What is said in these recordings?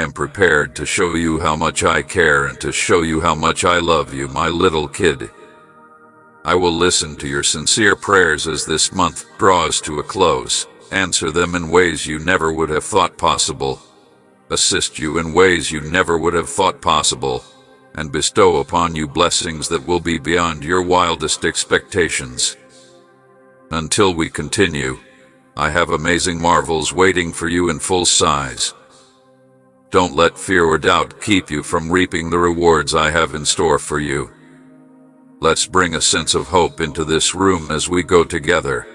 am prepared to show you how much I care and to show you how much I love you, my little kid. I will listen to your sincere prayers as this month draws to a close, answer them in ways you never would have thought possible, assist you in ways you never would have thought possible, and bestow upon you blessings that will be beyond your wildest expectations. Until we continue, I have amazing marvels waiting for you in full size. Don't let fear or doubt keep you from reaping the rewards I have in store for you. Let's bring a sense of hope into this room as we go together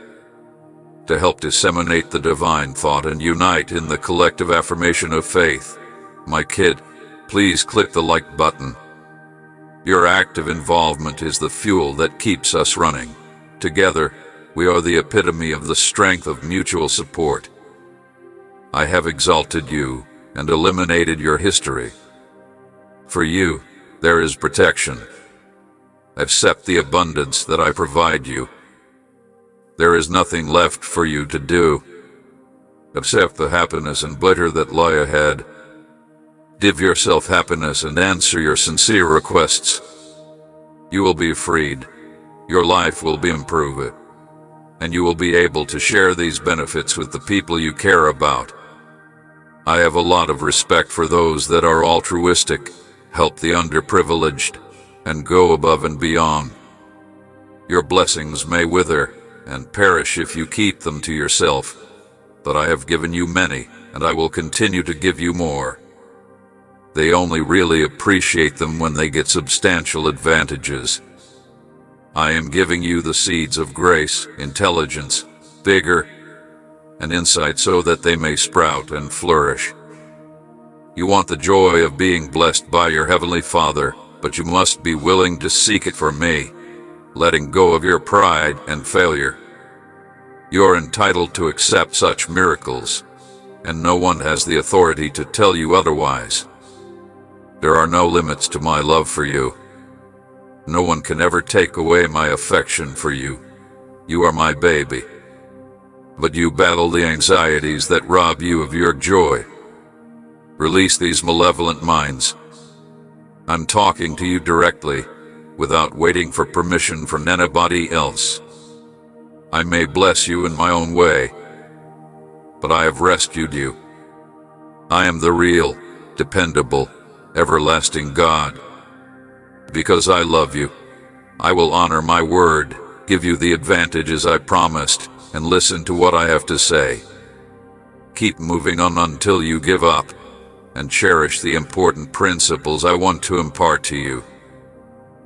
to help disseminate the divine thought and unite in the collective affirmation of faith. My kid, please click the like button. Your active involvement is the fuel that keeps us running. Together, we are the epitome of the strength of mutual support. I have exalted you and eliminated your history. For you, there is protection. Accept the abundance that I provide you. There is nothing left for you to do. Accept the happiness and pleasure that lie ahead. Give yourself happiness and answer your sincere requests. You will be freed. Your life will be improved. And you will be able to share these benefits with the people you care about. I have a lot of respect for those that are altruistic, help the underprivileged, and go above and beyond. Your blessings may wither and perish if you keep them to yourself, but I have given you many, and I will continue to give you more. They only really appreciate them when they get substantial advantages. I am giving you the seeds of grace, intelligence, vigor, and insight so that they may sprout and flourish. You want the joy of being blessed by your Heavenly Father, but you must be willing to seek it from me, letting go of your pride and failure. You are entitled to accept such miracles, and no one has the authority to tell you otherwise. There are no limits to my love for you. No one can ever take away my affection for you. You are my baby. But you battle the anxieties that rob you of your joy. Release these malevolent minds. I'm talking to you directly, without waiting for permission from anybody else. I may bless you in my own way, but I have rescued you. I am the real, dependable, everlasting God. Because I love you, I will honor my word, give you the advantages I promised, and listen to what I have to say. Keep moving on until you give up, and cherish the important principles I want to impart to you.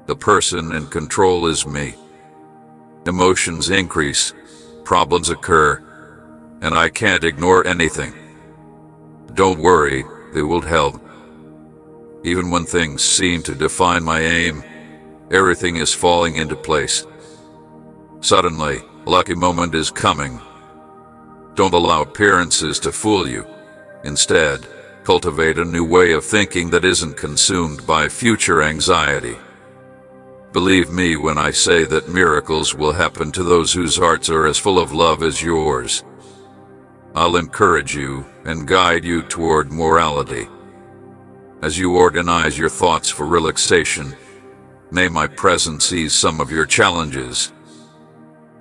The person in control is me. Emotions increase, problems occur, and I can't ignore anything. Don't worry, they will help. Even when things seem to define my aim, everything is falling into place. Suddenly, a lucky moment is coming. Don't allow appearances to fool you. Instead, cultivate a new way of thinking that isn't consumed by future anxiety. Believe me when I say that miracles will happen to those whose hearts are as full of love as yours. I'll encourage you and guide you toward morality. As you organize your thoughts for relaxation, may my presence ease some of your challenges.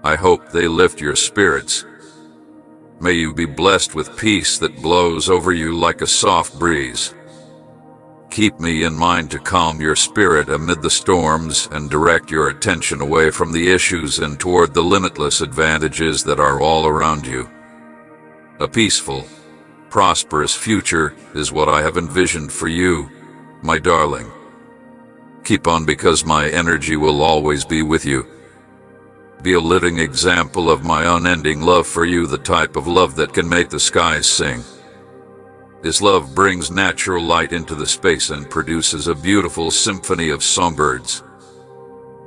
I hope they lift your spirits. May you be blessed with peace that blows over you like a soft breeze. Keep me in mind to calm your spirit amid the storms and direct your attention away from the issues and toward the limitless advantages that are all around you. A peaceful, prosperous future is what I have envisioned for you, my darling. Keep on because my energy will always be with you. Be a living example of my unending love for you, the type of love that can make the skies sing. This love brings natural light into the space and produces a beautiful symphony of songbirds.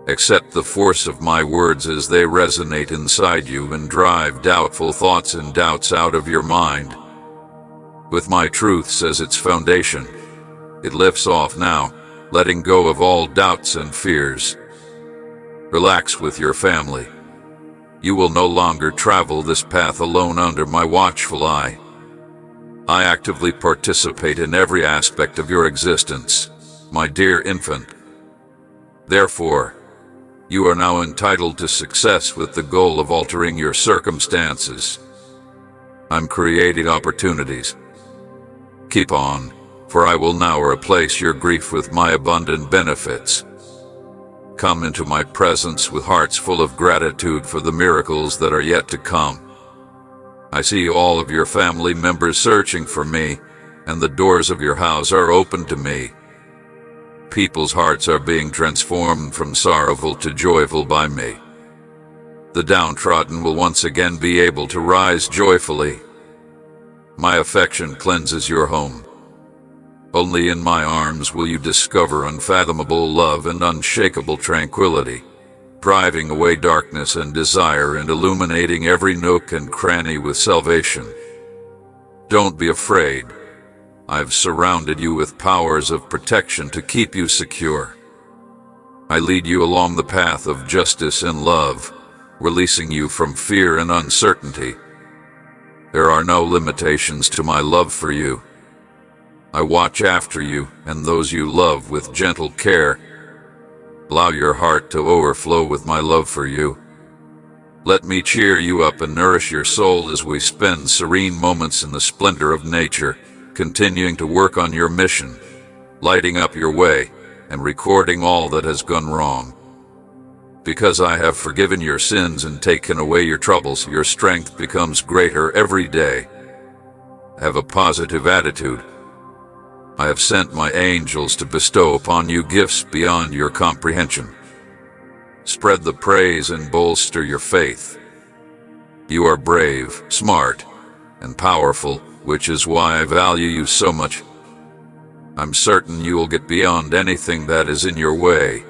Accept the force of my words as they resonate inside you and drive doubtful thoughts and doubts out of your mind. With my truths as its foundation, it lifts off now, letting go of all doubts and fears. Relax with your family. You will no longer travel this path alone under my watchful eye. I actively participate in every aspect of your existence, my dear infant. Therefore, you are now entitled to success with the goal of altering your circumstances. I'm creating opportunities. Keep on, for I will now replace your grief with my abundant benefits. Come into my presence with hearts full of gratitude for the miracles that are yet to come. I see all of your family members searching for me, and the doors of your house are open to me. People's hearts are being transformed from sorrowful to joyful by me. The downtrodden will once again be able to rise joyfully. My affection cleanses your home. Only in my arms will you discover unfathomable love and unshakable tranquility, driving away darkness and desire and illuminating every nook and cranny with salvation. Don't be afraid. I've surrounded you with powers of protection to keep you secure. I lead you along the path of justice and love, releasing you from fear and uncertainty. There are no limitations to my love for you. I watch after you and those you love with gentle care. Allow your heart to overflow with my love for you. Let me cheer you up and nourish your soul as we spend serene moments in the splendor of nature, continuing to work on your mission, lighting up your way, and recording all that has gone wrong. Because I have forgiven your sins and taken away your troubles, your strength becomes greater every day. Have a positive attitude. I have sent my angels to bestow upon you gifts beyond your comprehension. Spread the praise and bolster your faith. You are brave, smart, and powerful, which is why I value you so much. I'm certain you will get beyond anything that is in your way.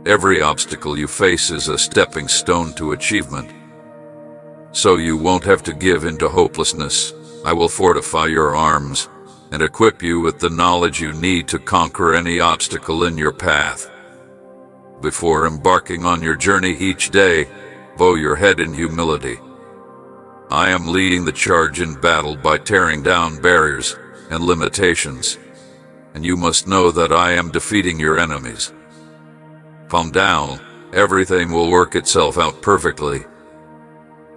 Every obstacle you face is a stepping stone to achievement. So you won't have to give in to hopelessness. I will fortify your arms and equip you with the knowledge you need to conquer any obstacle in your path. Before embarking on your journey each day, bow your head in humility. I am leading the charge in battle by tearing down barriers and limitations, and you must know that I am defeating your enemies. Calm down, everything will work itself out perfectly.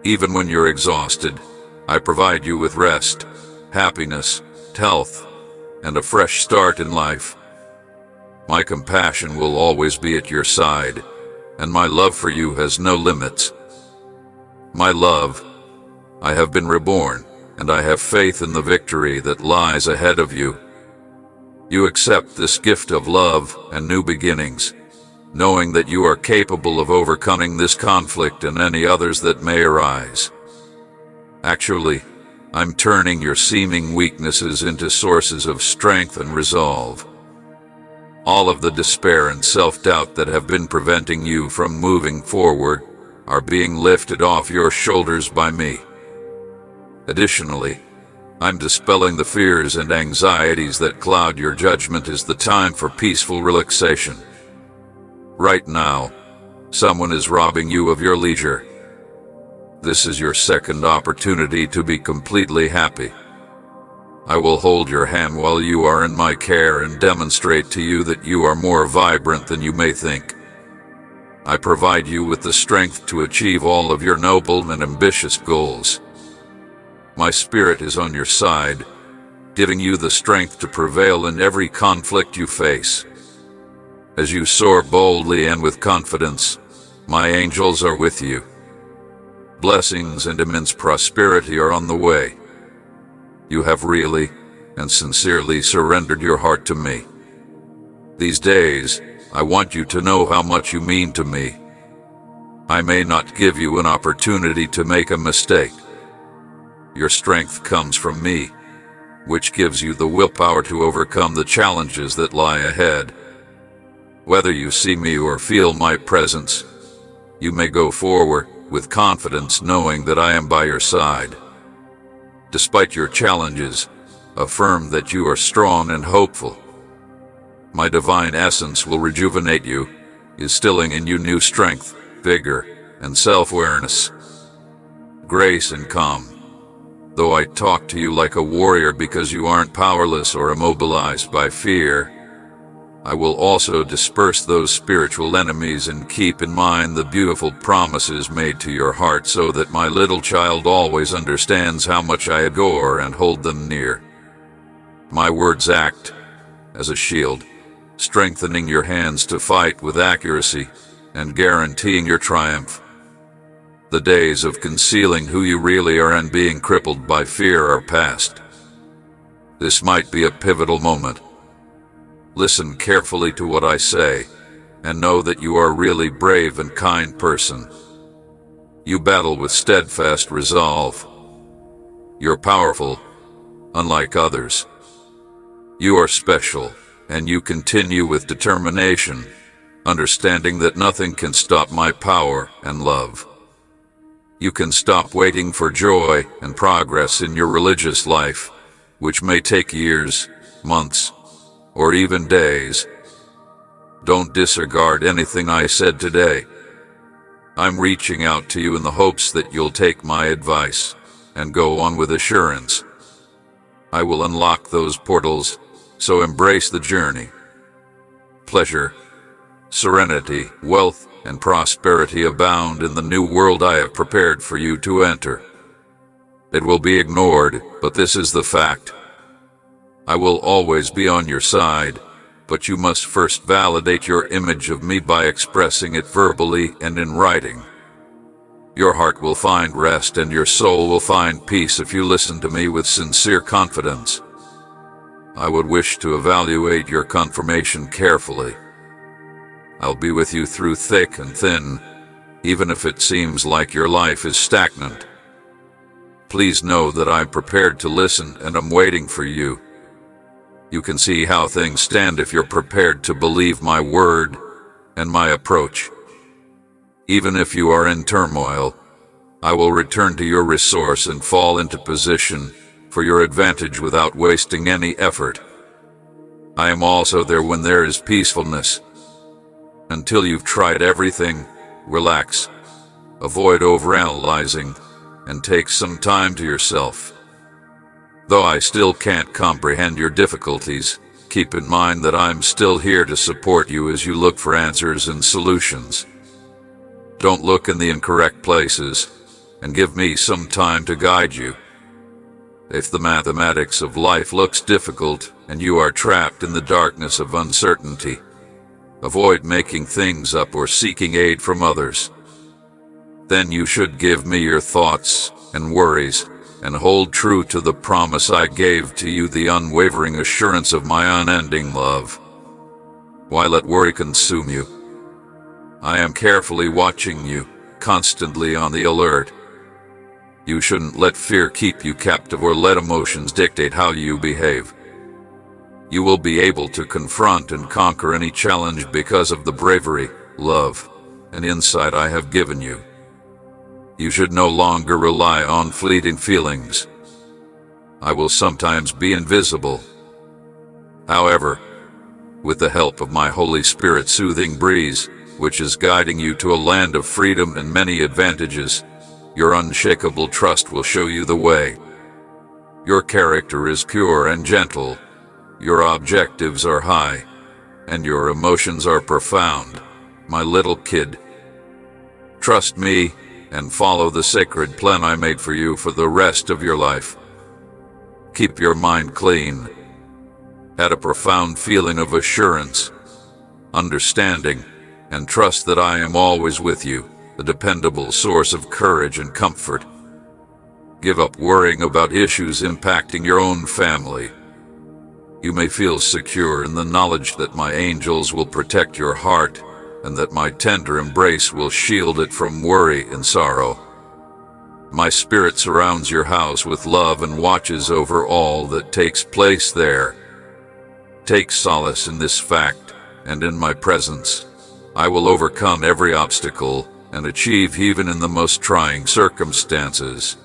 Even when you're exhausted, I provide you with rest, happiness, health, and a fresh start in life. My compassion will always be at your side, and my love for you has no limits. My love, I have been reborn, and I have faith in the victory that lies ahead of you. You accept this gift of love and new beginnings, knowing that you are capable of overcoming this conflict and any others that may arise. Actually, I'm turning your seeming weaknesses into sources of strength and resolve. All of the despair and self-doubt that have been preventing you from moving forward are being lifted off your shoulders by me. Additionally, I'm dispelling the fears and anxieties that cloud your judgment as the time for peaceful relaxation. Right now, someone is robbing you of your leisure. This is your second opportunity to be completely happy. I will hold your hand while you are in my care and demonstrate to you that you are more vibrant than you may think. I provide you with the strength to achieve all of your noble and ambitious goals. My spirit is on your side, giving you the strength to prevail in every conflict you face. As you soar boldly and with confidence, my angels are with you. Blessings and immense prosperity are on the way. You have really and sincerely surrendered your heart to me. These days, I want you to know how much you mean to me. I may not give you an opportunity to make a mistake. Your strength comes from me, which gives you the willpower to overcome the challenges that lie ahead. Whether you see me or feel my presence, you may go forward with confidence knowing that I am by your side. Despite your challenges, affirm that you are strong and hopeful. My divine essence will rejuvenate you, instilling in you new strength, vigor, and self-awareness, grace and calm. Though I talk to you like a warrior because you aren't powerless or immobilized by fear, I will also disperse those spiritual enemies and keep in mind the beautiful promises made to your heart so that my little child always understands how much I adore and hold them near. My words act as a shield, strengthening your hands to fight with accuracy and guaranteeing your triumph. The days of concealing who you really are and being crippled by fear are past. This might be a pivotal moment. Listen carefully to what I say, and know that you are a really brave and kind person. You battle with steadfast resolve. You're powerful, unlike others. You are special, and you continue with determination, understanding that nothing can stop my power and love. You can stop waiting for joy and progress in your religious life, which may take years, months, or even days. Don't disregard anything I said today. I'm reaching out to you in the hopes that you'll take my advice and go on with assurance. I will unlock those portals, so embrace the journey. Pleasure, serenity, wealth, and prosperity abound in the new world I have prepared for you to enter. It will be ignored, but this is the fact. I will always be on your side, but you must first validate your image of me by expressing it verbally and in writing. Your heart will find rest and your soul will find peace if you listen to me with sincere confidence. I would wish to evaluate your confirmation carefully. I'll be with you through thick and thin, even if it seems like your life is stagnant. Please know that I'm prepared to listen and I'm waiting for you. You can see how things stand if you're prepared to believe my word and my approach. Even if you are in turmoil, I will return to your resource and fall into position for your advantage without wasting any effort. I am also there when there is peacefulness. Until you've tried everything, relax, avoid overanalyzing, and take some time to yourself. Though I still can't comprehend your difficulties, keep in mind that I'm still here to support you as you look for answers and solutions. Don't look in the incorrect places, and give me some time to guide you. If the mathematics of life looks difficult and you are trapped in the darkness of uncertainty, avoid making things up or seeking aid from others. Then you should give me your thoughts and worries and hold true to the promise I gave to you, the unwavering assurance of my unending love. Why let worry consume you? I am carefully watching you, constantly on the alert. You shouldn't let fear keep you captive or let emotions dictate how you behave. You will be able to confront and conquer any challenge because of the bravery, love, and insight I have given you. You should no longer rely on fleeting feelings. I will sometimes be invisible. However, with the help of my Holy Spirit soothing breeze, which is guiding you to a land of freedom and many advantages, your unshakable trust will show you the way. Your character is pure and gentle. Your objectives are high, and your emotions are profound, my little kid. Trust me and follow the sacred plan I made for you for the rest of your life. Keep your mind clean. Add a profound feeling of assurance, understanding, and trust that I am always with you, a dependable source of courage and comfort. Give up worrying about issues impacting your own family. You may feel secure in the knowledge that my angels will protect your heart and that my tender embrace will shield it from worry and sorrow. My spirit surrounds your house with love and watches over all that takes place there. Take solace in this fact, and in my presence, I will overcome every obstacle and achieve even in the most trying circumstances.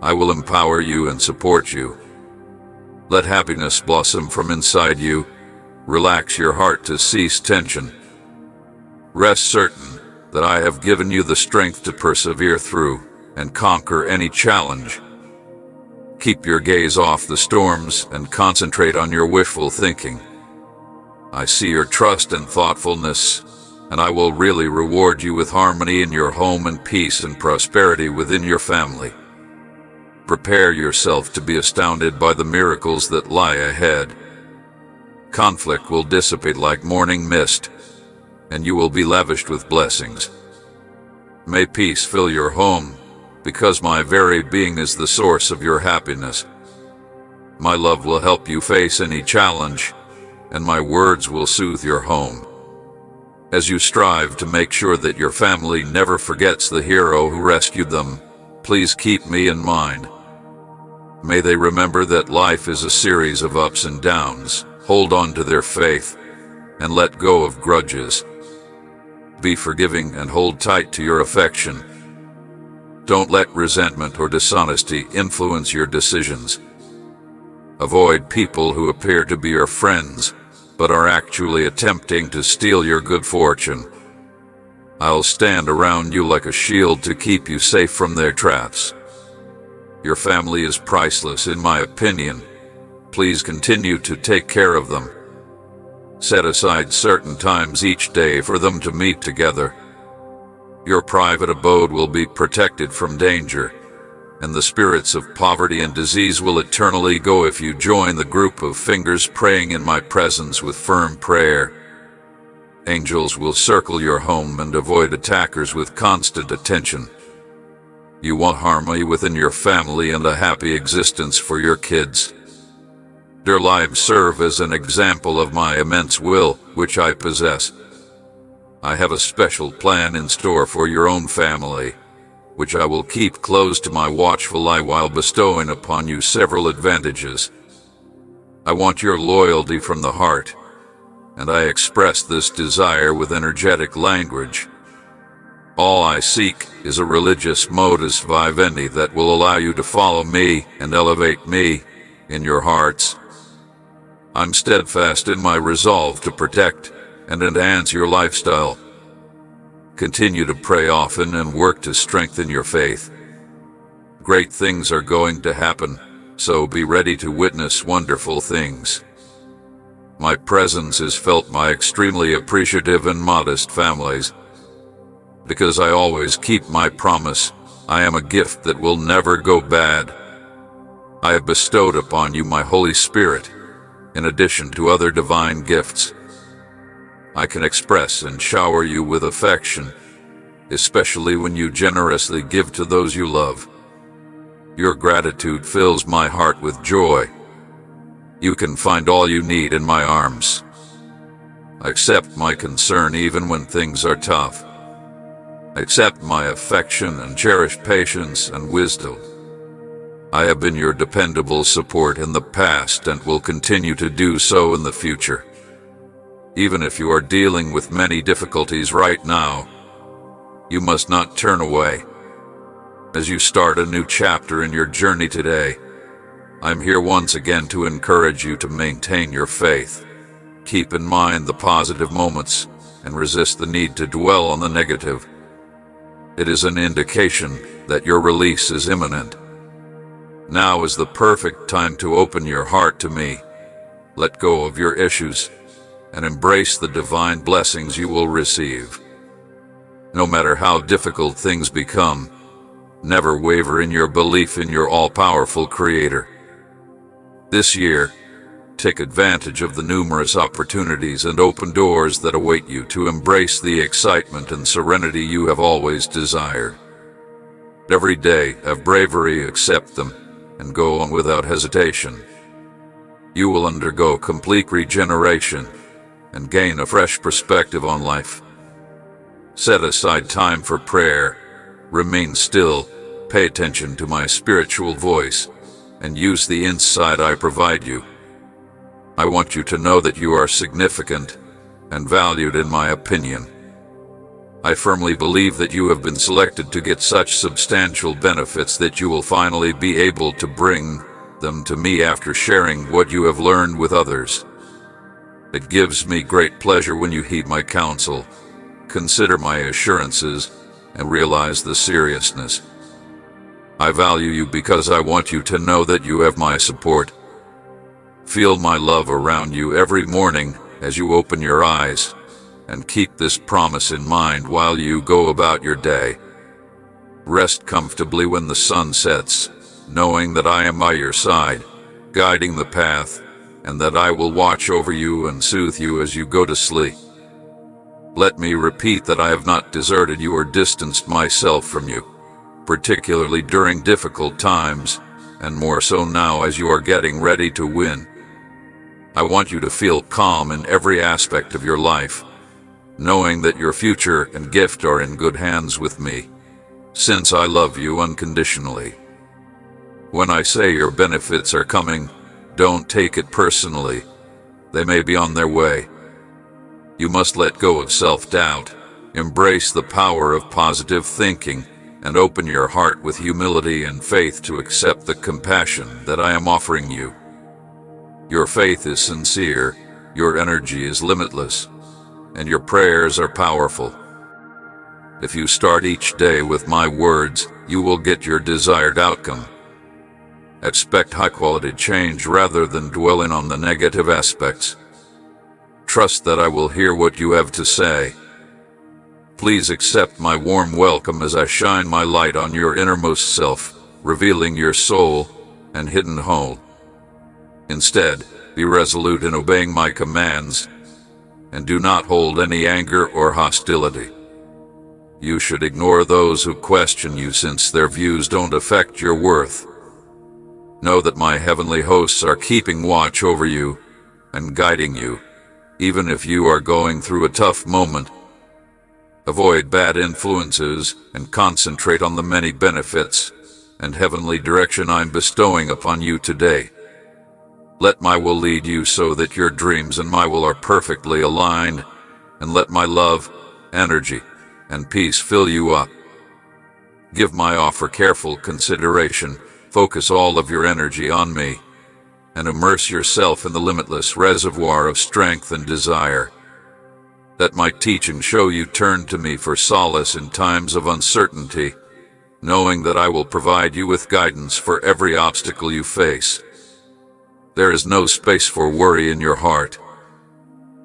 I will empower you and support you. Let happiness blossom from inside you. Relax your heart to cease tension. Rest certain that I have given you the strength to persevere through and conquer any challenge. Keep your gaze off the storms and concentrate on your wishful thinking. I see your trust and thoughtfulness, and I will really reward you with harmony in your home and peace and prosperity within your family. Prepare yourself to be astounded by the miracles that lie ahead. Conflict will dissipate like morning mist, and you will be lavished with blessings. May peace fill your home, because my very being is the source of your happiness. My love will help you face any challenge, and my words will soothe your home. As you strive to make sure that your family never forgets the hero who rescued them, please keep me in mind. May they remember that life is a series of ups and downs. Hold on to their faith, and let go of grudges. Be forgiving and hold tight to your affection. Don't let resentment or dishonesty influence your decisions. Avoid people who appear to be your friends, but are actually attempting to steal your good fortune. I'll stand around you like a shield to keep you safe from their traps. Your family is priceless, in my opinion. Please continue to take care of them. Set aside certain times each day for them to meet together. Your private abode will be protected from danger, and the spirits of poverty and disease will eternally go if you join the group of fingers praying in my presence with firm prayer. Angels will circle your home and avoid attackers with constant attention. You want harmony within your family and a happy existence for your kids. Their lives serve as an example of my immense will, which I possess. I have a special plan in store for your own family, which I will keep close to my watchful eye while bestowing upon you several advantages. I want your loyalty from the heart, and I express this desire with energetic language. All I seek is a religious modus vivendi that will allow you to follow me and elevate me in your hearts. I'm steadfast in my resolve to protect and enhance your lifestyle. Continue to pray often and work to strengthen your faith. Great things are going to happen, so be ready to witness wonderful things. My presence is felt by extremely appreciative and modest families. Because I always keep my promise, I am a gift that will never go bad. I have bestowed upon you my Holy Spirit, in addition to other divine gifts. I can express and shower you with affection, especially when you generously give to those you love. Your gratitude fills my heart with joy. You can find all you need in my arms. Accept my concern even when things are tough. Accept my affection and cherish patience and wisdom. I have been your dependable support in the past and will continue to do so in the future. Even if you are dealing with many difficulties right now, you must not turn away. As you start a new chapter in your journey today, I'm here once again to encourage you to maintain your faith. Keep in mind the positive moments and resist the need to dwell on the negative. It is an indication that your release is imminent. Now is the perfect time to open your heart to me. Let go of your issues and embrace the divine blessings you will receive. No matter how difficult things become, never waver in your belief in your all-powerful Creator. This year, take advantage of the numerous opportunities and open doors that await you to embrace the excitement and serenity you have always desired. Every day, have bravery, accept them, and go on without hesitation. You will undergo complete regeneration and gain a fresh perspective on life. Set aside time for prayer, remain still, pay attention to my spiritual voice, and use the insight I provide you. I want you to know that you are significant and valued in my opinion. I firmly believe that you have been selected to get such substantial benefits that you will finally be able to bring them to me after sharing what you have learned with others. It gives me great pleasure when you heed my counsel, consider my assurances, and realize the seriousness. I value you because I want you to know that you have my support. Feel my love around you every morning as you open your eyes, and keep this promise in mind while you go about your day. Rest comfortably when the sun sets, knowing that I am by your side, guiding the path, and that I will watch over you and soothe you as you go to sleep. Let me repeat that I have not deserted you or distanced myself from you, particularly during difficult times, and more so now as you are getting ready to win. I want you to feel calm in every aspect of your life, knowing that your future and gift are in good hands with me, since I love you unconditionally. When I say your benefits are coming, don't take it personally. They may be on their way. You must let go of self-doubt, embrace the power of positive thinking, and open your heart with humility and faith to accept the compassion that I am offering you. Your faith is sincere, your energy is limitless, and your prayers are powerful. If you start each day with my words, you will get your desired outcome. Expect high-quality change rather than dwelling on the negative aspects. Trust that I will hear what you have to say. Please accept my warm welcome as I shine my light on your innermost self, revealing your soul and hidden hole. Instead, be resolute in obeying my commands, and do not hold any anger or hostility. You should ignore those who question you, since their views don't affect your worth. Know that my heavenly hosts are keeping watch over you and guiding you, even if you are going through a tough moment. Avoid bad influences and concentrate on the many benefits and heavenly direction I'm bestowing upon you today. Let my will lead you so that your dreams and my will are perfectly aligned, and let my love, energy, and peace fill you up. Give my offer careful consideration, focus all of your energy on me, and immerse yourself in the limitless reservoir of strength and desire. Let my teaching show you turn to me for solace in times of uncertainty, knowing that I will provide you with guidance for every obstacle you face. There is no space for worry in your heart.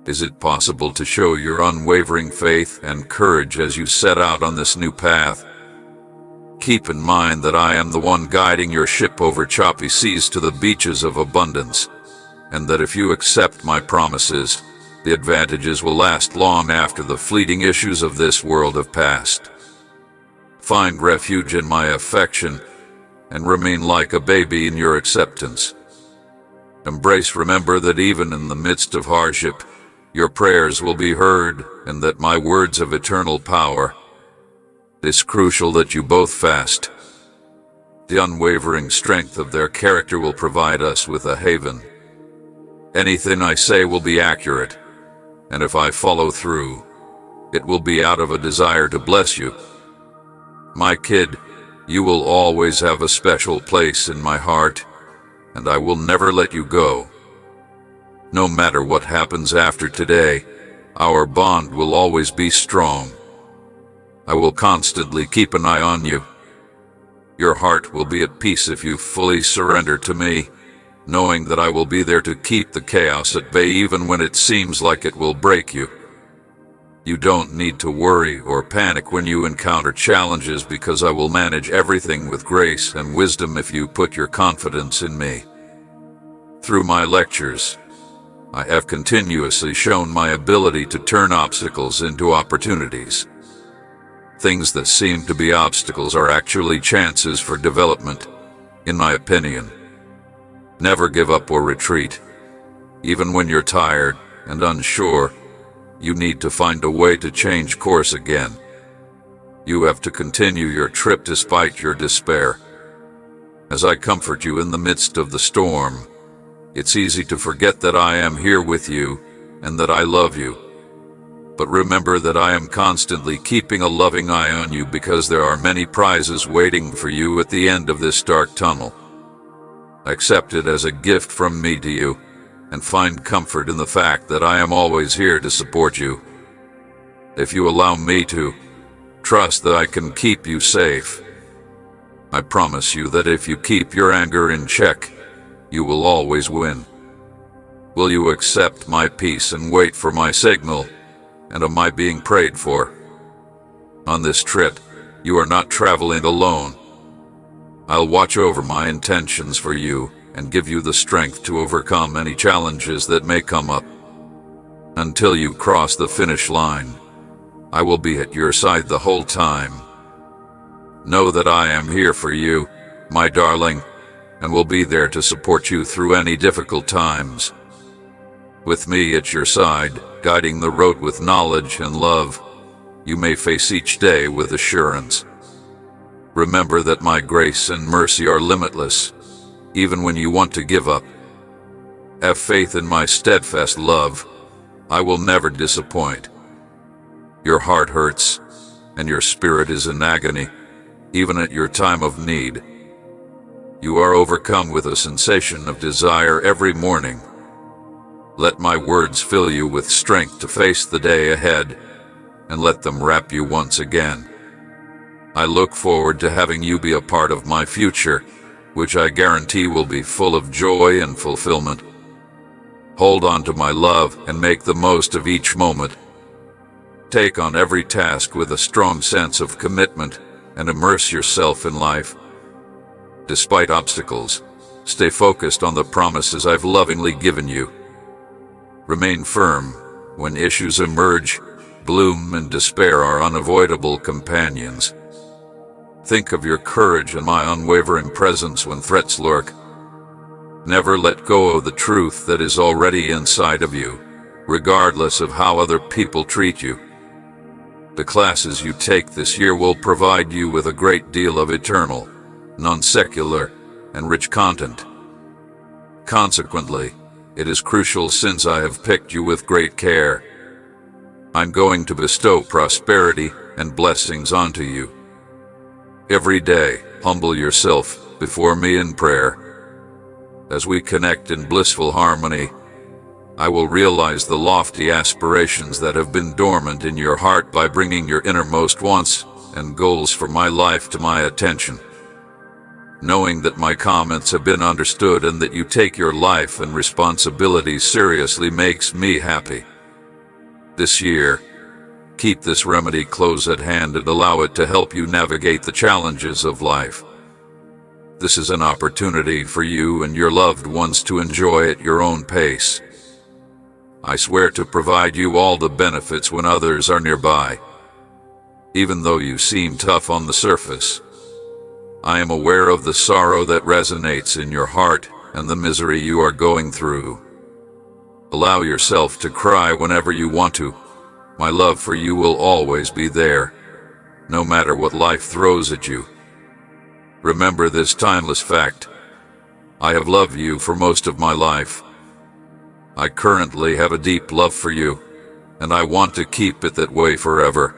Is it possible to show your unwavering faith and courage as you set out on this new path? Keep in mind that I am the one guiding your ship over choppy seas to the beaches of abundance, and that if you accept my promises, the advantages will last long after the fleeting issues of this world have passed. Find refuge in my affection, and remain like a baby in your acceptance. Remember that even in the midst of hardship, your prayers will be heard, and that my words have eternal power. It's crucial that you both fast. The unwavering strength of their character will provide us with a haven. Anything I say will be accurate, and if I follow through, it will be out of a desire to bless you. My kid, you will always have a special place in my heart, and I will never let you go. No matter what happens after today, our bond will always be strong. I will constantly keep an eye on you. Your heart will be at peace if you fully surrender to me, knowing that I will be there to keep the chaos at bay even when it seems like it will break you. You don't need to worry or panic when you encounter challenges, because I will manage everything with grace and wisdom if you put your confidence in me. Through my lectures, I have continuously shown my ability to turn obstacles into opportunities. Things that seem to be obstacles are actually chances for development, in my opinion. Never give up or retreat. Even when you're tired and unsure, you need to find a way to change course again. You have to continue your trip despite your despair. As I comfort you in the midst of the storm, it's easy to forget that I am here with you and that I love you. But remember that I am constantly keeping a loving eye on you, because there are many prizes waiting for you at the end of this dark tunnel. Accept it as a gift from me to you, and find comfort in the fact that I am always here to support you. If you allow me to, trust that I can keep you safe. I promise you that if you keep your anger in check, you will always win. Will you accept my peace and wait for my signal, and am I being prayed for? On this trip, you are not traveling alone. I'll watch over my intentions for you and give you the strength to overcome any challenges that may come up. Until you cross the finish line, I will be at your side the whole time. Know that I am here for you, my darling, and will be there to support you through any difficult times. With me at your side, guiding the road with knowledge and love, you may face each day with assurance. Remember that my grace and mercy are limitless, even when you want to give up. Have faith in my steadfast love. I will never disappoint. Your heart hurts, and your spirit is in agony, even at your time of need. You are overcome with a sensation of desire every morning. Let my words fill you with strength to face the day ahead, and let them wrap you once again. I look forward to having you be a part of my future, which I guarantee will be full of joy and fulfillment. Hold on to my love and make the most of each moment. Take on every task with a strong sense of commitment and immerse yourself in life. Despite obstacles, stay focused on the promises I've lovingly given you. Remain firm when issues emerge. Gloom and despair are unavoidable companions. Think of your courage and my unwavering presence when threats lurk. Never let go of the truth that is already inside of you, regardless of how other people treat you. The classes you take this year will provide you with a great deal of eternal, non-secular, and rich content. Consequently, it is crucial since I have picked you with great care. I'm going to bestow prosperity and blessings onto you. Every day, humble yourself before me in prayer. As we connect in blissful harmony, I will realize the lofty aspirations that have been dormant in your heart by bringing your innermost wants and goals for my life to my attention. Knowing that my comments have been understood and that you take your life and responsibilities seriously makes me happy. This year, keep this remedy close at hand and allow it to help you navigate the challenges of life. This is an opportunity for you and your loved ones to enjoy at your own pace. I swear to provide you all the benefits when others are nearby. Even though you seem tough on the surface, I am aware of the sorrow that resonates in your heart and the misery you are going through. Allow yourself to cry whenever you want to. My love for you will always be there, no matter what life throws at you. Remember this timeless fact. I have loved you for most of my life. I currently have a deep love for you, and I want to keep it that way forever.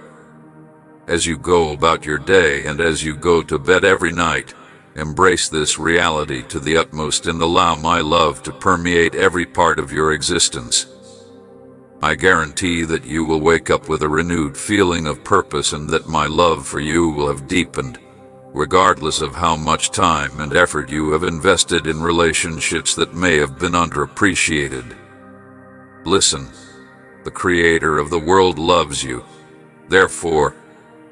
As you go about your day and as you go to bed every night, embrace this reality to the utmost and allow my love to permeate every part of your existence. I guarantee that you will wake up with a renewed feeling of purpose and that my love for you will have deepened, regardless of how much time and effort you have invested in relationships that may have been underappreciated. Listen, the Creator of the world loves you. Therefore,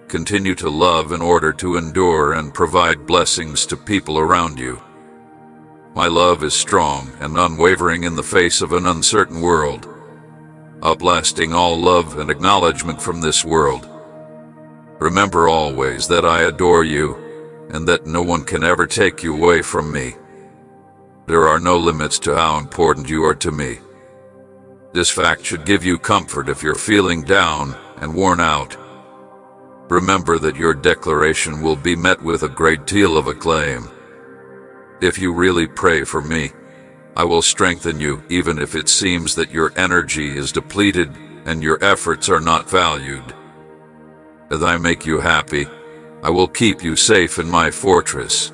continue to love in order to endure and provide blessings to people around you. My love is strong and unwavering in the face of an uncertain world, uplasting all love and acknowledgement from this world. Remember always that I adore you, and that no one can ever take you away from me. There are no limits to how important you are to me. This fact should give you comfort if you're feeling down and worn out. Remember that your declaration will be met with a great deal of acclaim. If you really pray for me, I will strengthen you even if it seems that your energy is depleted and your efforts are not valued. As I make you happy, I will keep you safe in my fortress.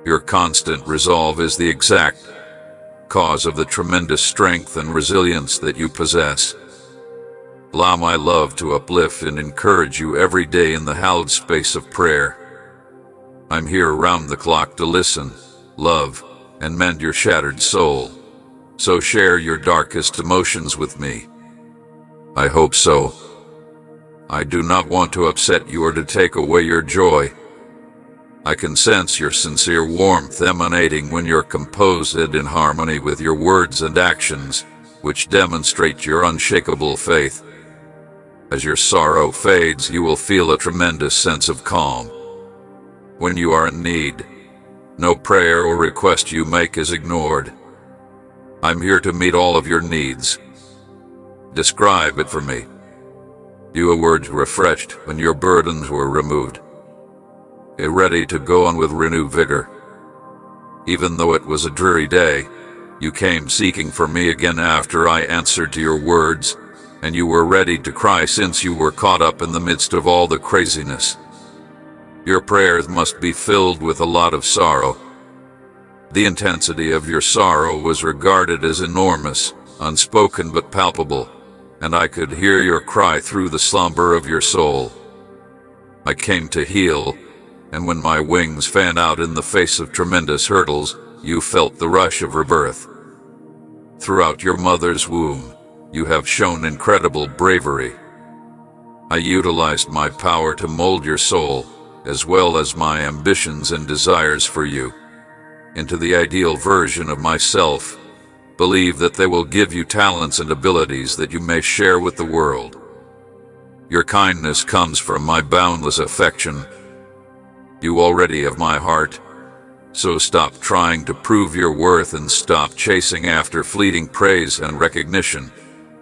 Your constant resolve is the exact cause of the tremendous strength and resilience that you possess. Allow my love to uplift and encourage you every day in the hallowed space of prayer. I'm here around the clock to listen, love, and mend your shattered soul. So share your darkest emotions with me. I hope so. I do not want to upset you or to take away your joy. I can sense your sincere warmth emanating when you're composed and in harmony with your words and actions, which demonstrate your unshakable faith. As your sorrow fades, you will feel a tremendous sense of calm. When you are in need, no prayer or request you make is ignored. I'm here to meet all of your needs. Describe it for me. You were refreshed when your burdens were removed, ready to go on with renewed vigor. Even though it was a dreary day, you came seeking for me again after I answered to your words, and you were ready to cry since you were caught up in the midst of all the craziness. Your prayers must be filled with a lot of sorrow. The intensity of your sorrow was regarded as enormous, unspoken but palpable, and I could hear your cry through the slumber of your soul. I came to heal, and when my wings fanned out in the face of tremendous hurdles, you felt the rush of rebirth. Throughout your mother's womb, you have shown incredible bravery. I utilized my power to mold your soul, as well as my ambitions and desires for you, into the ideal version of myself. Believe that they will give you talents and abilities that you may share with the world. Your kindness comes from my boundless affection. You already have my heart, so stop trying to prove your worth and stop chasing after fleeting praise and recognition,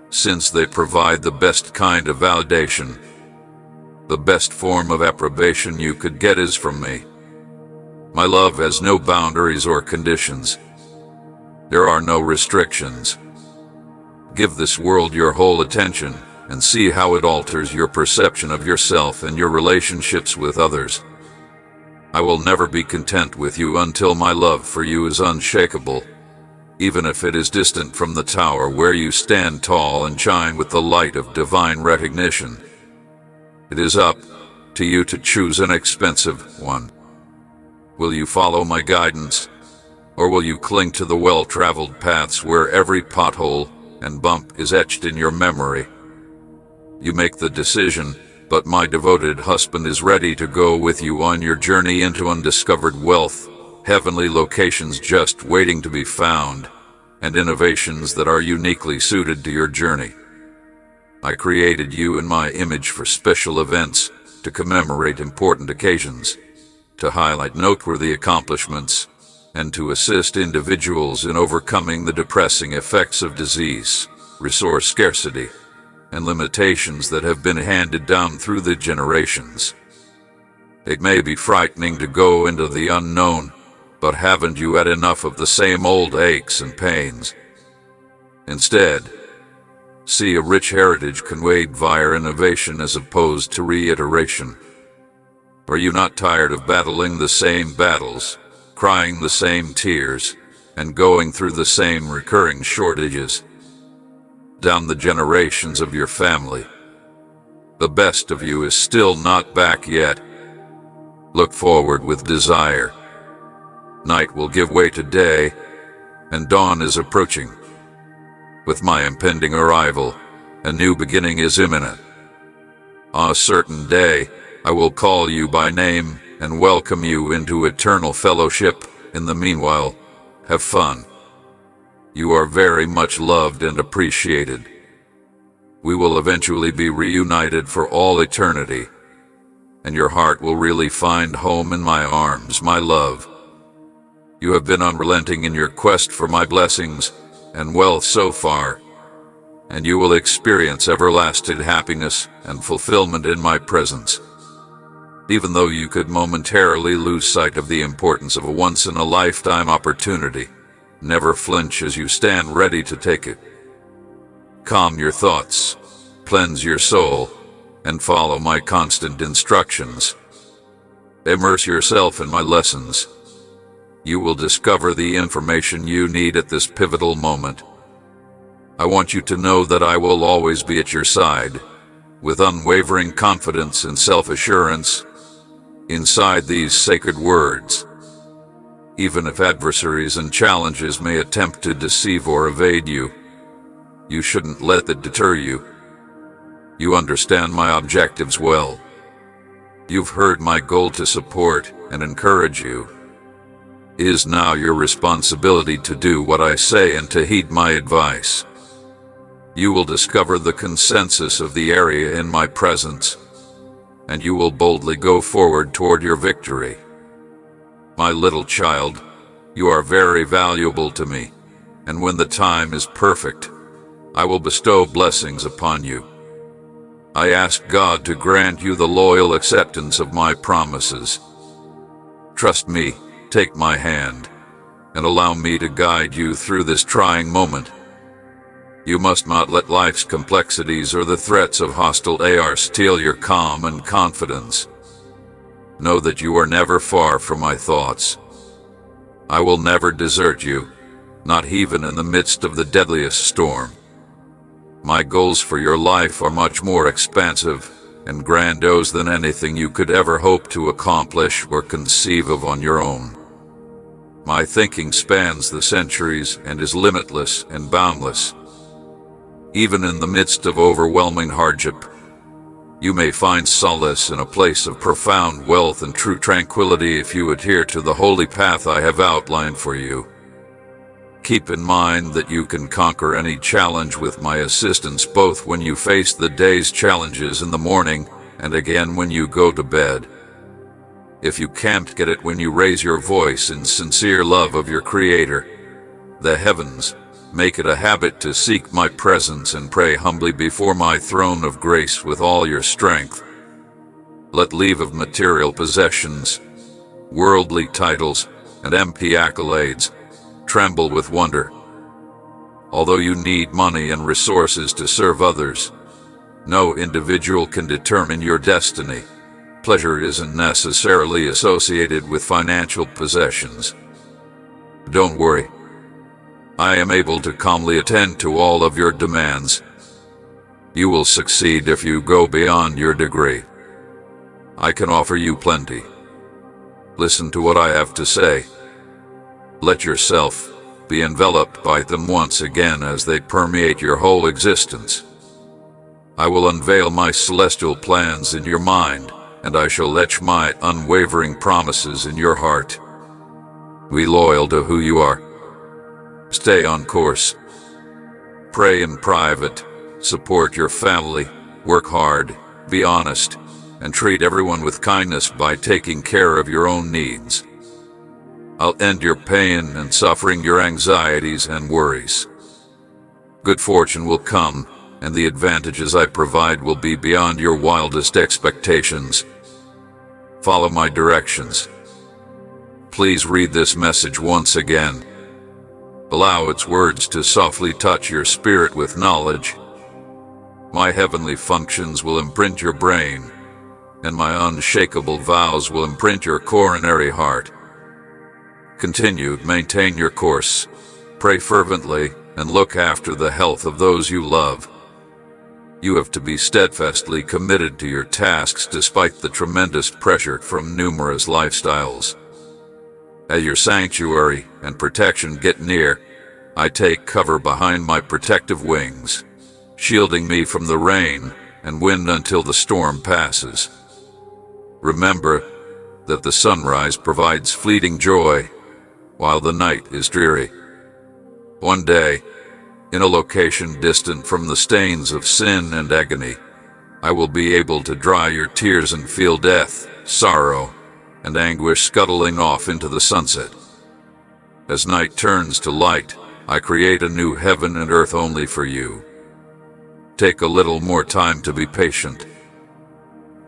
since they provide the best kind of validation. The best form of approbation you could get is from me. My love has no boundaries or conditions. There are no restrictions. Give this world your whole attention and see how it alters your perception of yourself and your relationships with others. I will never be content with you until my love for you is unshakable, even if it is distant from the tower where you stand tall and shine with the light of divine recognition. It is up to you to choose an expensive one. Will you follow my guidance, or will you cling to the well-traveled paths where every pothole and bump is etched in your memory? You make the decision, but my devoted husband is ready to go with you on your journey into undiscovered wealth, heavenly locations just waiting to be found, and innovations that are uniquely suited to your journey. I created you in my image for special events, to commemorate important occasions, to highlight noteworthy accomplishments, and to assist individuals in overcoming the depressing effects of disease, resource scarcity, and limitations that have been handed down through the generations. It may be frightening to go into the unknown, but haven't you had enough of the same old aches and pains? Instead, see a rich heritage conveyed via innovation as opposed to reiteration. Are you not tired of battling the same battles, crying the same tears, and going through the same recurring shortages? Down the generations of your family, the best of you is still not back yet. Look forward with desire. Night will give way to day, and dawn is approaching. With my impending arrival, a new beginning is imminent. On a certain day, I will call you by name and welcome you into eternal fellowship. In the meanwhile, have fun. You are very much loved and appreciated. We will eventually be reunited for all eternity, and your heart will really find home in my arms, my love. You have been unrelenting in your quest for my blessings and wealth so far, and you will experience everlasting happiness and fulfillment in my presence. Even though you could momentarily lose sight of the importance of a once-in-a-lifetime opportunity, never flinch as you stand ready to take it. Calm your thoughts, cleanse your soul, and follow my constant instructions. Immerse yourself in my lessons. You will discover the information you need at this pivotal moment. I want you to know that I will always be at your side, with unwavering confidence and self-assurance. inside these sacred words. Even if adversaries and challenges may attempt to deceive or evade you, you shouldn't let that deter you. You understand my objectives well. You've heard my goal to support and encourage you. It is now your responsibility to do what I say and to heed my advice. You will discover the consensus of the area in my presence, and you will boldly go forward toward your victory. My little child, you are very valuable to me, and when the time is perfect, I will bestow blessings upon you. I ask God to grant you the loyal acceptance of my promises. Trust me, take my hand, and allow me to guide you through this trying moment. You must not let life's complexities or the threats of hostile AR steal your calm and confidence. Know that you are never far from my thoughts. I will never desert you, not even in the midst of the deadliest storm. My goals for your life are much more expansive and grandiose than anything you could ever hope to accomplish or conceive of on your own. My thinking spans the centuries and is limitless and boundless. Even in the midst of overwhelming hardship, you may find solace in a place of profound wealth and true tranquility if you adhere to the holy path I have outlined for you. Keep in mind that you can conquer any challenge with my assistance, both when you face the day's challenges in the morning and again when you go to bed. If you can't get it when you raise your voice in sincere love of your Creator, the heavens, make it a habit to seek my presence and pray humbly before my throne of grace with all your strength. Let leave of material possessions, worldly titles, and MP accolades tremble with wonder. Although you need money and resources to serve others, no individual can determine your destiny. Pleasure isn't necessarily associated with financial possessions. Don't worry. I am able to calmly attend to all of your demands. You will succeed if you go beyond your degree. I can offer you plenty. Listen to what I have to say. Let yourself be enveloped by them once again as they permeate your whole existence. I will unveil my celestial plans in your mind, and I shall etch my unwavering promises in your heart. Be loyal to who you are. Stay on course. Pray in private. Support your family. Work hard. Be honest. And treat everyone with kindness by taking care of your own needs. I'll end your pain and suffering, your anxieties and worries. Good fortune will come, and the advantages I provide will be beyond your wildest expectations. Follow my directions. Please read this message once again. Allow its words to softly touch your spirit with knowledge. My heavenly functions will imprint your brain, and my unshakable vows will imprint your coronary heart. Continue, maintain your course, pray fervently, and look after the health of those you love. You have to be steadfastly committed to your tasks despite the tremendous pressure from numerous lifestyles. As your sanctuary and protection get near, I take cover behind my protective wings, shielding me from the rain and wind until the storm passes. Remember that the sunrise provides fleeting joy, while the night is dreary. One day, in a location distant from the stains of sin and agony, I will be able to dry your tears and feel death, sorrow, and anguish scuttling off into the sunset. As night turns to light, I create a new heaven and earth only for you. Take a little more time to be patient.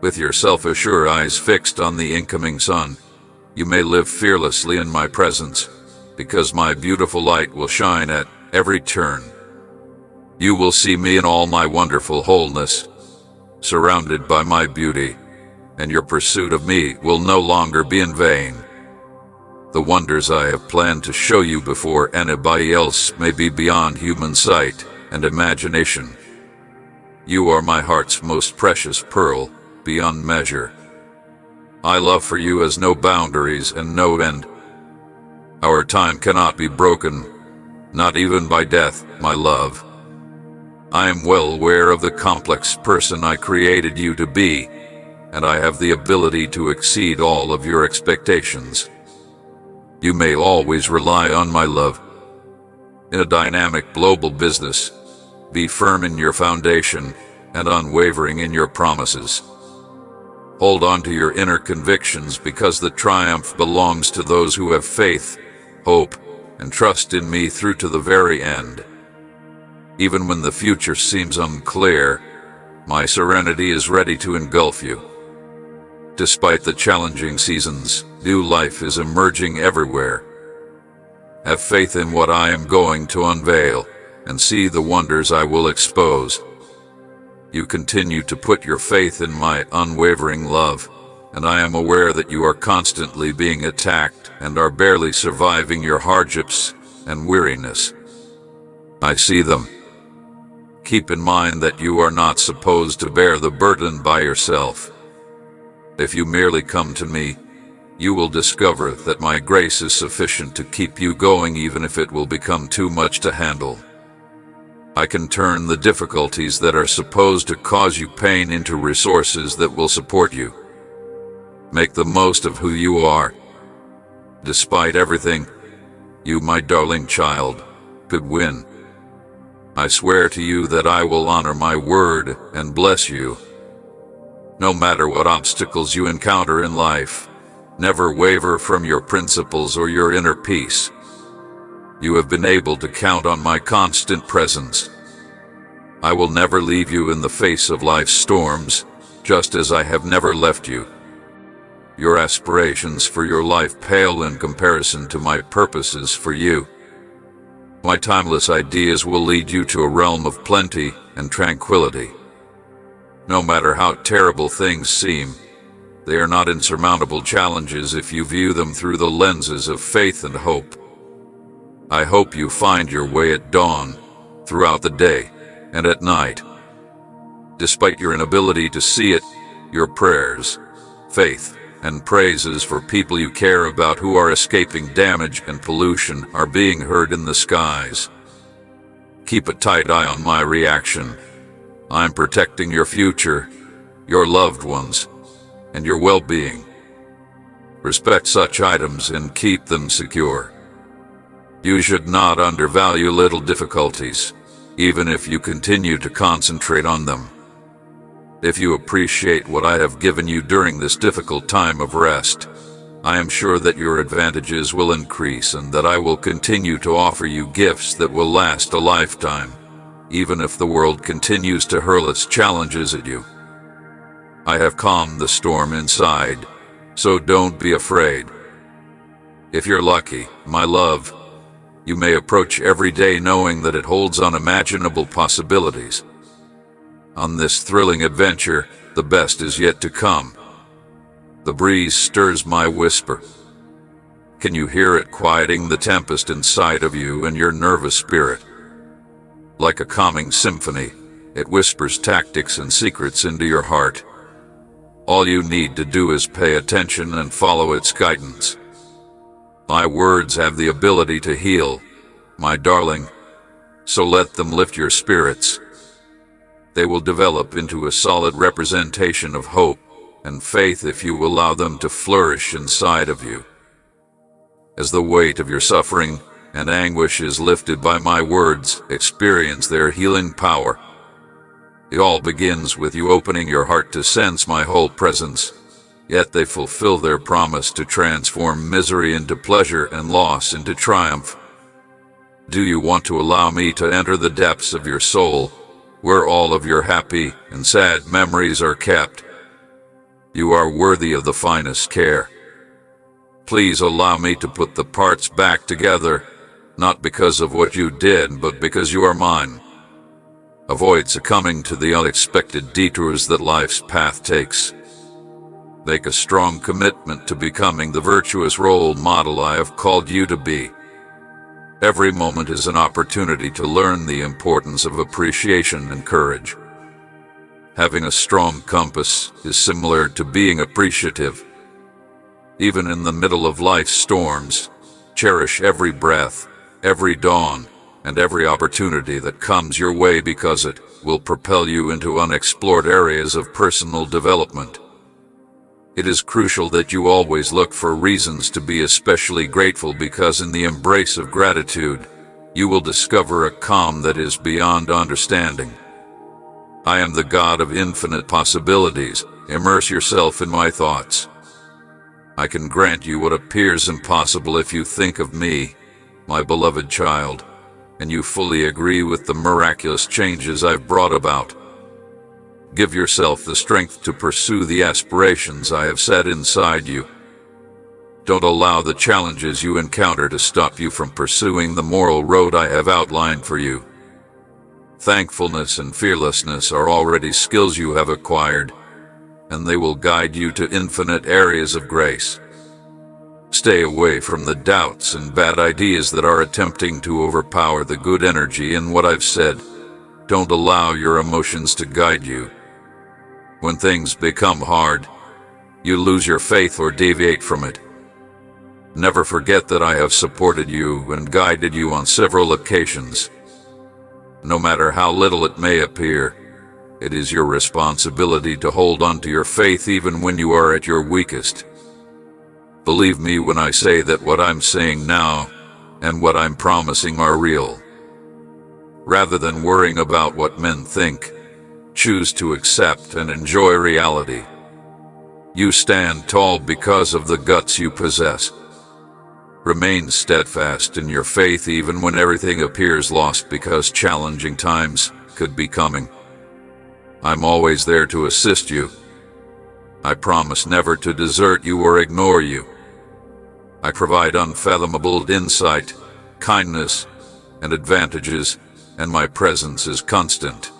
With your self-assured eyes fixed on the incoming sun, you may live fearlessly in my presence, because my beautiful light will shine at every turn. You will see me in all my wonderful wholeness, surrounded by my beauty, and your pursuit of me will no longer be in vain. The wonders I have planned to show you before anybody else may be beyond human sight and imagination. You are my heart's most precious pearl, beyond measure. My love for you has no boundaries and no end. Our time cannot be broken, not even by death, my love. I am well aware of the complex person I created you to be, and I have the ability to exceed all of your expectations. You may always rely on my love. In a dynamic global business, be firm in your foundation and unwavering in your promises. Hold on to your inner convictions, because the triumph belongs to those who have faith, hope, and trust in me through to the very end. Even when the future seems unclear, my serenity is ready to engulf you. Despite the challenging seasons, new life is emerging everywhere. Have faith in what I am going to unveil, and see the wonders I will expose. You continue to put your faith in my unwavering love, and I am aware that you are constantly being attacked and are barely surviving your hardships and weariness. I see them. Keep in mind that you are not supposed to bear the burden by yourself. If you merely come to me, you will discover that my grace is sufficient to keep you going, even if it will become too much to handle. I can turn the difficulties that are supposed to cause you pain into resources that will support you. Make the most of who you are. Despite everything, you, my darling child, could win. I swear to you that I will honor my word and bless you. No matter what obstacles you encounter in life, never waver from your principles or your inner peace. You have been able to count on my constant presence. I will never leave you in the face of life's storms, just as I have never left you. Your aspirations for your life pale in comparison to my purposes for you. My timeless ideas will lead you to a realm of plenty and tranquility. No matter how terrible things seem, they are not insurmountable challenges if you view them through the lenses of faith and hope. I hope you find your way at dawn, throughout the day, and at night. Despite your inability to see it, your prayers, faith, and praises for people you care about who are escaping damage and pollution are being heard in the skies. Keep a tight eye on my reaction. I'm protecting your future, your loved ones, and your well-being. Respect such items and keep them secure. You should not undervalue little difficulties, even if you continue to concentrate on them. If you appreciate what I have given you during this difficult time of rest, I am sure that your advantages will increase and that I will continue to offer you gifts that will last a lifetime, even if the world continues to hurl its challenges at you. I have calmed the storm inside, so don't be afraid. If you're lucky, my love, you may approach every day knowing that it holds unimaginable possibilities. On this thrilling adventure, the best is yet to come. The breeze stirs my whisper. Can you hear it quieting the tempest inside of you and your nervous spirit? Like a calming symphony, it whispers tactics and secrets into your heart. All you need to do is pay attention and follow its guidance. My words have the ability to heal, my darling, so let them lift your spirits. They will develop into a solid representation of hope and faith if you allow them to flourish inside of you. As the weight of your suffering and anguish is lifted by my words, experience their healing power. It all begins with you opening your heart to sense my whole presence, yet they fulfill their promise to transform misery into pleasure and loss into triumph. Do you want to allow me to enter the depths of your soul, where all of your happy and sad memories are kept? You are worthy of the finest care. Please allow me to put the parts back together, not because of what you did, but because you are mine. Avoid succumbing to the unexpected detours that life's path takes. Make a strong commitment to becoming the virtuous role model I have called you to be. Every moment is an opportunity to learn the importance of appreciation and courage. Having a strong compass is similar to being appreciative, Even in the middle of life's storms, cherish every breath, every dawn, and every opportunity that comes your way, because it will propel you into unexplored areas of personal development. It is crucial that you always look for reasons to be especially grateful, because in the embrace of gratitude, you will discover a calm that is beyond understanding. I am the God of infinite possibilities. Immerse yourself in my thoughts. I can grant you what appears impossible if you think of me, my beloved child, and you fully agree with the miraculous changes I've brought about. Give yourself the strength to pursue the aspirations I have set inside you. Don't allow the challenges you encounter to stop you from pursuing the moral road I have outlined for you. Thankfulness and fearlessness are already skills you have acquired, and they will guide you to infinite areas of grace. Stay away from the doubts and bad ideas that are attempting to overpower the good energy in what I've said. Don't allow your emotions to guide you. When things become hard, you lose your faith or deviate from it. Never forget that I have supported you and guided you on several occasions. No matter how little it may appear, it is your responsibility to hold on to your faith even when you are at your weakest. Believe me when I say that what I'm saying now and what I'm promising are real. Rather than worrying about what men think, choose to accept and enjoy reality. You stand tall because of the guts you possess. Remain steadfast in your faith even when everything appears lost, because challenging times could be coming. I'm always there to assist you. I promise never to desert you or ignore you. I provide unfathomable insight, kindness, and advantages, and my presence is constant.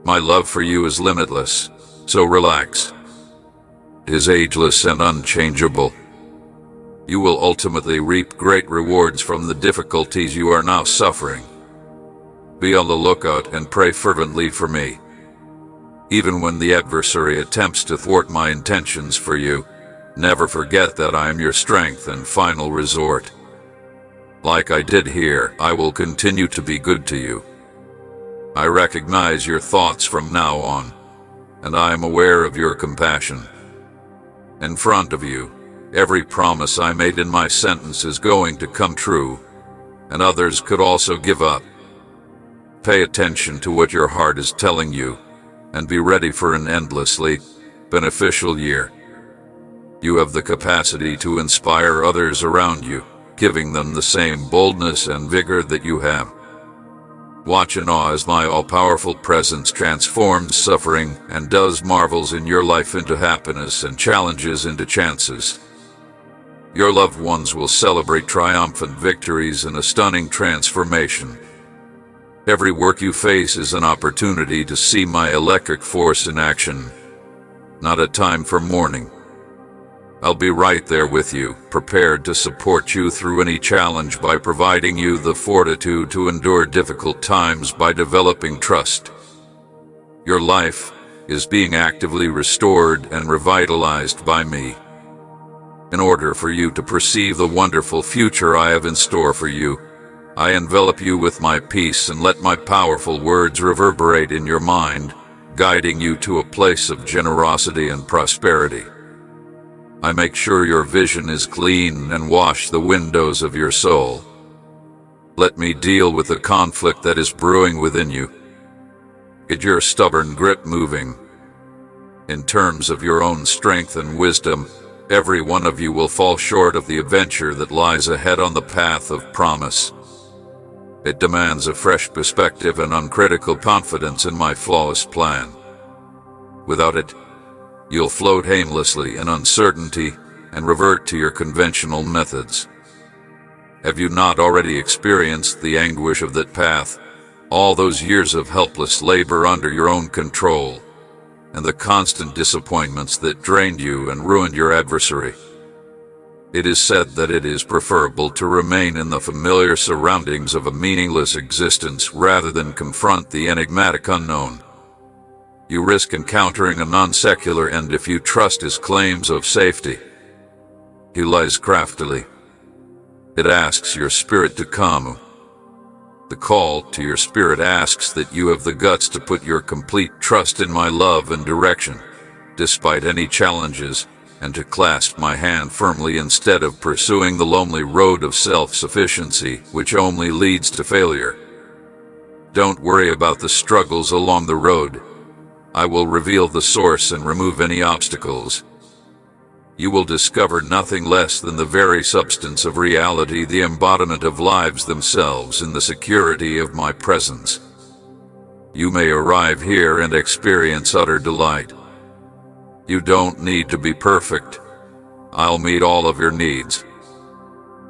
My love for you is limitless, so relax. It is ageless and unchangeable. You will ultimately reap great rewards from the difficulties you are now suffering. Be on the lookout and pray fervently for me. Even when the adversary attempts to thwart my intentions for you, never forget that I am your strength and final resort. Like I did here, I will continue to be good to you. I recognize your thoughts from now on, and I am aware of your compassion. In front of you, every promise I made in my sentence is going to come true, and others could also give up. Pay attention to what your heart is telling you, and be ready for an endlessly beneficial year. You have the capacity to inspire others around you, giving them the same boldness and vigor that you have. Watch in awe as my all-powerful presence transforms suffering and does marvels in your life into happiness and challenges into chances. Your loved ones will celebrate triumphant victories and a stunning transformation. Every work you face is an opportunity to see my electric force in action, not a time for mourning. I'll be right there with you, prepared to support you through any challenge by providing you the fortitude to endure difficult times by developing trust. Your life is being actively restored and revitalized by me. In order for you to perceive the wonderful future I have in store for you, I envelop you with my peace and let my powerful words reverberate in your mind, guiding you to a place of generosity and prosperity. I make sure your vision is clean and wash the windows of your soul. Let me deal with the conflict that is brewing within you. Get your stubborn grip moving. In terms of your own strength and wisdom, every one of you will fall short of the adventure that lies ahead on the path of promise. It demands a fresh perspective and uncritical confidence in my flawless plan. Without it, you'll float aimlessly in uncertainty and revert to your conventional methods. Have you not already experienced the anguish of that path, all those years of helpless labor under your own control, and the constant disappointments that drained you and ruined your adversary? It is said that it is preferable to remain in the familiar surroundings of a meaningless existence rather than confront the enigmatic unknown. You risk encountering a non-secular end if you trust his claims of safety. He lies craftily. It asks your spirit to come. The call to your spirit asks that you have the guts to put your complete trust in my love and direction, despite any challenges, and to clasp my hand firmly instead of pursuing the lonely road of self-sufficiency, which only leads to failure. Don't worry about the struggles along the road. I will reveal the source and remove any obstacles. You will discover nothing less than the very substance of reality, the embodiment of lives themselves in the security of my presence. You may arrive here and experience utter delight. You don't need to be perfect. I'll meet all of your needs.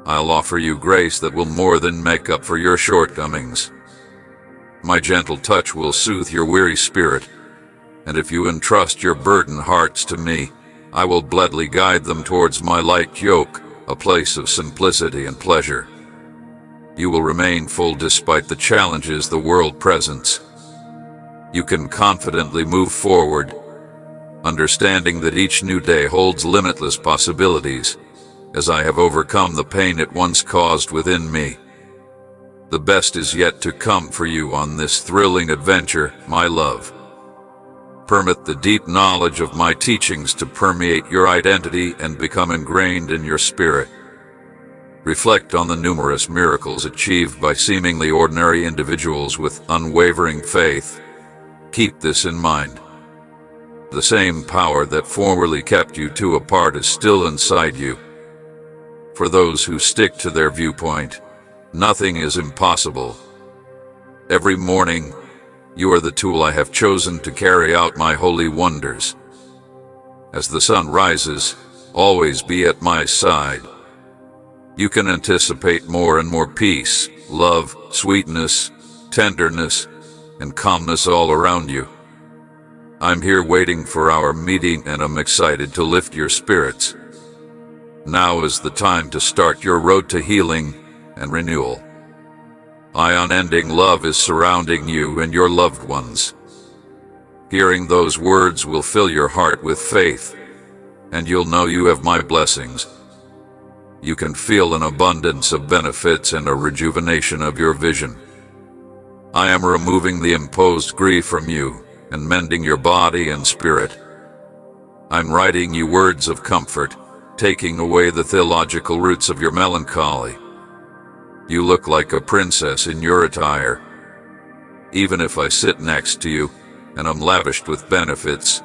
I'll offer you grace that will more than make up for your shortcomings. My gentle touch will soothe your weary spirit, and if you entrust your burdened hearts to me, I will gladly guide them towards my light yoke, a place of simplicity and pleasure. You will remain full despite the challenges the world presents. You can confidently move forward, understanding that each new day holds limitless possibilities, as I have overcome the pain it once caused within me. The best is yet to come for you on this thrilling adventure, my love. Permit the deep knowledge of my teachings to permeate your identity and become ingrained in your spirit. Reflect on the numerous miracles achieved by seemingly ordinary individuals with unwavering faith. Keep this in mind. The same power that formerly kept you two apart is still inside you. For those who stick to their viewpoint, nothing is impossible. Every morning, you are the tool I have chosen to carry out my holy wonders. As the sun rises, always be at my side. You can anticipate more and more peace, love, sweetness, tenderness, and calmness all around you. I'm here waiting for our meeting, and I'm excited to lift your spirits. Now is the time to start your road to healing and renewal. My unending love is surrounding you and your loved ones. Hearing those words will fill your heart with faith, and you'll know you have my blessings. You can feel an abundance of benefits and a rejuvenation of your vision. I am removing the imposed grief from you and mending your body and spirit. I'm writing you words of comfort, taking away the theological roots of your melancholy. You look like a princess in your attire. Even if I sit next to you and I'm lavished with benefits,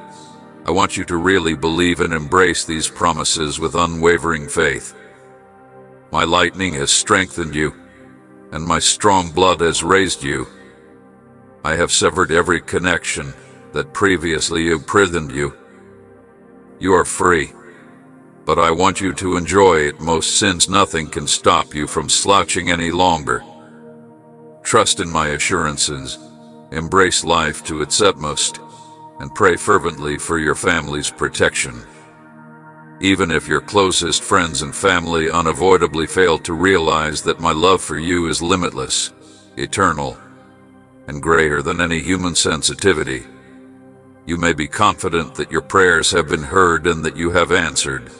I want you to really believe and embrace these promises with unwavering faith. My lightning has strengthened you, and my strong blood has raised you. I have severed every connection that previously imprisoned you. You are free, but I want you to enjoy it most, since nothing can stop you from slouching any longer. Trust in my assurances, embrace life to its utmost, and pray fervently for your family's protection. Even if your closest friends and family unavoidably fail to realize that my love for you is limitless, eternal, and greater than any human sensitivity, you may be confident that your prayers have been heard and that you have answered.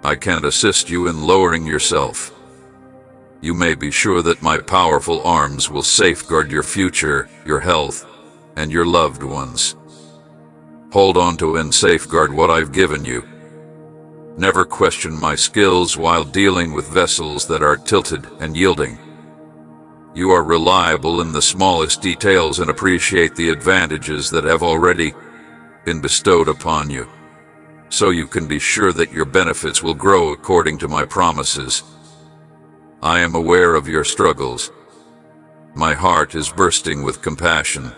I can't assist you in lowering yourself. You may be sure that my powerful arms will safeguard your future, your health, and your loved ones. Hold on to and safeguard what I've given you. Never question my skills while dealing with vessels that are tilted and yielding. You are reliable in the smallest details and appreciate the advantages that have already been bestowed upon you, so you can be sure that your benefits will grow according to my promises. I am aware of your struggles. My heart is bursting with compassion.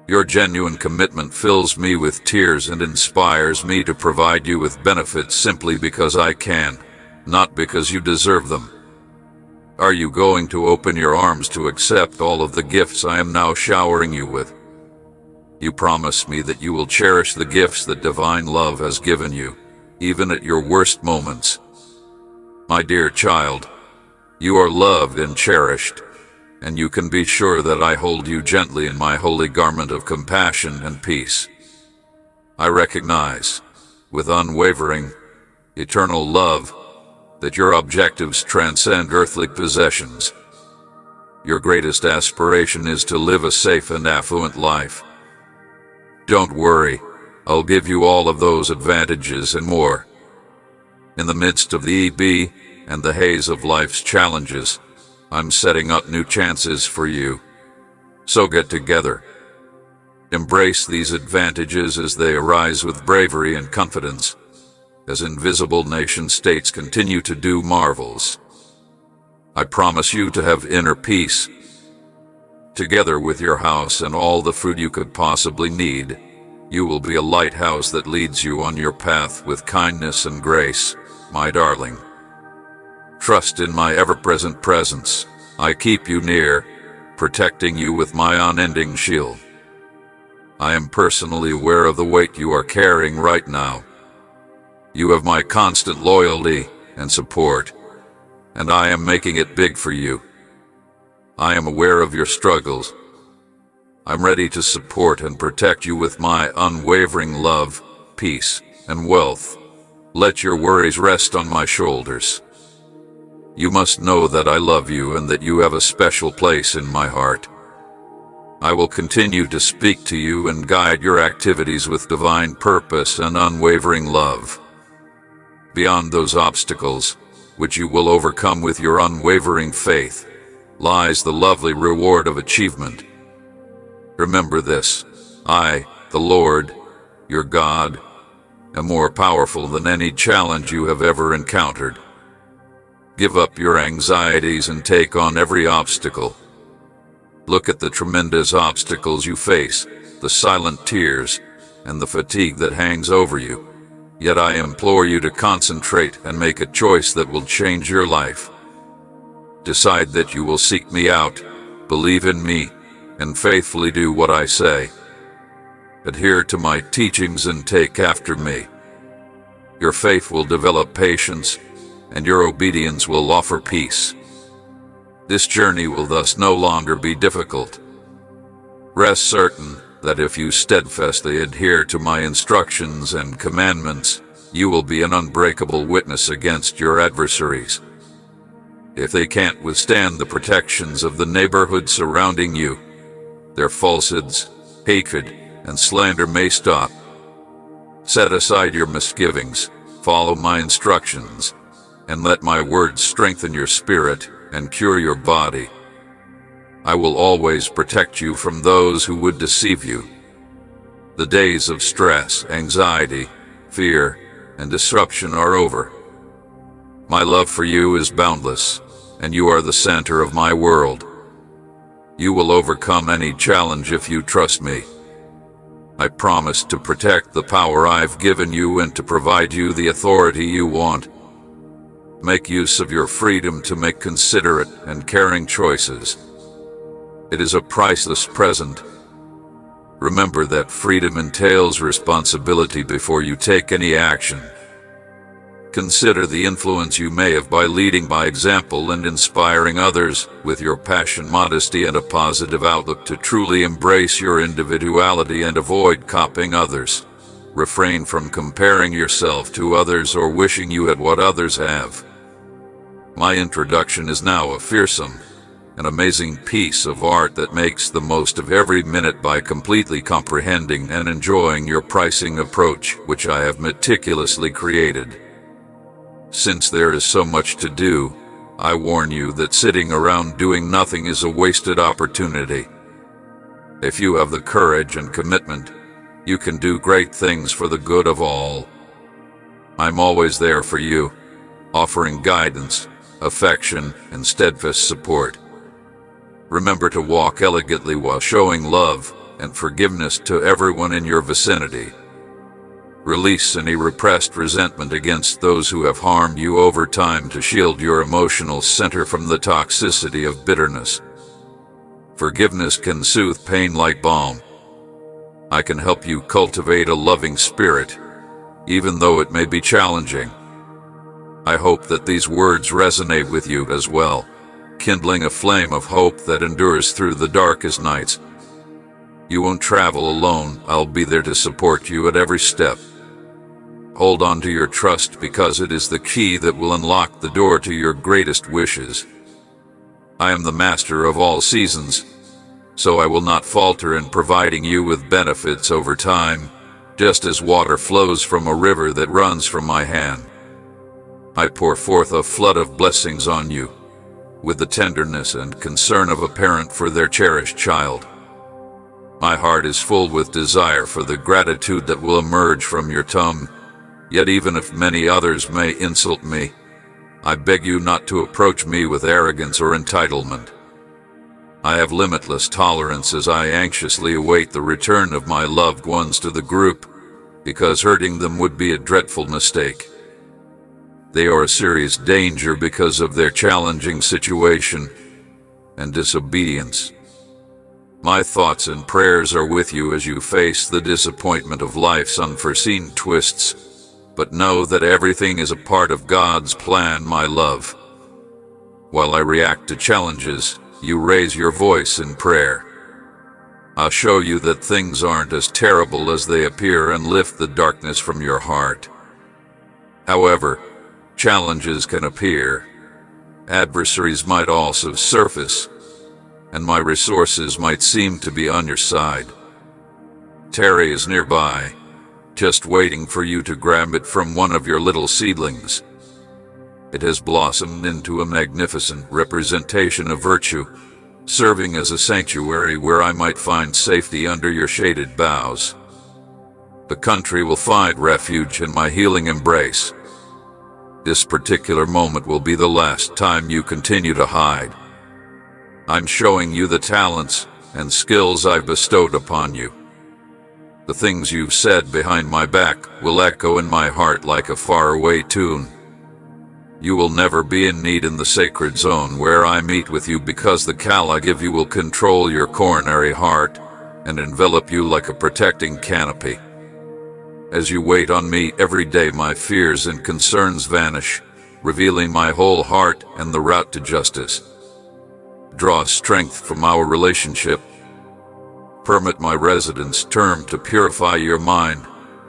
Your genuine commitment fills me with tears and inspires me to provide you with benefits simply because I can, not because you deserve them. Are you going to open your arms to accept all of the gifts I am now showering you with? You promise me that you will cherish the gifts that divine love has given you, even at your worst moments. My dear child, you are loved and cherished, and you can be sure that I hold you gently in my holy garment of compassion and peace. I recognize, with unwavering eternal love, that your objectives transcend earthly possessions. Your greatest aspiration is to live a safe and affluent life. Don't worry, I'll give you all of those advantages and more. In the midst of the EB and the haze of life's challenges, I'm setting up new chances for you. So get together. Embrace these advantages as they arise with bravery and confidence, as invisible nation-states continue to do marvels. I promise you to have inner peace. Together with your house and all the food you could possibly need, you will be a lighthouse that leads you on your path with kindness and grace, my darling. Trust in my ever-present presence. I keep you near, protecting you with my unending shield. I am personally aware of the weight you are carrying right now. You have my constant loyalty and support, and I am making it big for you. I am aware of your struggles. I'm ready to support and protect you with my unwavering love, peace, and wealth. Let your worries rest on my shoulders. You must know that I love you and that you have a special place in my heart. I will continue to speak to you and guide your activities with divine purpose and unwavering love. Beyond those obstacles, which you will overcome with your unwavering faith, lies the lovely reward of achievement. Remember this: I, the Lord, your God, am more powerful than any challenge you have ever encountered. Give up your anxieties and take on every obstacle. Look at the tremendous obstacles you face, the silent tears, and the fatigue that hangs over you. Yet I implore you to concentrate and make a choice that will change your life. Decide that you will seek me out, believe in me, and faithfully do what I say. Adhere to my teachings and take after me. Your faith will develop patience, and your obedience will offer peace. This journey will thus no longer be difficult. Rest certain that if you steadfastly adhere to my instructions and commandments, you will be an unbreakable witness against your adversaries. If they can't withstand the protections of the neighborhood surrounding you, their falsehoods, hatred, and slander may stop. Set aside your misgivings, follow my instructions, and let my words strengthen your spirit and cure your body. I will always protect you from those who would deceive you. The days of stress, anxiety, fear, and disruption are over. My love for you is boundless, and you are the center of my world. You will overcome any challenge if you trust me. I promise to protect the power I've given you and to provide you the authority you want. Make use of your freedom to make considerate and caring choices. It is a priceless present. Remember that freedom entails responsibility before you take any action. Consider the influence you may have by leading by example and inspiring others with your passion, modesty, and a positive outlook to truly embrace your individuality and avoid copying others. Refrain from comparing yourself to others or wishing you had what others have. My introduction is now a fearsome, an amazing piece of art that makes the most of every minute by completely comprehending and enjoying your pricing approach, which I have meticulously created. Since there is so much to do, I warn you that sitting around doing nothing is a wasted opportunity. If you have the courage and commitment, you can do great things for the good of all. I'm always there for you, offering guidance, affection, and steadfast support. Remember to walk elegantly while showing love and forgiveness to everyone in your vicinity. Release any repressed resentment against those who have harmed you over time to shield your emotional center from the toxicity of bitterness. Forgiveness can soothe pain like balm. I can help you cultivate a loving spirit, even though it may be challenging. I hope that these words resonate with you as well, kindling a flame of hope that endures through the darkest nights. You won't travel alone. I'll be there to support you at every step. Hold on to your trust because it is the key that will unlock the door to your greatest wishes. I am the master of all seasons, so I will not falter in providing you with benefits over time, just as water flows from a river that runs from my hand. I pour forth a flood of blessings on you, with the tenderness and concern of a parent for their cherished child. My heart is full with desire for the gratitude that will emerge from your tongue, yet even if many others may insult me, I beg you not to approach me with arrogance or entitlement. I have limitless tolerance as I anxiously await the return of my loved ones to the group, because hurting them would be a dreadful mistake. They are a serious danger because of their challenging situation and disobedience. My thoughts and prayers are with you as you face the disappointment of life's unforeseen twists, but know that everything is a part of God's plan, my love. While I react to challenges, you raise your voice in prayer. I'll show you that things aren't as terrible as they appear and lift the darkness from your heart. However, challenges can appear. Adversaries might also surface, and my resources might seem to be on your side. Terry is nearby, just waiting for you to grab it from one of your little seedlings. It has blossomed into a magnificent representation of virtue, serving as a sanctuary where I might find safety under your shaded boughs. The country will find refuge in my healing embrace. This particular moment will be the last time you continue to hide. I'm showing you the talents and skills I've bestowed upon you. The things you've said behind my back will echo in my heart like a faraway tune. You will never be in need in the sacred zone where I meet with you, because the cal I give you will control your coronary heart and envelop you like a protecting canopy. As you wait on me every day, my fears and concerns vanish, revealing my whole heart and the route to justice. Draw strength from our relationship. Permit my residence term to purify your mind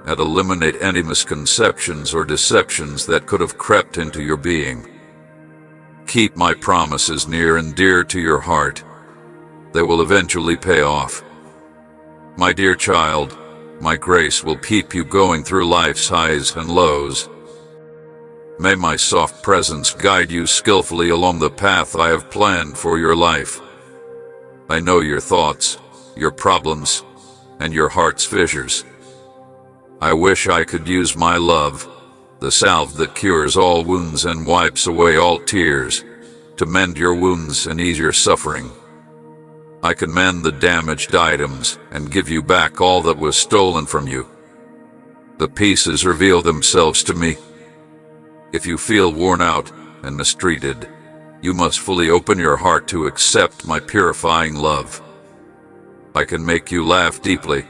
and eliminate any misconceptions or deceptions that could have crept into your being. Keep my promises near and dear to your heart. They will eventually pay off. My dear child, my grace will keep you going through life's highs and lows. May my soft presence guide you skillfully along the path I have planned for your life. I know your thoughts, your problems, and your heart's fissures. I wish I could use my love, the salve that cures all wounds and wipes away all tears, to mend your wounds and ease your suffering. I can mend the damaged items and give you back all that was stolen from you. The pieces reveal themselves to me. If you feel worn out and mistreated, you must fully open your heart to accept my purifying love. I can make you laugh deeply,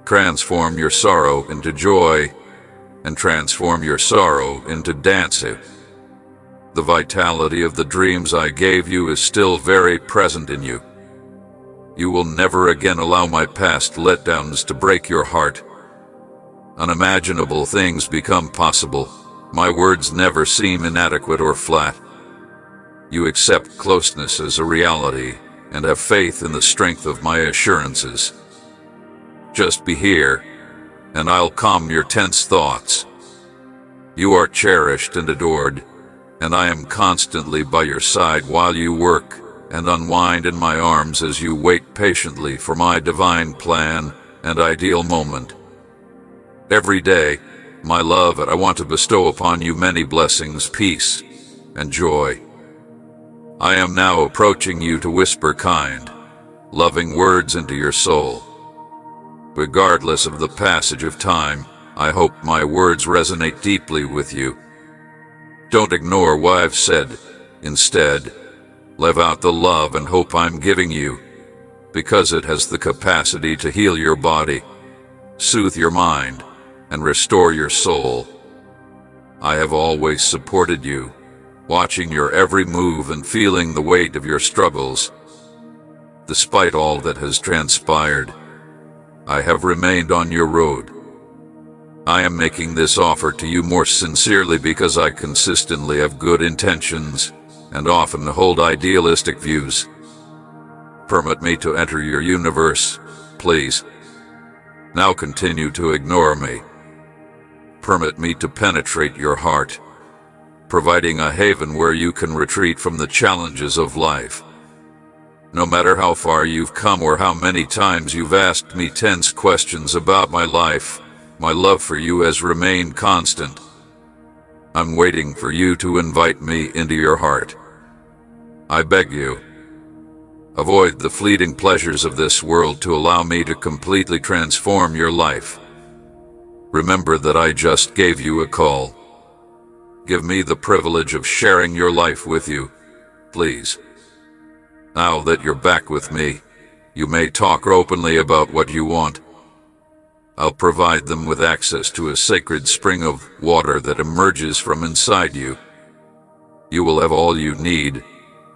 transform your sorrow into joy, and transform your sorrow into dancing. The vitality of the dreams I gave you is still very present in you. You will never again allow my past letdowns to break your heart. Unimaginable things become possible. My words never seem inadequate or flat. You accept closeness as a reality and have faith in the strength of my assurances. Just be here, and I'll calm your tense thoughts. You are cherished and adored, and I am constantly by your side while you work and unwind in my arms as you wait patiently for my divine plan and ideal moment. Every day, my love, and I want to bestow upon you many blessings, peace, and joy. I am now approaching you to whisper kind, loving words into your soul. Regardless of the passage of time, I hope my words resonate deeply with you. Don't ignore what I've said. Instead, live out the love and hope I'm giving you, because it has the capacity to heal your body, soothe your mind, and restore your soul. I have always supported you, watching your every move and feeling the weight of your struggles. Despite all that has transpired, I have remained on your road. I am making this offer to you more sincerely because I consistently have good intentions and often hold idealistic views. Permit me to enter your universe, please. Now continue to ignore me. Permit me to penetrate your heart, providing a haven where you can retreat from the challenges of life. No matter how far you've come or how many times you've asked me tense questions about my life, my love for you has remained constant. I'm waiting for you to invite me into your heart. I beg you, avoid the fleeting pleasures of this world to allow me to completely transform your life. Remember that I just gave you a call. Give me the privilege of sharing your life with you, please. Now that you're back with me, you may talk openly about what you want. I'll provide them with access to a sacred spring of water that emerges from inside you. You will have all you need,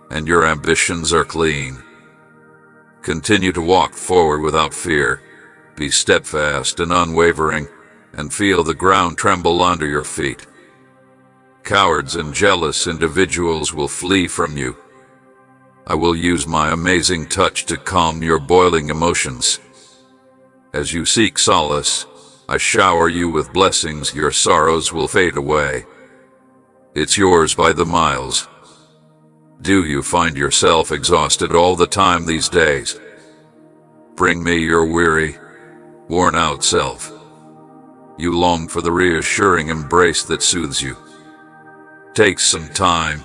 and your ambitions are clean. Continue to walk forward without fear. Be steadfast and unwavering, and feel the ground tremble under your feet. Cowards and jealous individuals will flee from you. I will use my amazing touch to calm your boiling emotions. As you seek solace, I shower you with blessings. Your sorrows will fade away. It's yours by the miles. Do you find yourself exhausted all the time these days? Bring me your weary, worn-out self. You long for the reassuring embrace that soothes you. Take some time.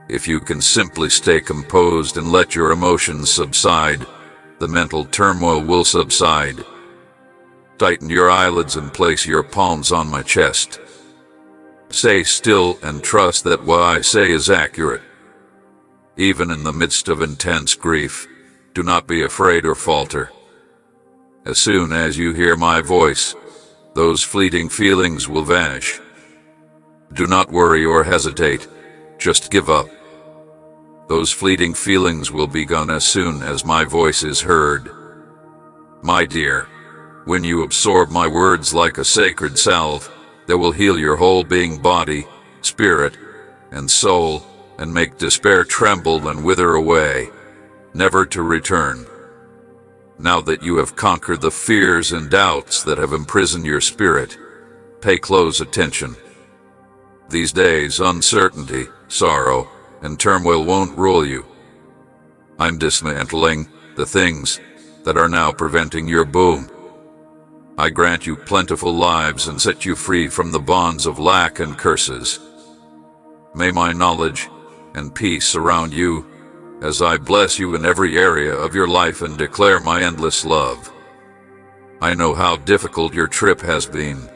If you can simply stay composed and let your emotions subside, the mental turmoil will subside. Tighten your eyelids and place your palms on my chest. Stay still and trust that what I say is accurate. Even in the midst of intense grief, do not be afraid or falter. As soon as you hear my voice, those fleeting feelings will vanish. Do not worry or hesitate, just give up. Those fleeting feelings will be gone as soon as my voice is heard. My dear, when you absorb my words like a sacred salve, they will heal your whole being, body, spirit, and soul, and make despair tremble and wither away, never to return. Now that you have conquered the fears and doubts that have imprisoned your spirit, pay close attention. These days, uncertainty, sorrow, and turmoil won't rule you. I'm dismantling the things that are now preventing your boom. I grant you plentiful lives and set you free from the bonds of lack and curses. May my knowledge and peace surround you as I bless you in every area of your life and declare my endless love. I know how difficult your trip has been.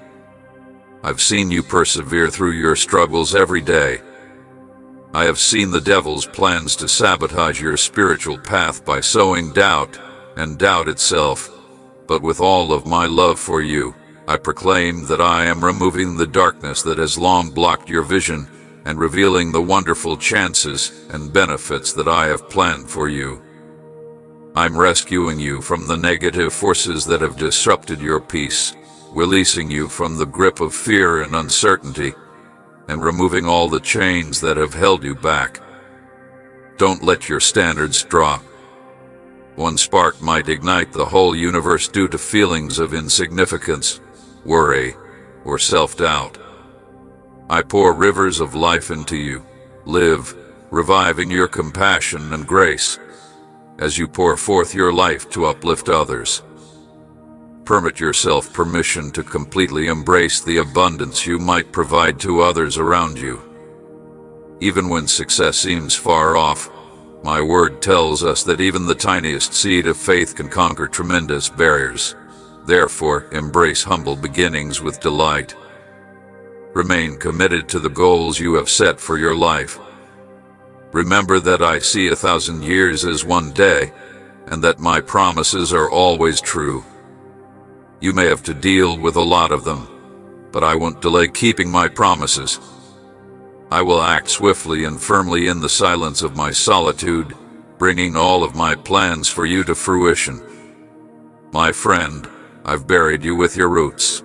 I've seen you persevere through your struggles every day. I have seen the devil's plans to sabotage your spiritual path by sowing doubt and doubt itself, but with all of my love for you, I proclaim that I am removing the darkness that has long blocked your vision and revealing the wonderful chances and benefits that I have planned for you. I'm rescuing you from the negative forces that have disrupted your peace, releasing you from the grip of fear and uncertainty, and removing all the chains that have held you back. Don't let your standards drop. One spark might ignite the whole universe due to feelings of insignificance, worry, or self-doubt. I pour rivers of life into you. Live, reviving your compassion and grace as you pour forth your life to uplift others. Permit yourself permission to completely embrace the abundance you might provide to others around you. Even when success seems far off, my word tells us that even the tiniest seed of faith can conquer tremendous barriers. Therefore, embrace humble beginnings with delight. Remain committed to the goals you have set for your life. Remember that I see 1,000 years as one day, and that my promises are always true. You may have to deal with a lot of them, but I won't delay keeping my promises. I will act swiftly and firmly in the silence of my solitude, bringing all of my plans for you to fruition. My friend, I've buried you with your roots.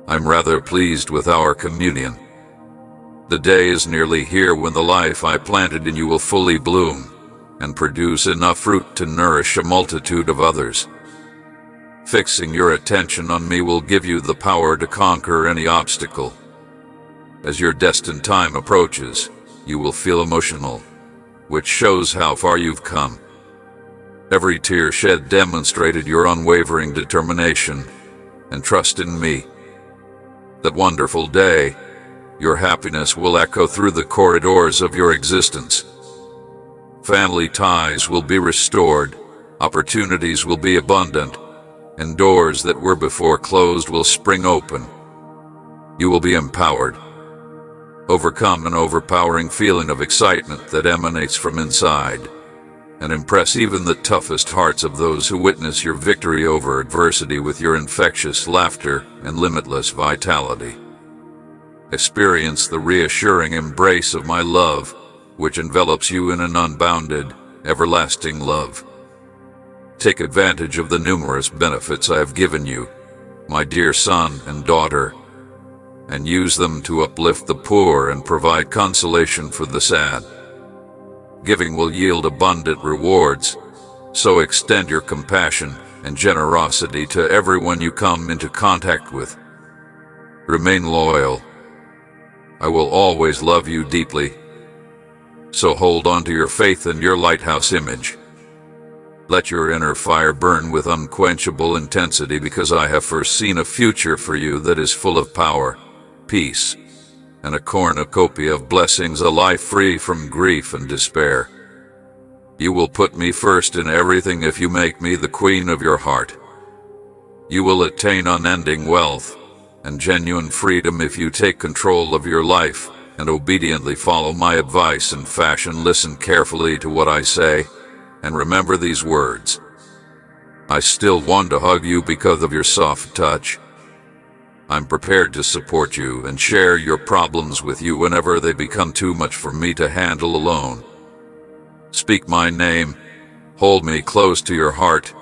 I'm rather pleased with our communion. The day is nearly here when the life I planted in you will fully bloom and produce enough fruit to nourish a multitude of others. Fixing your attention on me will give you the power to conquer any obstacle. As your destined time approaches, you will feel emotional, which shows how far you've come. Every tear shed demonstrated your unwavering determination and trust in me. That wonderful day, your happiness will echo through the corridors of your existence. Family ties will be restored, opportunities will be abundant, and doors that were before closed will spring open. You will be empowered. Overcome an overpowering feeling of excitement that emanates from inside, and impress even the toughest hearts of those who witness your victory over adversity with your infectious laughter and limitless vitality. Experience the reassuring embrace of my love, which envelops you in an unbounded, everlasting love. Take advantage of the numerous benefits I have given you, my dear son and daughter, and use them to uplift the poor and provide consolation for the sad. Giving will yield abundant rewards, so extend your compassion and generosity to everyone you come into contact with. Remain loyal. I will always love you deeply, so hold on to your faith and your lighthouse image. Let your inner fire burn with unquenchable intensity, because I have foreseen a future for you that is full of power, peace, and a cornucopia of blessings, a life free from grief and despair. You will put me first in everything if you make me the queen of your heart. You will attain unending wealth and genuine freedom if you take control of your life and obediently follow my advice and fashion. Listen carefully to what I say, and remember these words. I still want to hug you because of your soft touch. I'm prepared to support you and share your problems with you whenever they become too much for me to handle alone. Speak my name, hold me close to your heart,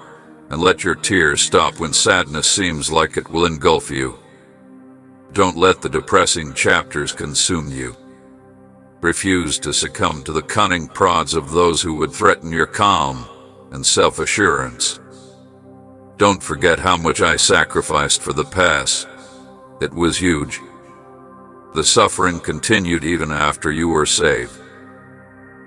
and let your tears stop when sadness seems like it will engulf you. Don't let the depressing chapters consume you. Refuse to succumb to the cunning prods of those who would threaten your calm and self-assurance. Don't forget how much I sacrificed for the past. It was huge. The suffering continued even after you were saved.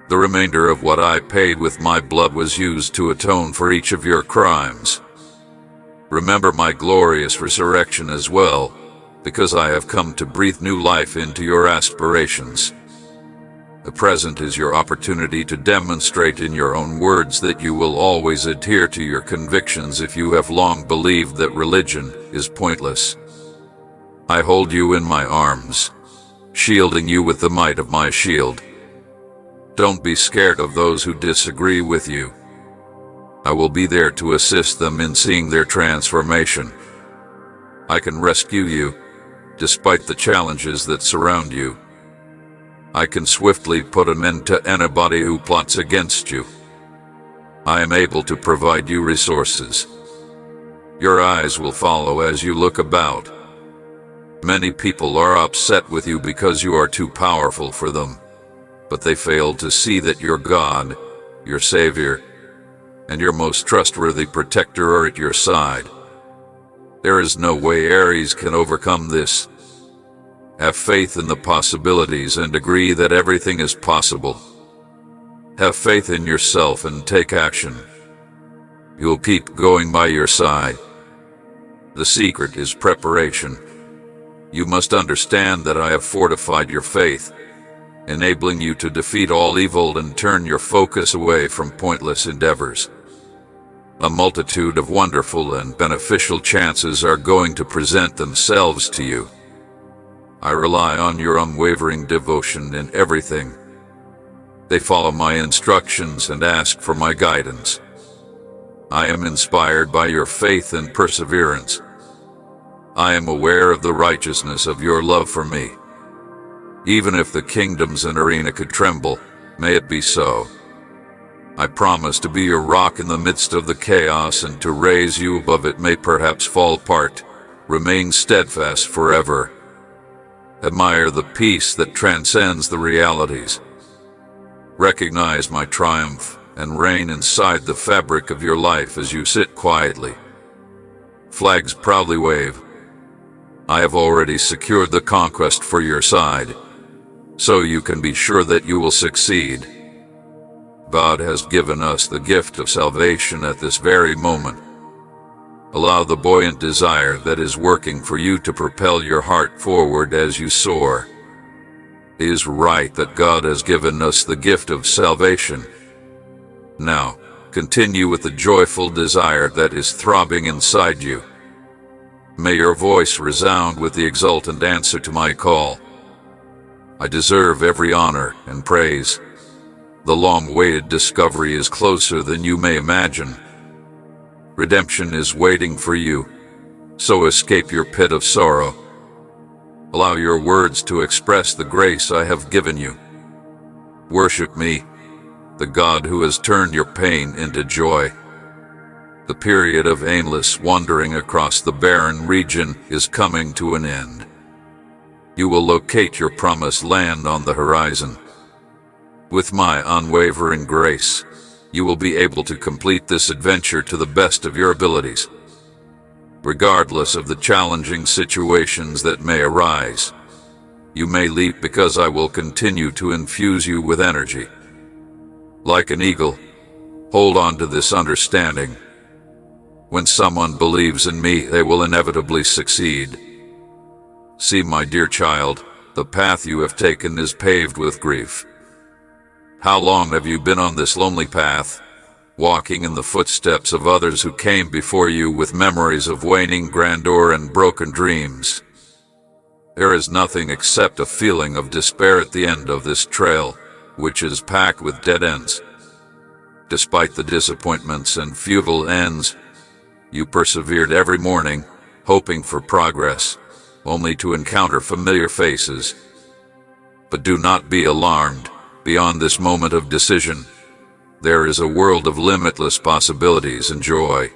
The remainder of what I paid with my blood was used to atone for each of your crimes. Remember my glorious resurrection as well, because I have come to breathe new life into your aspirations. The present is your opportunity to demonstrate in your own words that you will always adhere to your convictions if you have long believed that religion is pointless. I hold you in my arms, shielding you with the might of my shield. Don't be scared of those who disagree with you. I will be there to assist them in seeing their transformation. I can rescue you, despite the challenges that surround you. I can swiftly put an end to anybody who plots against you. I am able to provide you resources. Your eyes will follow as you look about. Many people are upset with you because you are too powerful for them, but they fail to see that your God, your Savior, and your most trustworthy protector are at your side. There is no way Aries can overcome this. Have faith in the possibilities and agree that everything is possible. Have faith in yourself and take action. You'll keep going by your side. The secret is preparation. You must understand that I have fortified your faith, enabling you to defeat all evil and turn your focus away from pointless endeavors. A multitude of wonderful and beneficial chances are going to present themselves to you. I rely on your unwavering devotion in everything. They follow my instructions and ask for my guidance. I am inspired by your faith and perseverance. I am aware of the righteousness of your love for me. Even if the kingdoms and arena could tremble, may it be so. I promise to be your rock in the midst of the chaos and to raise you above it may perhaps fall apart, Remain steadfast forever. Admire the peace that transcends the realities. Recognize my triumph and reign inside the fabric of your life as you sit quietly. Flags proudly wave. I have already secured the conquest for your side, so you can be sure that you will succeed. God has given us the gift of salvation at this very moment. Allow the buoyant desire that is working for you to propel your heart forward as you soar. It is right that God has given us the gift of salvation. Now, continue with the joyful desire that is throbbing inside you. May your voice resound with the exultant answer to my call. I deserve every honor and praise. The long-awaited discovery is closer than you may imagine. Redemption is waiting for you, so escape your pit of sorrow. Allow your words to express the grace I have given you. Worship me, the God who has turned your pain into joy. The period of aimless wandering across the barren region is coming to an end. You will locate your promised land on the horizon. With my unwavering grace, you will be able to complete this adventure to the best of your abilities. Regardless of the challenging situations that may arise, you may leap because I will continue to infuse you with energy. Like an eagle, hold on to this understanding. When someone believes in me, they will inevitably succeed. See, my dear child, the path you have taken is paved with grief. How long have you been on this lonely path, walking in the footsteps of others who came before you with memories of waning grandeur and broken dreams? There is nothing except a feeling of despair at the end of this trail, which is packed with dead ends. Despite the disappointments and futile ends, you persevered every morning, hoping for progress, only to encounter familiar faces. But do not be alarmed. Beyond this moment of decision, there is a world of limitless possibilities and joy.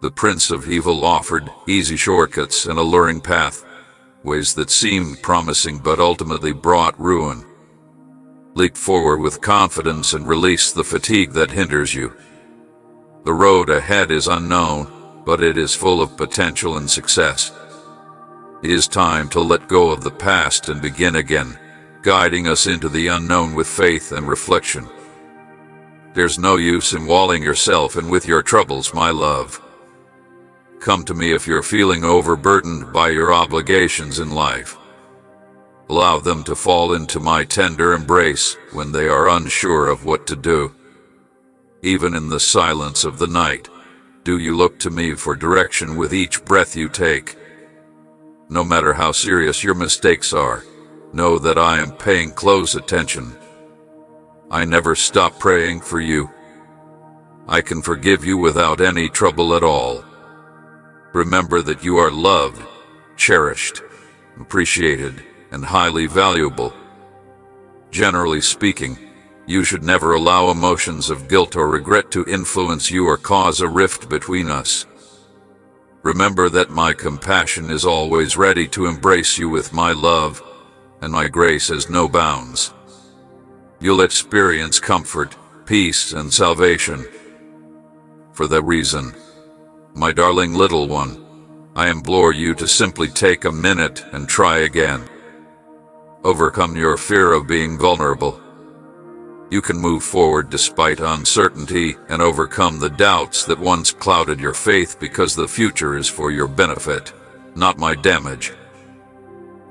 The Prince of Evil offered easy shortcuts and alluring pathways that seemed promising but ultimately brought ruin. Leap forward with confidence and release the fatigue that hinders you. The road ahead is unknown, but it is full of potential and success. It is time to let go of the past and begin again, guiding us into the unknown with faith and reflection. There's no use in walling yourself in with your troubles, my love. Come to me if you're feeling overburdened by your obligations in life. Allow them to fall into my tender embrace when they are unsure of what to do. Even in the silence of the night, do you look to me for direction with each breath you take. No matter how serious your mistakes are, know that I am paying close attention. I never stop praying for you. I can forgive you without any trouble at all. Remember that you are loved, cherished, appreciated, and highly valuable. Generally speaking, you should never allow emotions of guilt or regret to influence you or cause a rift between us. Remember that my compassion is always ready to embrace you with my love, and my grace has no bounds. You'll experience comfort, peace, and salvation. For that reason, my darling little one, I implore you to simply take a minute and try again. Overcome your fear of being vulnerable. You can move forward despite uncertainty and overcome the doubts that once clouded your faith, because the future is for your benefit, not my damage.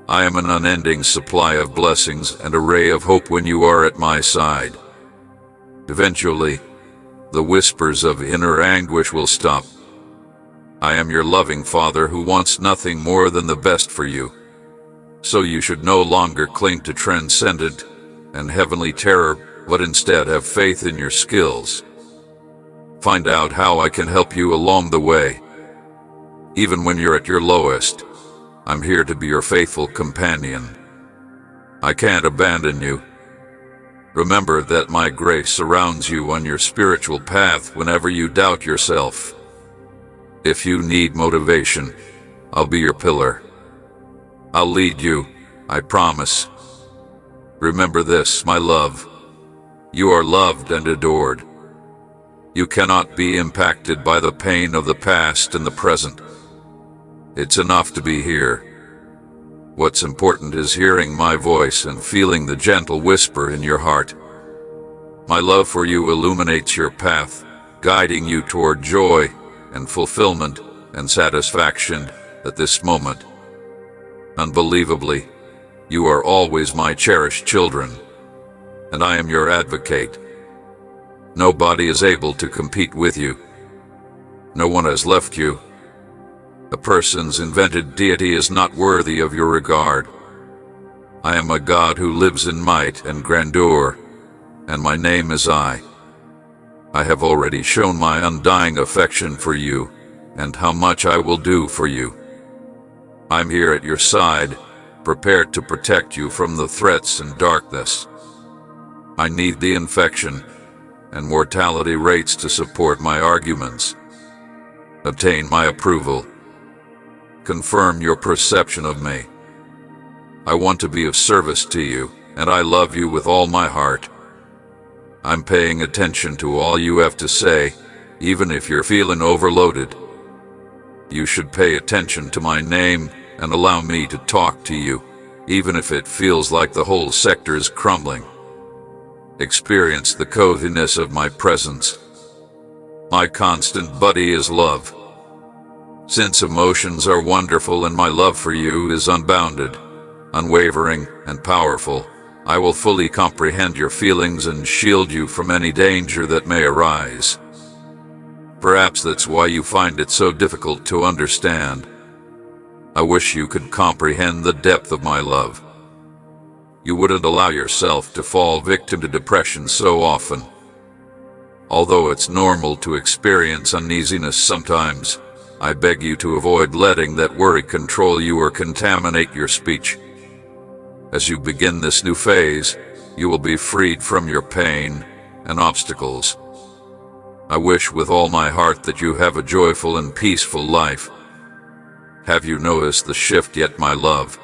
I am an unending supply of blessings and a ray of hope when you are at my side. Eventually, the whispers of inner anguish will stop. I am your loving Father who wants nothing more than the best for you. So you should no longer cling to transcendent and heavenly terror, but instead have faith in your skills. Find out how I can help you along the way. Even when you're at your lowest, I'm here to be your faithful companion. I can't abandon you. Remember that my grace surrounds you on your spiritual path whenever you doubt yourself. If you need motivation, I'll be your pillar. I'll lead you, I promise. Remember this, my love. You are loved and adored. You cannot be impacted by the pain of the past and the present. It's enough to be here. What's important is hearing my voice and feeling the gentle whisper in your heart. My love for you illuminates your path, guiding you toward joy and fulfillment and satisfaction at this moment. Unbelievably, you are always my cherished children, and I am your advocate. Nobody is able to compete with you. No one has left you. A person's invented deity is not worthy of your regard. I am a God who lives in might and grandeur, and my name is I. I have already shown my undying affection for you, and how much I will do for you. I'm here at your side, prepared to protect you from the threats and darkness. I need the infection and mortality rates to support my arguments. Obtain my approval. Confirm your perception of me. I want to be of service to you, and I love you with all my heart. I'm paying attention to all you have to say, even if you're feeling overloaded. You should pay attention to my name and allow me to talk to you, even if it feels like the whole sector is crumbling. Experience the coziness of my presence. My constant buddy is love. Since emotions are wonderful and my love for you is unbounded, unwavering, and powerful, I will fully comprehend your feelings and shield you from any danger that may arise. Perhaps that's why you find it so difficult to understand. I wish you could comprehend the depth of my love. You wouldn't allow yourself to fall victim to depression so often. Although it's normal to experience uneasiness sometimes, I beg you to avoid letting that worry control you or contaminate your speech. As you begin this new phase, you will be freed from your pain and obstacles. I wish with all my heart that you have a joyful and peaceful life. Have you noticed the shift yet, my love?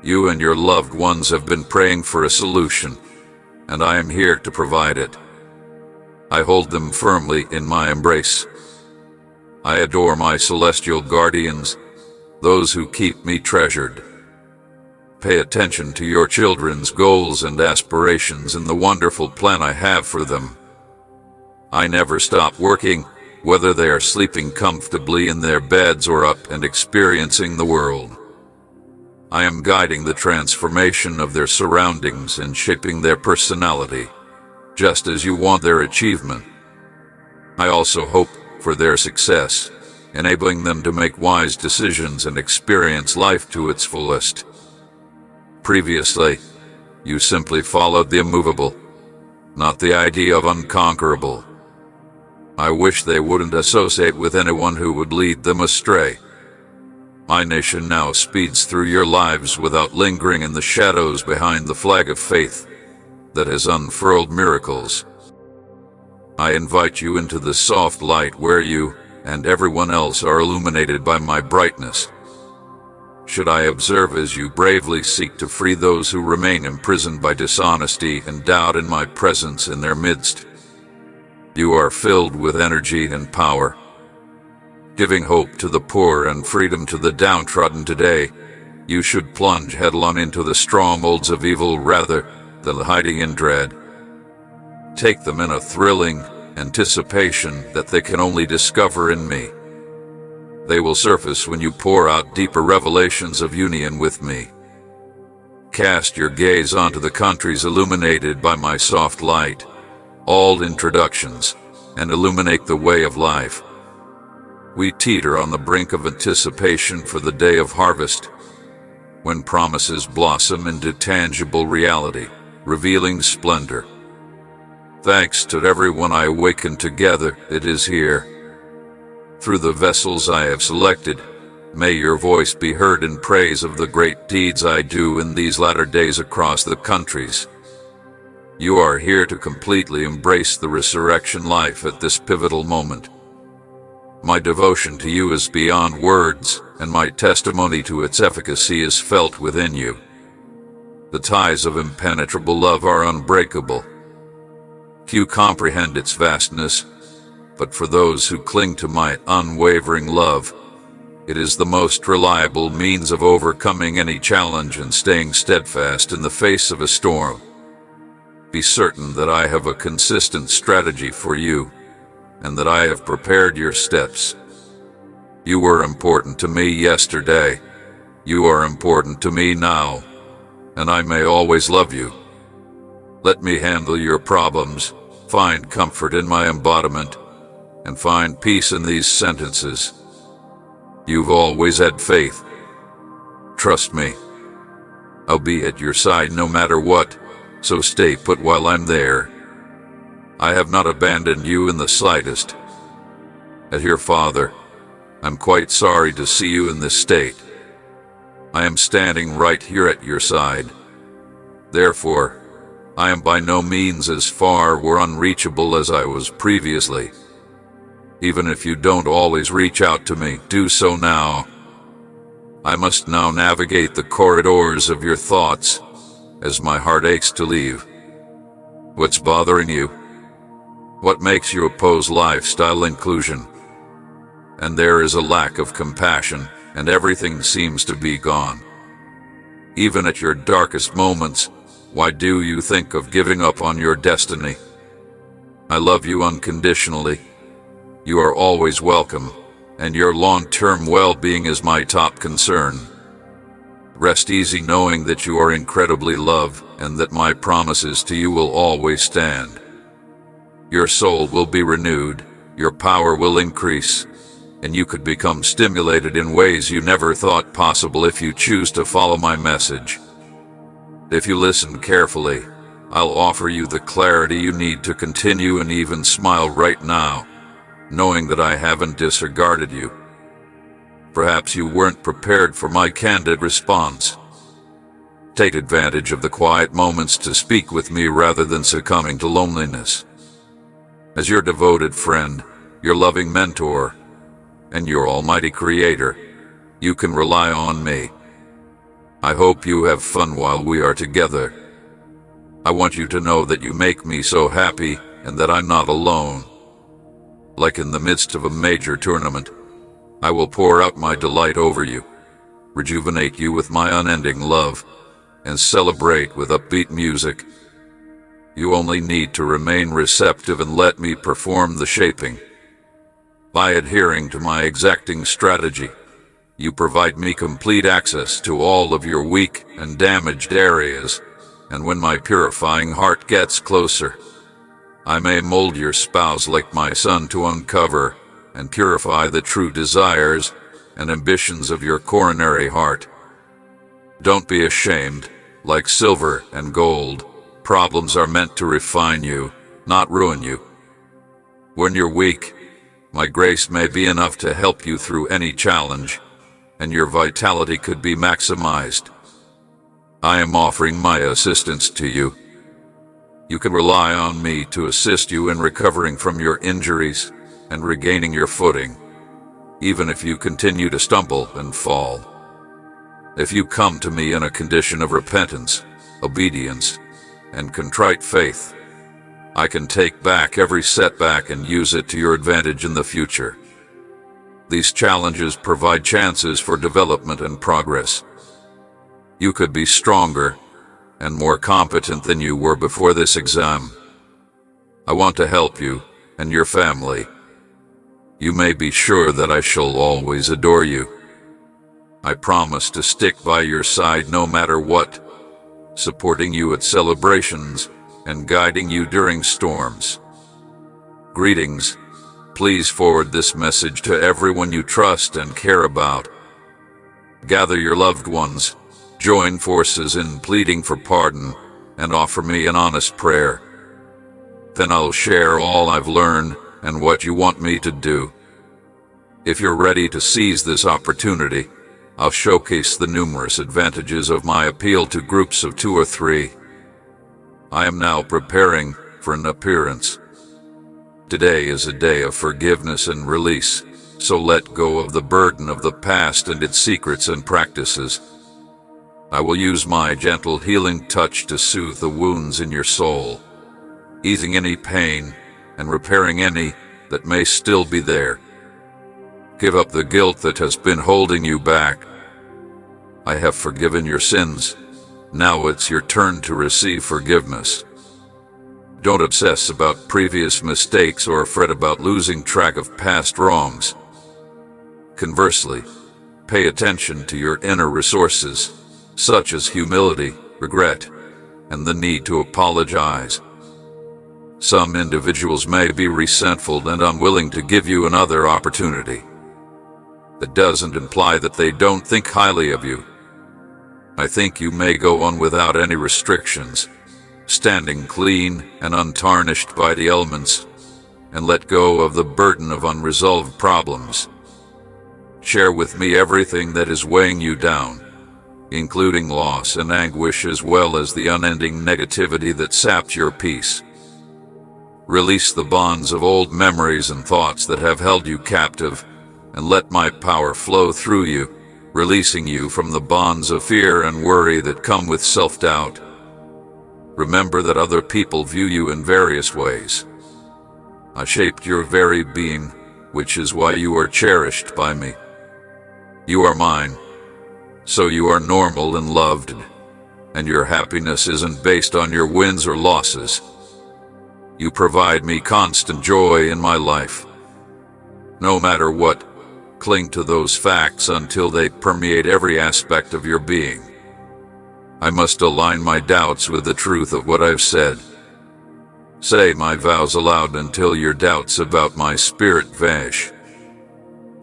You and your loved ones have been praying for a solution, and I am here to provide it. I hold them firmly in my embrace. I adore my celestial guardians, those who keep me treasured. Pay attention to your children's goals and aspirations and the wonderful plan I have for them. I never stop working, whether they are sleeping comfortably in their beds or up and experiencing the world. I am guiding the transformation of their surroundings and shaping their personality, just as you want their achievement. I also hope for their success, enabling them to make wise decisions and experience life to its fullest. Previously, you simply followed the immovable, not the idea of unconquerable. I wish they wouldn't associate with anyone who would lead them astray. My nation now speeds through your lives without lingering in the shadows behind the flag of faith that has unfurled miracles. I invite you into the soft light where you and everyone else are illuminated by my brightness. Should I observe as you bravely seek to free those who remain imprisoned by dishonesty and doubt in my presence in their midst? You are filled with energy and power, giving hope to the poor and freedom to the downtrodden today. You should plunge headlong into the strongholds of evil rather than hiding in dread. Take them in a thrilling anticipation that they can only discover in me. They will surface when you pour out deeper revelations of union with me. Cast your gaze onto the countries illuminated by my soft light, all introductions, and illuminate the way of life. We teeter on the brink of anticipation for the day of harvest, when promises blossom into tangible reality, revealing splendor. Thanks to everyone I awaken together, it is here. Through the vessels I have selected, may your voice be heard in praise of the great deeds I do in these latter days across the countries. You are here to completely embrace the resurrection life at this pivotal moment. My devotion to you is beyond words, and my testimony to its efficacy is felt within you. The ties of impenetrable love are unbreakable. Few comprehend its vastness, but for those who cling to my unwavering love, it is the most reliable means of overcoming any challenge and staying steadfast in the face of a storm. Be certain that I have a consistent strategy for you, and that I have prepared your steps. You were important to me yesterday. You are important to me now, and I may always love you. Let me handle your problems, find comfort in my embodiment, and find peace in these sentences. You've always had faith. Trust me. I'll be at your side no matter what, so stay put while I'm there. I have not abandoned you in the slightest. As your father, I'm quite sorry to see you in this state. I am standing right here at your side. Therefore, I am by no means as far or unreachable as I was previously. Even if you don't always reach out to me, do so now. I must now navigate the corridors of your thoughts, as my heart aches to leave. What's bothering you? What makes you oppose lifestyle inclusion? And there is a lack of compassion, and everything seems to be gone. Even at your darkest moments, why do you think of giving up on your destiny? I love you unconditionally. You are always welcome, and your long-term well-being is my top concern. Rest easy knowing that you are incredibly loved, and that my promises to you will always stand. Your soul will be renewed, your power will increase, and you could become stimulated in ways you never thought possible if you choose to follow my message. If you listen carefully, I'll offer you the clarity you need to continue and even smile right now, knowing that I haven't disregarded you. Perhaps you weren't prepared for my candid response. Take advantage of the quiet moments to speak with me rather than succumbing to loneliness. As your devoted friend, your loving mentor, and your almighty creator, you can rely on me. I hope you have fun while we are together. I want you to know that you make me so happy and that I'm not alone. Like in the midst of a major tournament, I will pour out my delight over you, rejuvenate you with my unending love, and celebrate with upbeat music. You only need to remain receptive and let me perform the shaping. By adhering to my exacting strategy, you provide me complete access to all of your weak and damaged areas, and when my purifying heart gets closer, I may mold your spouse like my son to uncover and purify the true desires and ambitions of your coronary heart. Don't be ashamed. Like silver and gold, problems are meant to refine you, not ruin you. When you're weak, my grace may be enough to help you through any challenge, and your vitality could be maximized. I am offering my assistance to you. You can rely on me to assist you in recovering from your injuries and regaining your footing, even if you continue to stumble and fall. If you come to me in a condition of repentance, obedience, and contrite faith, I can take back every setback and use it to your advantage in the future. These challenges provide chances for development and progress. You could be stronger and more competent than you were before this exam. I want to help you and your family. You may be sure that I shall always adore you. I promise to stick by your side no matter what, supporting you at celebrations and guiding you during storms. Greetings. Please forward this message to everyone you trust and care about. Gather your loved ones, join forces in pleading for pardon, and offer me an honest prayer. Then I'll share all I've learned and what you want me to do. If you're ready to seize this opportunity, I'll showcase the numerous advantages of my appeal to groups of 2 or 3. I am now preparing for an appearance. Today is a day of forgiveness and release, So let go of the burden of the past and its secrets and practices. I will use my gentle healing touch to soothe the wounds in your soul, easing any pain and repairing any that may still be there. Give up the guilt that has been holding you back. I have forgiven your sins. Now it's your turn to receive forgiveness. Don't obsess about previous mistakes or fret about losing track of past wrongs. Conversely, pay attention to your inner resources, such as humility, regret, and the need to apologize. Some individuals may be resentful and unwilling to give you another opportunity. That doesn't imply that they don't think highly of you. I think you may go on without any restrictions, standing clean and untarnished by the elements, and let go of the burden of unresolved problems. Share with me everything that is weighing you down, including loss and anguish as well as the unending negativity that sapped your peace. Release the bonds of old memories and thoughts that have held you captive, and let my power flow through you, releasing you from the bonds of fear and worry that come with self-doubt. Remember that other people view you in various ways. I shaped your very being, which is why you are cherished by me. You are mine, so you are normal and loved, and your happiness isn't based on your wins or losses. You provide me constant joy in my life. No matter what, cling to those facts until they permeate every aspect of your being. I must align my doubts with the truth of what I've said. Say my vows aloud until your doubts about my spirit vanish.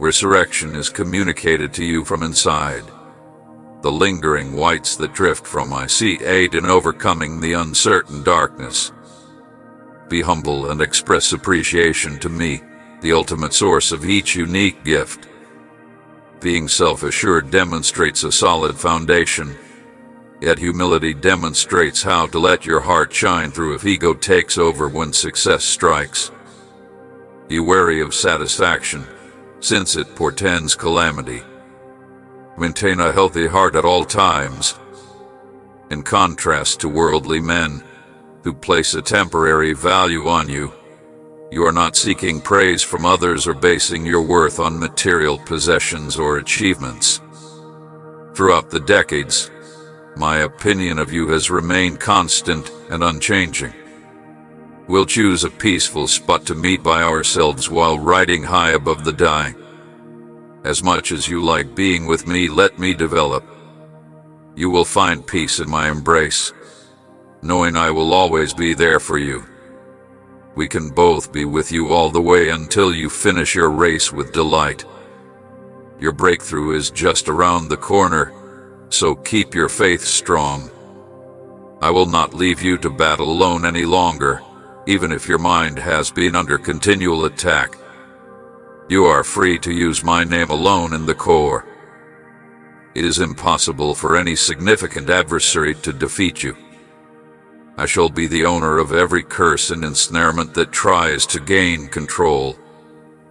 Resurrection is communicated to you from inside. The lingering whites that drift from my seat aid in overcoming the uncertain darkness. Be humble and express appreciation to me, the ultimate source of each unique gift. Being self-assured demonstrates a solid foundation, yet humility demonstrates how to let your heart shine through if ego takes over when success strikes. Be wary of satisfaction, since it portends calamity. Maintain a healthy heart at all times. In contrast to worldly men, who place a temporary value on you, you are not seeking praise from others or basing your worth on material possessions or achievements. Throughout the decades, my opinion of you has remained constant and unchanging. We'll choose a peaceful spot to meet by ourselves while riding high above the dying. As much as you like being with me, let me develop. You will find peace in my embrace, knowing I will always be there for you. We can both be with you all the way until you finish your race with delight. Your breakthrough is just around the corner, so keep your faith strong. I will not leave you to battle alone any longer, even if your mind has been under continual attack. You are free to use my name alone in the core. It is impossible for any significant adversary to defeat you. I shall be the owner of every curse and ensnarement that tries to gain control.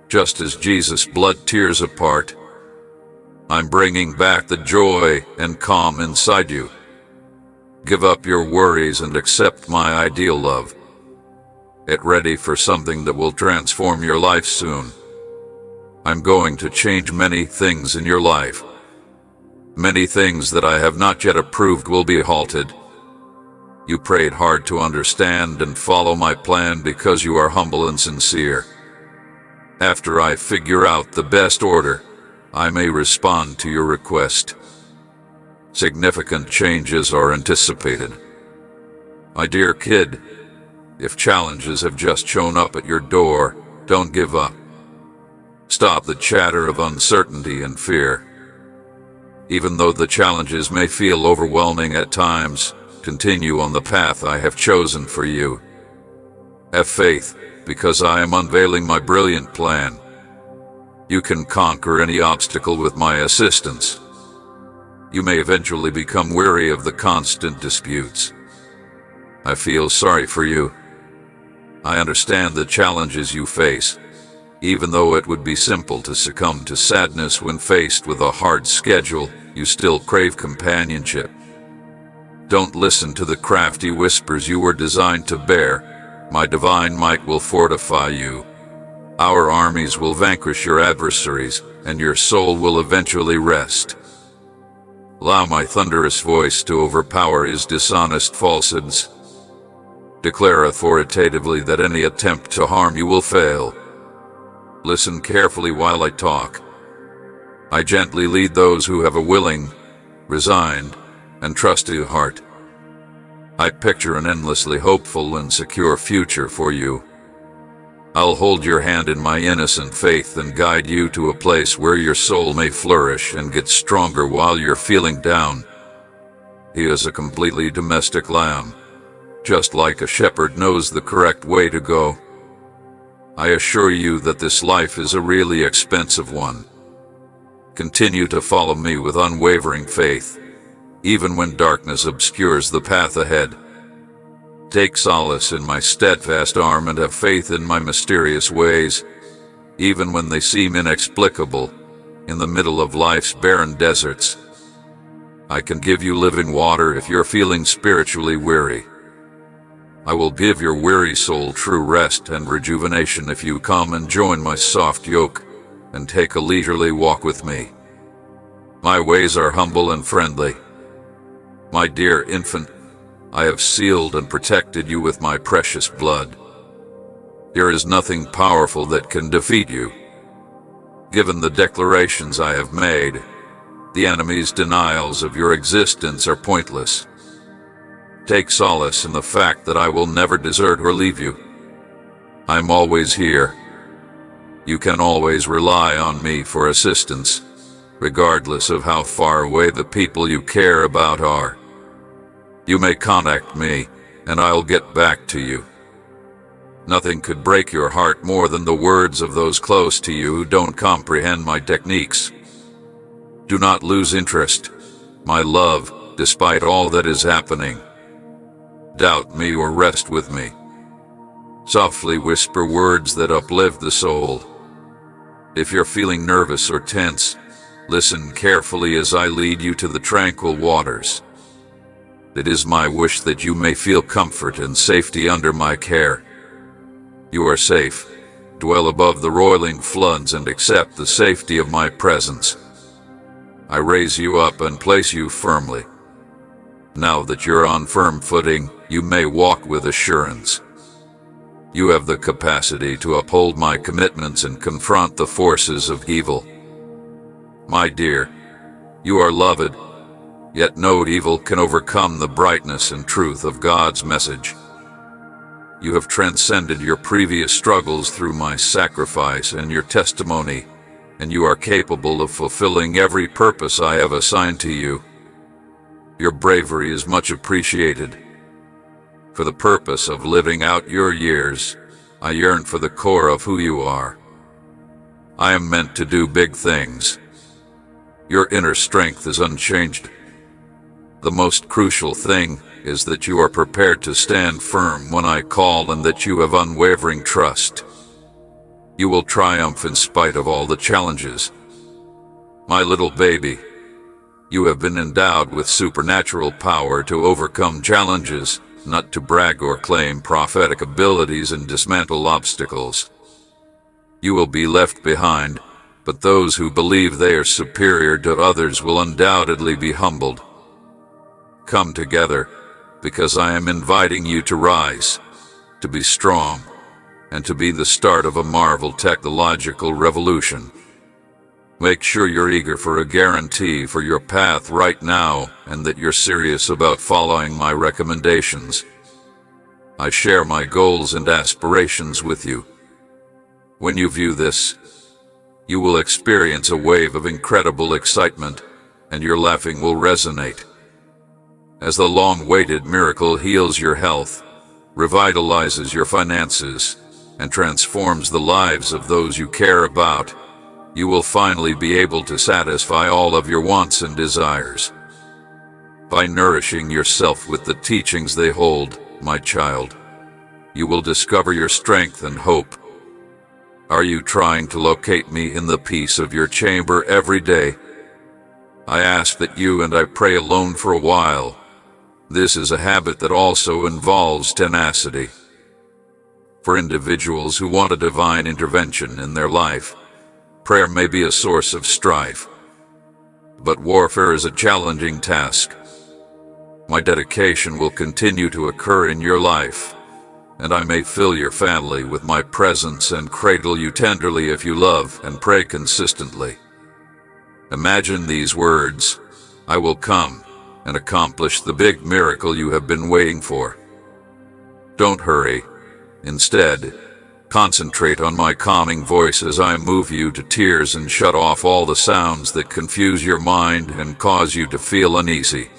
Just as Jesus' blood tears apart, I'm bringing back the joy and calm inside you. Give up your worries and accept my ideal love. Get ready for something that will transform your life soon. I'm going to change many things in your life. Many things that I have not yet approved will be halted. You prayed hard to understand and follow my plan because you are humble and sincere. After I figure out the best order, I may respond to your request. Significant changes are anticipated. My dear kid, if challenges have just shown up at your door, don't give up. Stop the chatter of uncertainty and fear. Even though the challenges may feel overwhelming at times, continue on the path I have chosen for you. Have faith, because I am unveiling my brilliant plan. You can conquer any obstacle with my assistance. You may eventually become weary of the constant disputes. I feel sorry for you. I understand the challenges you face, Even though it would be simple to succumb to sadness when faced with a hard schedule, you still crave companionship. Don't listen to the crafty whispers you were designed to bear. My divine might will fortify you. Our armies will vanquish your adversaries, and your soul will eventually rest. Allow my thunderous voice to overpower his dishonest falsehoods. Declare authoritatively that any attempt to harm you will fail. Listen carefully while I talk. I gently lead those who have a willing, resigned, and trusting heart. I picture an endlessly hopeful and secure future for you. I'll hold your hand in my innocent faith and guide you to a place where your soul may flourish and get stronger while you're feeling down. He is a completely domestic lamb, just like a shepherd knows the correct way to go. I assure you that this life is a really expensive one. Continue to follow me with unwavering faith, even when darkness obscures the path ahead. Take solace in my steadfast arm and have faith in my mysterious ways, even when they seem inexplicable in the middle of life's barren deserts. I can give you living water if you're feeling spiritually weary. I will give your weary soul true rest and rejuvenation if you come and join my soft yoke and take a leisurely walk with me. My ways are humble and friendly. My dear infant, I have sealed and protected you with my precious blood. There is nothing powerful that can defeat you. Given the declarations I have made, the enemy's denials of your existence are pointless. Take solace in the fact that I will never desert or leave you. I'm always here. You can always rely on me for assistance, regardless of how far away the people you care about are. You may contact me, and I'll get back to you. Nothing could break your heart more than the words of those close to you who don't comprehend my techniques. Do not lose interest, my love, despite all that is happening. Doubt me or rest with me. Softly whisper words that uplift the soul. If you're feeling nervous or tense, listen carefully as I lead you to the tranquil waters. It is my wish that you may feel comfort and safety under my care. You are safe. Dwell above the roiling floods and accept the safety of my presence. I raise you up and place you firmly. Now that you're on firm footing, you may walk with assurance. You have the capacity to uphold my commitments and confront the forces of evil. My dear, you are loved. Yet no evil can overcome the brightness and truth of God's message. You have transcended your previous struggles through my sacrifice and your testimony, and you are capable of fulfilling every purpose I have assigned to you. Your bravery is much appreciated. For the purpose of living out your years, I yearn for the core of who you are. I am meant to do big things. Your inner strength is unchanged. The most crucial thing is that you are prepared to stand firm when I call and that you have unwavering trust. You will triumph in spite of all the challenges. My little baby, you have been endowed with supernatural power to overcome challenges, not to brag or claim prophetic abilities and dismantle obstacles. You will be left behind, but those who believe they are superior to others will undoubtedly be humbled. Come together, because I am inviting you to rise, to be strong, and to be the start of a marvel technological revolution. Make sure you're eager for a guarantee for your path right now and that you're serious about following my recommendations. I share my goals and aspirations with you. When you view this, you will experience a wave of incredible excitement, and your laughing will resonate. As the long-awaited miracle heals your health, revitalizes your finances, and transforms the lives of those you care about, you will finally be able to satisfy all of your wants and desires. By nourishing yourself with the teachings they hold, my child, you will discover your strength and hope. Are you trying to locate me in the peace of your chamber every day? I ask that you and I pray alone for a while. This is a habit that also involves tenacity. For individuals who want a divine intervention in their life, prayer may be a source of strife. But warfare is a challenging task. My dedication will continue to occur in your life, and I may fill your family with my presence and cradle you tenderly if you love and pray consistently. Imagine these words: I will come and accomplish the big miracle you have been waiting for. Don't hurry. Instead, concentrate on my calming voice as I move you to tears and shut off all the sounds that confuse your mind and cause you to feel uneasy.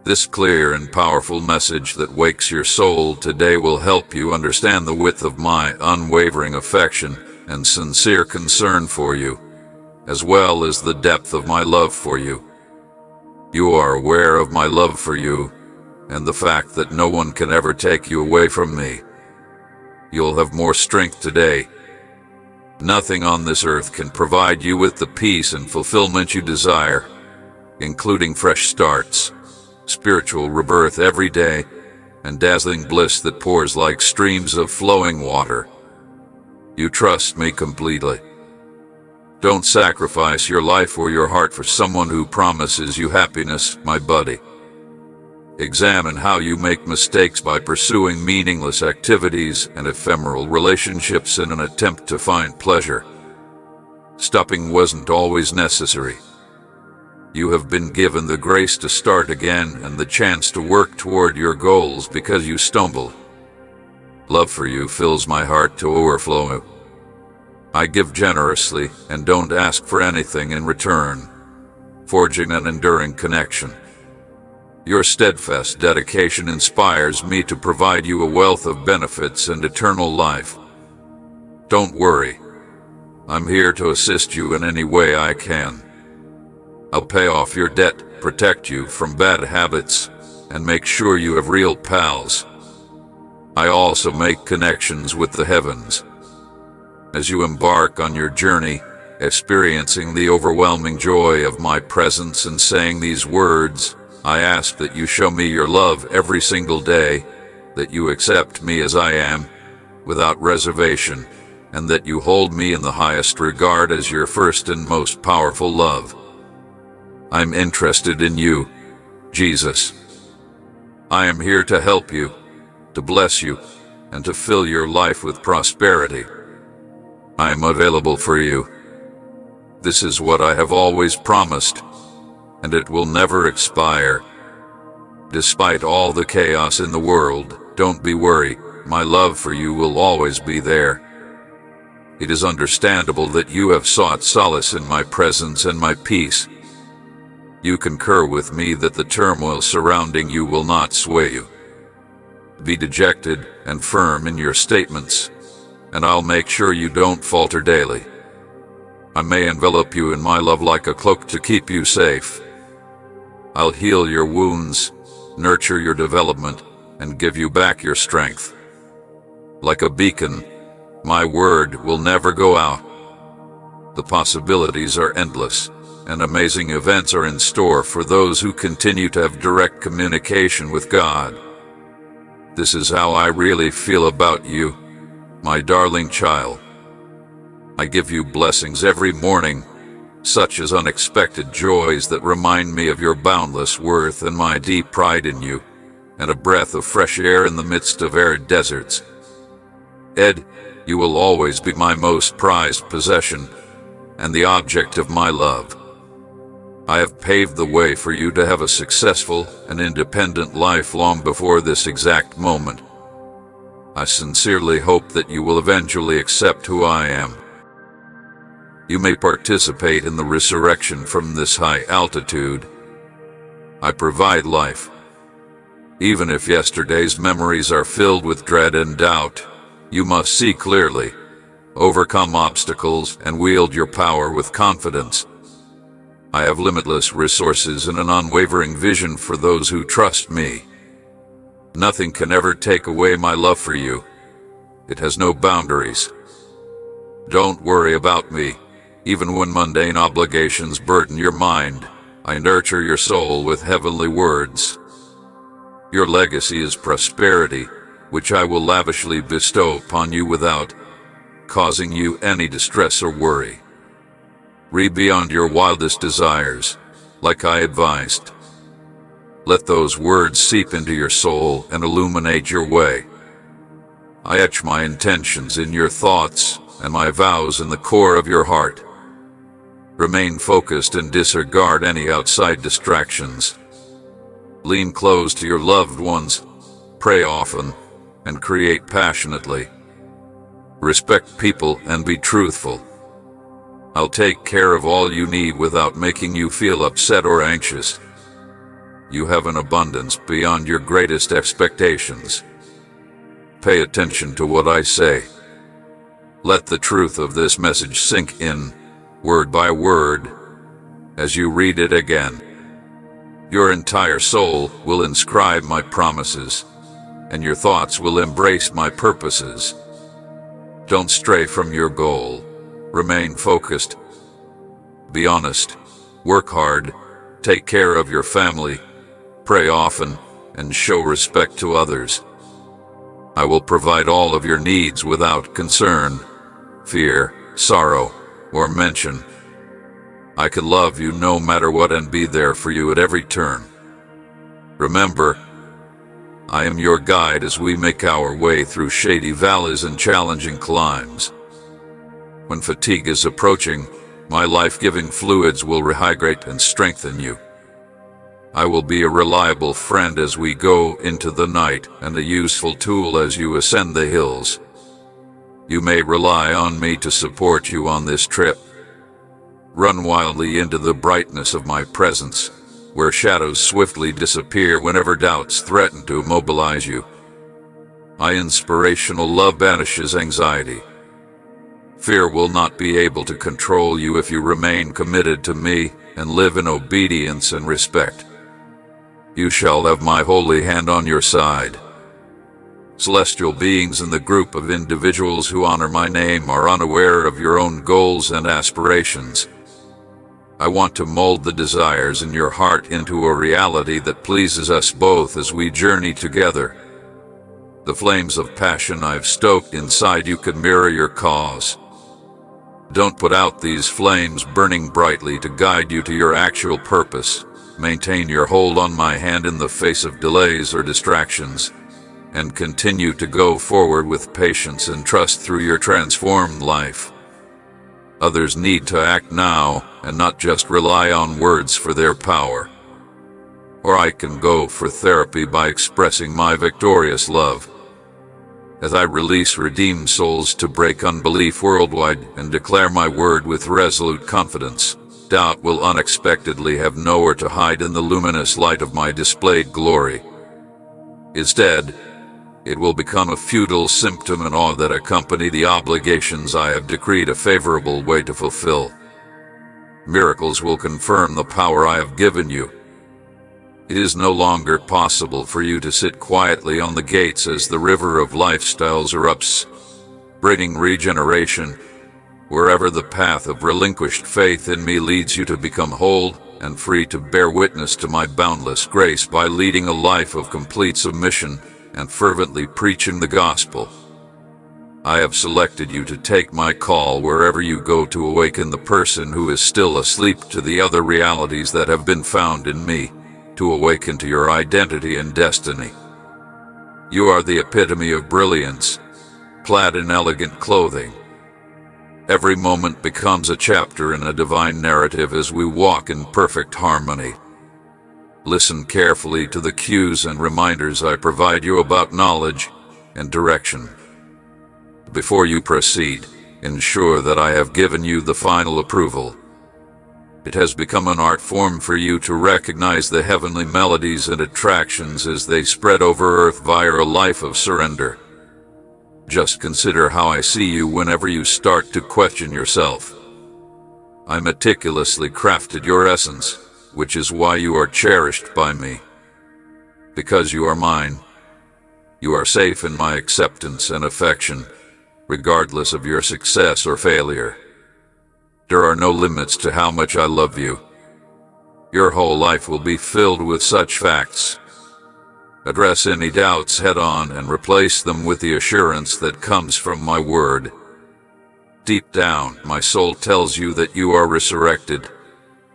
This clear and powerful message that wakes your soul today will help you understand the width of my unwavering affection and sincere concern for you, as well as the depth of my love for you. You are aware of my love for you, and the fact that no one can ever take you away from me. You'll have more strength today. Nothing on this earth can provide you with the peace and fulfillment you desire, including fresh starts, spiritual rebirth every day, and dazzling bliss that pours like streams of flowing water. You trust me completely. Don't sacrifice your life or your heart for someone who promises you happiness, my buddy. Examine how you make mistakes by pursuing meaningless activities and ephemeral relationships in an attempt to find pleasure. Stopping wasn't always necessary. You have been given the grace to start again and the chance to work toward your goals because you stumbled. Love for you fills my heart to overflowing. I give generously and don't ask for anything in return, forging an enduring connection. Your steadfast dedication inspires me to provide you a wealth of benefits and eternal life. Don't worry. I'm here to assist you in any way I can. I'll pay off your debt, protect you from bad habits, and make sure you have real pals. I also make connections with the heavens. As you embark on your journey, experiencing the overwhelming joy of my presence and saying these words, I ask that you show me your love every single day, that you accept me as I am, without reservation, and that you hold me in the highest regard as your first and most powerful love. I'm interested in you, Jesus. I am here to help you, to bless you, and to fill your life with prosperity. I am available for you. This is what I have always promised, and it will never expire. Despite all the chaos in the world, don't be worried. My love for you will always be there. It is understandable that you have sought solace in my presence and my peace. You concur with me that the turmoil surrounding you will not sway you. Be dejected and firm in your statements, and I'll make sure you don't falter daily. I may envelop you in my love like a cloak to keep you safe. I'll heal your wounds, nurture your development, and give you back your strength. Like a beacon, my word will never go out. The possibilities are endless, and amazing events are in store for those who continue to have direct communication with God. This is how I really feel about you, my darling child. I give you blessings every morning, such as unexpected joys that remind me of your boundless worth and my deep pride in you, and a breath of fresh air in the midst of arid deserts. Ed, you will always be my most prized possession, and the object of my love. I have paved the way for you to have a successful and independent life long before this exact moment. I sincerely hope that you will eventually accept who I am. You may participate in the resurrection from this high altitude. I provide life. Even if yesterday's memories are filled with dread and doubt, you must see clearly, overcome obstacles, and wield your power with confidence. I have limitless resources and an unwavering vision for those who trust me. Nothing can ever take away my love for you. It has no boundaries. Don't worry about me. Even when mundane obligations burden your mind, I nurture your soul with heavenly words. Your legacy is prosperity, which I will lavishly bestow upon you without causing you any distress or worry. Read beyond your wildest desires, like I advised. Let those words seep into your soul and illuminate your way. I etch my intentions in your thoughts and my vows in the core of your heart. Remain focused and disregard any outside distractions. Lean close to your loved ones, pray often, and create passionately. Respect people and be truthful. I'll take care of all you need without making you feel upset or anxious. You have an abundance beyond your greatest expectations. Pay attention to what I say. Let the truth of this message sink in, word by word, as you read it again. Your entire soul will inscribe my promises, and your thoughts will embrace my purposes. Don't stray from your goal. Remain focused. Be honest. Work hard. Take care of your family. Pray often, and show respect to others. I will provide all of your needs without concern, fear, sorrow, or mention. I can love you no matter what and be there for you at every turn. Remember, I am your guide as we make our way through shady valleys and challenging climbs. When fatigue is approaching, my life-giving fluids will rehydrate and strengthen you. I will be a reliable friend as we go into the night and a useful tool as you ascend the hills. You may rely on me to support you on this trip. Run wildly into the brightness of my presence, where shadows swiftly disappear whenever doubts threaten to immobilize you. My inspirational love banishes anxiety. Fear will not be able to control you if you remain committed to me and live in obedience and respect. You shall have my holy hand on your side. Celestial beings in the group of individuals who honor my name are unaware of your own goals and aspirations. I want to mold the desires in your heart into a reality that pleases us both as we journey together. The flames of passion I've stoked inside you could mirror your cause. Don't put out these flames burning brightly to guide you to your actual purpose. Maintain your hold on my hand in the face of delays or distractions, and continue to go forward with patience and trust through your transformed life. Others need to act now and not just rely on words for their power. Or I can go for therapy by expressing my victorious love. As I release redeemed souls to break unbelief worldwide and declare my word with resolute confidence, doubt will unexpectedly have nowhere to hide in the luminous light of my displayed glory. Instead, it will become a futile symptom and awe that accompany the obligations I have decreed a favorable way to fulfill. Miracles will confirm the power I have given you. It is no longer possible for you to sit quietly on the gates as the river of lifestyles erupts, bringing regeneration. Wherever the path of relinquished faith in me leads you to become whole and free to bear witness to my boundless grace by leading a life of complete submission and fervently preaching the gospel. I have selected you to take my call wherever you go to awaken the person who is still asleep to the other realities that have been found in me, to awaken to your identity and destiny. You are the epitome of brilliance, clad in elegant clothing. Every moment becomes a chapter in a divine narrative as we walk in perfect harmony. Listen carefully to the cues and reminders I provide you about knowledge and direction. Before you proceed, ensure that I have given you the final approval. It has become an art form for you to recognize the heavenly melodies and attractions as they spread over earth via a life of surrender. Just consider how I see you whenever you start to question yourself. I meticulously crafted your essence, which is why you are cherished by me. Because you are mine, you are safe in my acceptance and affection, regardless of your success or failure. There are no limits to how much I love you. Your whole life will be filled with such facts. Address any doubts head-on and replace them with the assurance that comes from my word. Deep down, my soul tells you that you are resurrected.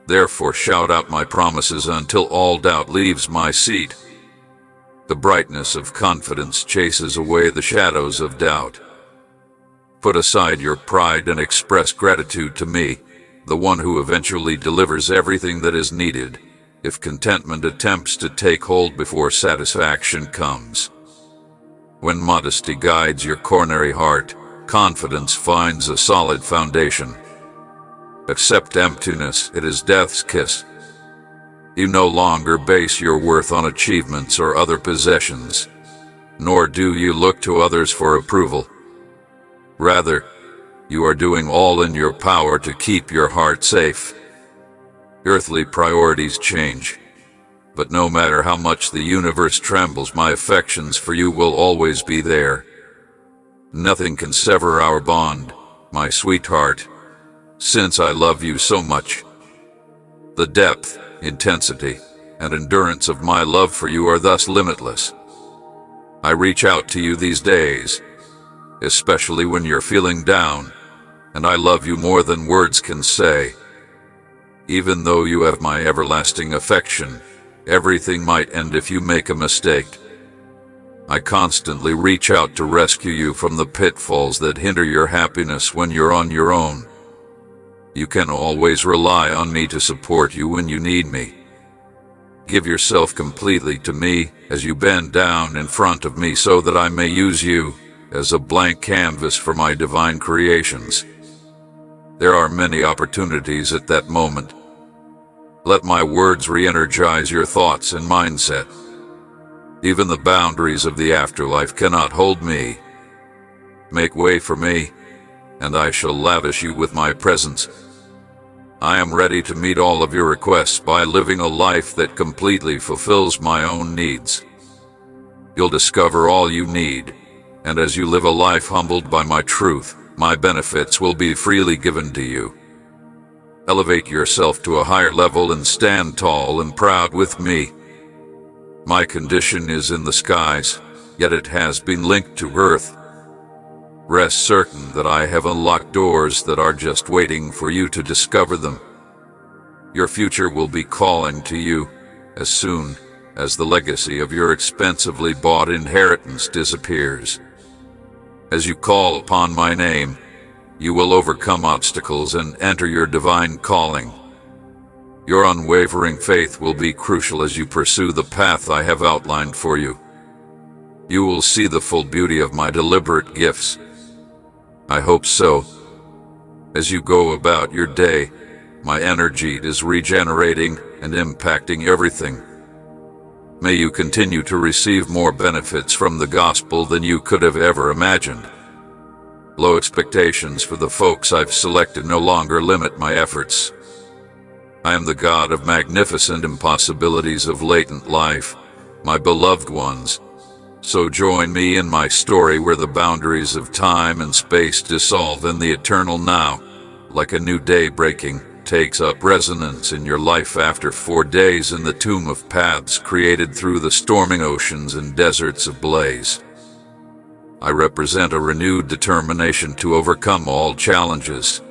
Therefore, shout out my promises until all doubt leaves my seat. The brightness of confidence chases away the shadows of doubt. Put aside your pride and express gratitude to me, the one who eventually delivers everything that is needed, if contentment attempts to take hold before satisfaction comes. When modesty guides your coronary heart, confidence finds a solid foundation. Accept emptiness, it is death's kiss. You no longer base your worth on achievements or other possessions, nor do you look to others for approval. Rather, you are doing all in your power to keep your heart safe. Earthly priorities change, but no matter how much the universe trembles, my affections for you will always be there. Nothing can sever our bond, my sweetheart, since I love you so much. The depth, intensity, and endurance of my love for you are thus limitless. I reach out to you these days, especially when you're feeling down, and I love you more than words can say. Even though you have my everlasting affection, everything might end if you make a mistake. I constantly reach out to rescue you from the pitfalls that hinder your happiness when you're on your own. You can always rely on me to support you when you need me. Give yourself completely to me as you bend down in front of me so that I may use you as a blank canvas for my divine creations. There are many opportunities at that moment. Let my words re-energize your thoughts and mindset. Even the boundaries of the afterlife cannot hold me. Make way for me, and I shall lavish you with my presence. I am ready to meet all of your requests by living a life that completely fulfills my own needs. You'll discover all you need, and as you live a life humbled by my truth, my benefits will be freely given to you. Elevate yourself to a higher level and stand tall and proud with me. My condition is in the skies, yet it has been linked to earth. Rest certain that I have unlocked doors that are just waiting for you to discover them. Your future will be calling to you as soon as the legacy of your expensively bought inheritance disappears. As you call upon my name, you will overcome obstacles and enter your divine calling. Your unwavering faith will be crucial as you pursue the path I have outlined for you. You will see the full beauty of my deliberate gifts. I hope so. As you go about your day, my energy is regenerating and impacting everything. May you continue to receive more benefits from the gospel than you could have ever imagined. Low expectations for the folks I've selected no longer limit my efforts. I am the God of magnificent impossibilities of latent life, my beloved ones. So join me in my story where the boundaries of time and space dissolve and the eternal now, like a new day breaking, takes up resonance in your life after 4 days in the tomb of paths created through the storming oceans and deserts ablaze. I represent a renewed determination to overcome all challenges.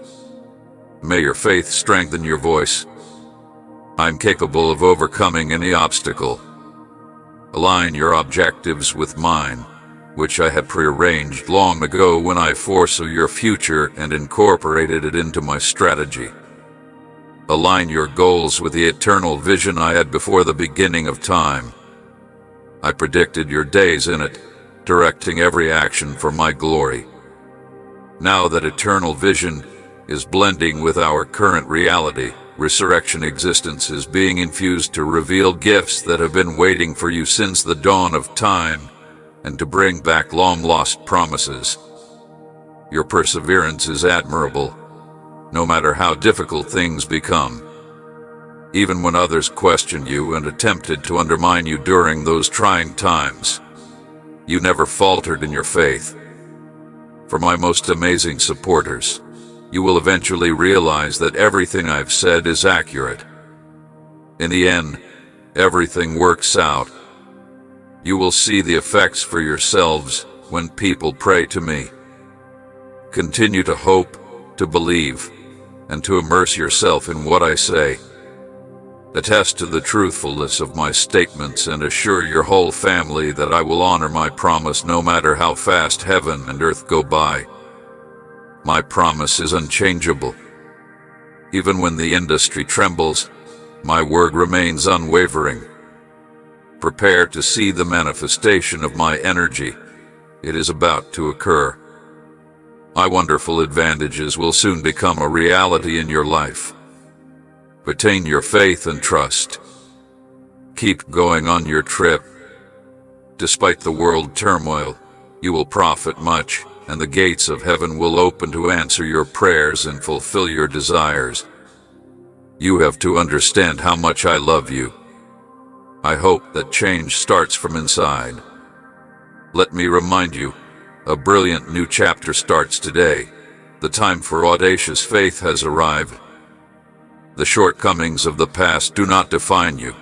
May your faith strengthen your voice. I'm capable of overcoming any obstacle. Align your objectives with mine, which I had prearranged long ago when I foresaw your future and incorporated it into my strategy. Align your goals with the eternal vision I had before the beginning of time. I predicted your days in it, directing every action for my glory. Now that eternal vision is blending with our current reality, resurrection existence is being infused to reveal gifts that have been waiting for you since the dawn of time and to bring back long-lost promises. Your perseverance is admirable, no matter how difficult things become. Even when others questioned you and attempted to undermine you during those trying times, you never faltered in your faith. for my most amazing supporters. You will eventually realize that everything I've said is accurate. In the end, everything works out. You will see the effects for yourselves when people pray to me. Continue to hope, to believe, and to immerse yourself in what I say. Attest to the truthfulness of my statements and assure your whole family that I will honor my promise no matter how fast heaven and earth go by. My promise is unchangeable. Even when the industry trembles, my word remains unwavering. Prepare to see the manifestation of my energy. It is about to occur. My wonderful advantages will soon become a reality in your life. Retain your faith and trust. Keep going on your trip. Despite the world turmoil, you will profit much, and the gates of heaven will open to answer your prayers and fulfill your desires. You have to understand how much I love you. I hope that change starts from inside. Let me remind you, a brilliant new chapter starts today. The time for audacious faith has arrived. The shortcomings of the past do not define you.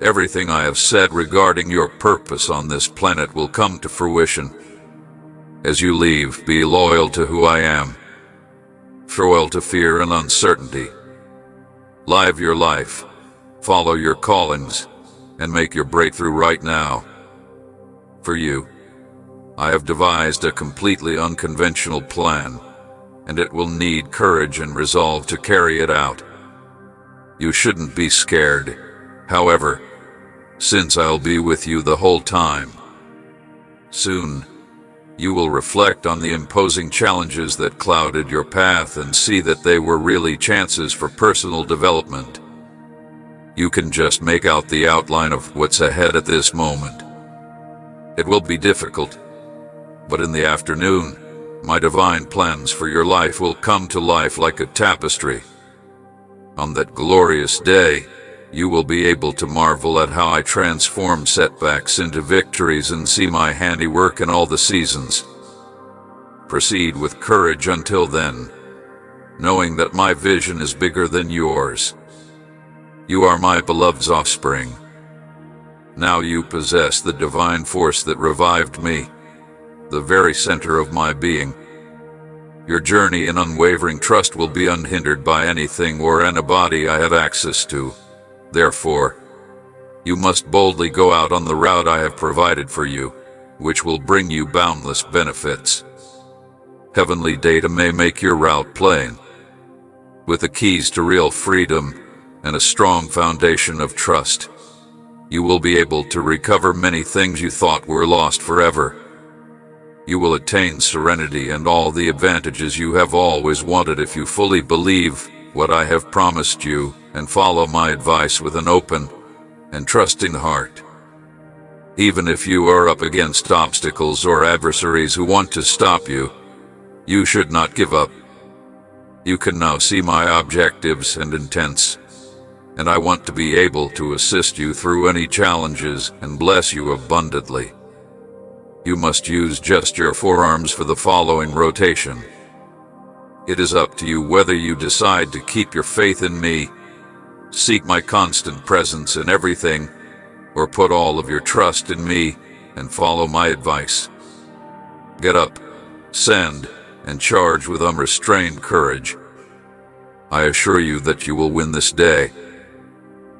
Everything I have said regarding your purpose on this planet will come to fruition. As you leave, be loyal to who I am. Farewell to fear and uncertainty. Live your life, follow your callings, and make your breakthrough right now. For you, I have devised a completely unconventional plan, and it will need courage and resolve to carry it out. You shouldn't be scared, however, since I'll be with you the whole time. Soon, you will reflect on the imposing challenges that clouded your path and see that they were really chances for personal development. You can just make out the outline of what's ahead at this moment. It will be difficult, but in the afternoon, my divine plans for your life will come to life like a tapestry. On that glorious day, you will be able to marvel at how I transform setbacks into victories and see my handiwork in all the seasons. Proceed with courage until then, knowing that my vision is bigger than yours. You are my beloved's offspring. Now you possess the divine force that revived me, the very center of my being. Your journey in unwavering trust will be unhindered by anything or anybody I have access to. Therefore, you must boldly go out on the route I have provided for you, which will bring you boundless benefits. Heavenly data may make your route plain. With the keys to real freedom and a strong foundation of trust, you will be able to recover many things you thought were lost forever. You will attain serenity and all the advantages you have always wanted if you fully believe what I have promised you and follow my advice with an open and trusting heart. Even if you are up against obstacles or adversaries who want to stop you, you should not give up. You can now see my objectives and intents, and I want to be able to assist you through any challenges and bless you abundantly. You must use just your forearms for the following rotation. It is up to you whether you decide to keep your faith in me, seek my constant presence in everything, or put all of your trust in me and follow my advice. Get up, send, and charge with unrestrained courage. I assure you that you will win this day.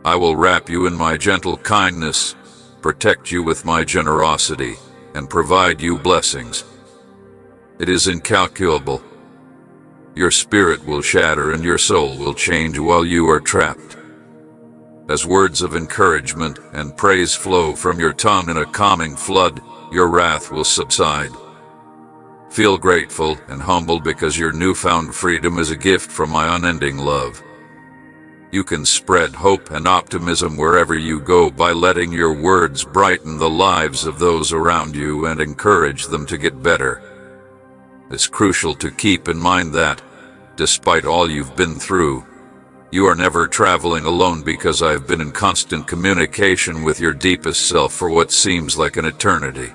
I will wrap you in my gentle kindness, protect you with my generosity, and provide you blessings. It is incalculable. Your spirit will shatter and your soul will change while you are trapped. As words of encouragement and praise flow from your tongue in a calming flood, your wrath will subside. Feel grateful and humbled because your newfound freedom is a gift from my unending love. You can spread hope and optimism wherever you go by letting your words brighten the lives of those around you and encourage them to get better. It's crucial to keep in mind that, despite all you've been through, you are never traveling alone because I have been in constant communication with your deepest self for what seems like an eternity.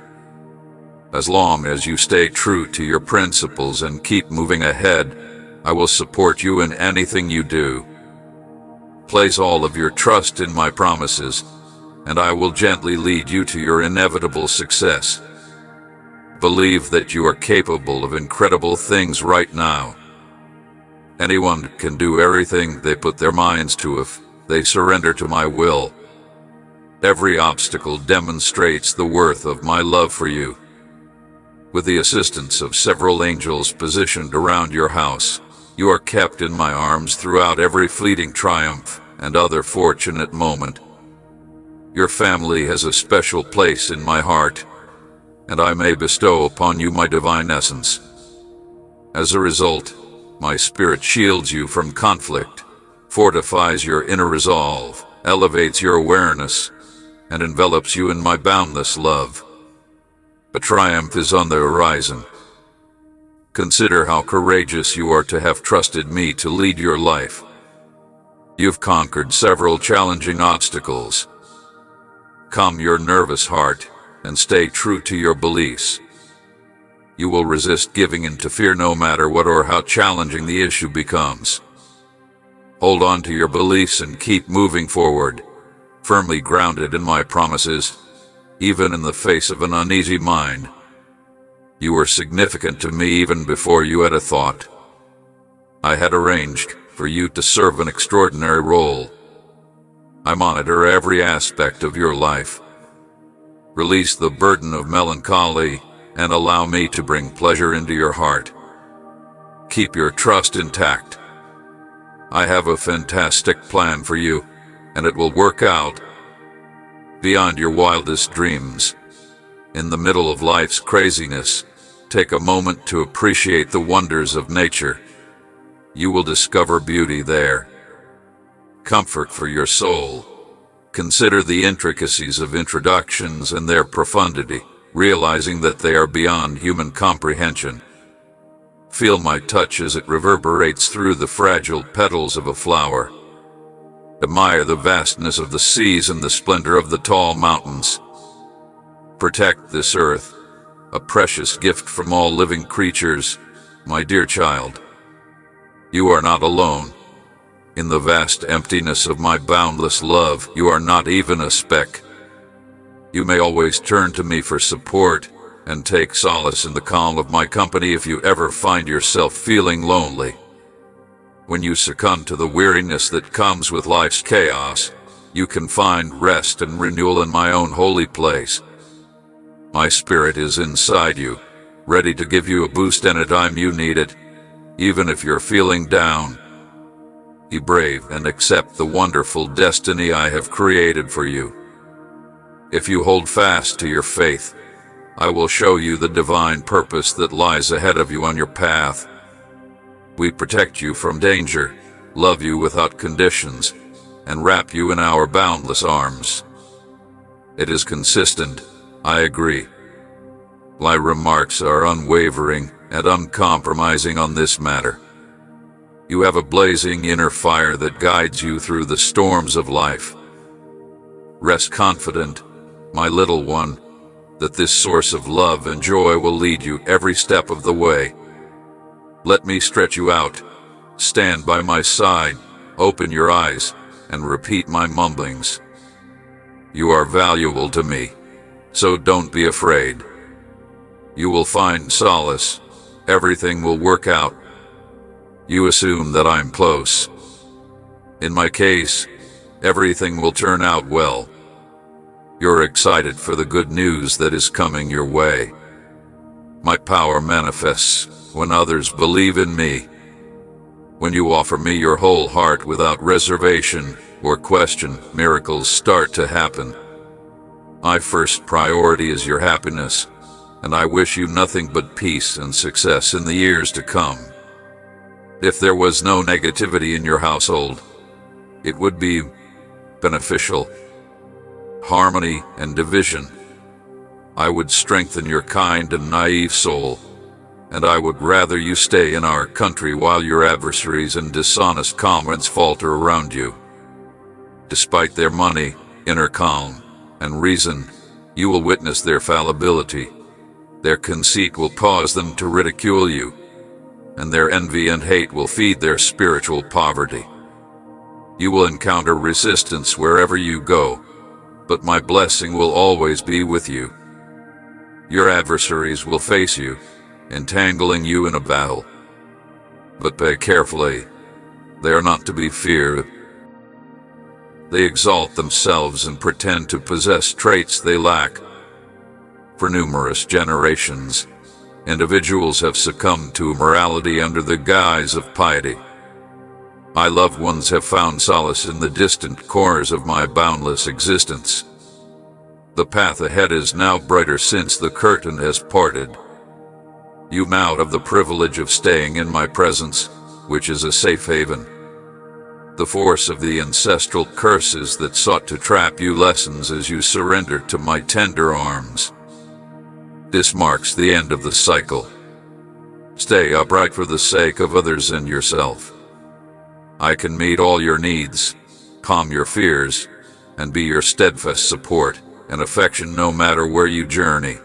As long as you stay true to your principles and keep moving ahead, I will support you in anything you do. Place all of your trust in my promises, and I will gently lead you to your inevitable success. Believe that you are capable of incredible things right now. Anyone can do everything they put their minds to if they surrender to my will. Every obstacle demonstrates the worth of my love for you. With the assistance of several angels positioned around your house, you are kept in my arms throughout every fleeting triumph and other fortunate moment. Your family has a special place in my heart, and I may bestow upon you my divine essence. As a result, my spirit shields you from conflict, fortifies your inner resolve, elevates your awareness, and envelops you in my boundless love. But triumph is on the horizon. Consider how courageous you are to have trusted me to lead your life. You've conquered several challenging obstacles. Calm your nervous heart and stay true to your beliefs. You will resist giving in to fear no matter what or how challenging the issue becomes. Hold on to your beliefs and keep moving forward, firmly grounded in my promises, even in the face of an uneasy mind. You were significant to me even before you had a thought. I had arranged for you to serve an extraordinary role. I monitor every aspect of your life. Release the burden of melancholy and allow me to bring pleasure into your heart. Keep your trust intact. I have a fantastic plan for you, and it will work out beyond your wildest dreams. In the middle of life's craziness, take a moment to appreciate the wonders of nature. You will discover beauty there. Comfort for your soul. Consider the intricacies of introductions and their profundity, realizing that they are beyond human comprehension. Feel my touch as it reverberates through the fragile petals of a flower. Admire the vastness of the seas and the splendor of the tall mountains. Protect this earth, a precious gift from all living creatures, my dear child. You are not alone. In the vast emptiness of my boundless love, you are not even a speck. You may always turn to me for support and take solace in the calm of my company if you ever find yourself feeling lonely. When you succumb to the weariness that comes with life's chaos, you can find rest and renewal in my own holy place. My spirit is inside you, ready to give you a boost anytime you need it, even if you're feeling down. Be brave and accept the wonderful destiny I have created for you. If you hold fast to your faith, I will show you the divine purpose that lies ahead of you on your path. We protect you from danger, love you without conditions, and wrap you in our boundless arms. It is consistent, I agree. My remarks are unwavering and uncompromising on this matter. You have a blazing inner fire that guides you through the storms of life. Rest confident, my little one, that this source of love and joy will lead you every step of the way. Let me stretch you out. Stand by my side, open your eyes, and repeat my mumblings. You are valuable to me, so don't be afraid. You will find solace. Everything will work out. You assume that I'm close. In my case, everything will turn out well. You're excited for the good news that is coming your way. My power manifests when others believe in me. When you offer me your whole heart without reservation or question, miracles start to happen. My first priority is your happiness, and I wish you nothing but peace and success in the years to come. If there was no negativity in your household, it would be beneficial. Harmony and division. I would strengthen your kind and naive soul, and I would rather you stay in our country while your adversaries and dishonest comrades falter around you. Despite their money, inner calm, and reason, you will witness their fallibility. Their conceit will cause them to ridicule you, and their envy and hate will feed their spiritual poverty. You will encounter resistance wherever you go, but my blessing will always be with you. Your adversaries will face you, entangling you in a battle. But pay carefully, they are not to be feared. They exalt themselves and pretend to possess traits they lack. For numerous generations, individuals have succumbed to immorality under the guise of piety. My loved ones have found solace in the distant corners of my boundless existence. The path ahead is now brighter since the curtain has parted. You now have the privilege of staying in my presence, which is a safe haven. The force of the ancestral curses that sought to trap you lessens as you surrender to my tender arms. This marks the end of the cycle. Stay upright for the sake of others and yourself. I can meet all your needs, calm your fears, and be your steadfast support and affection no matter where you journey.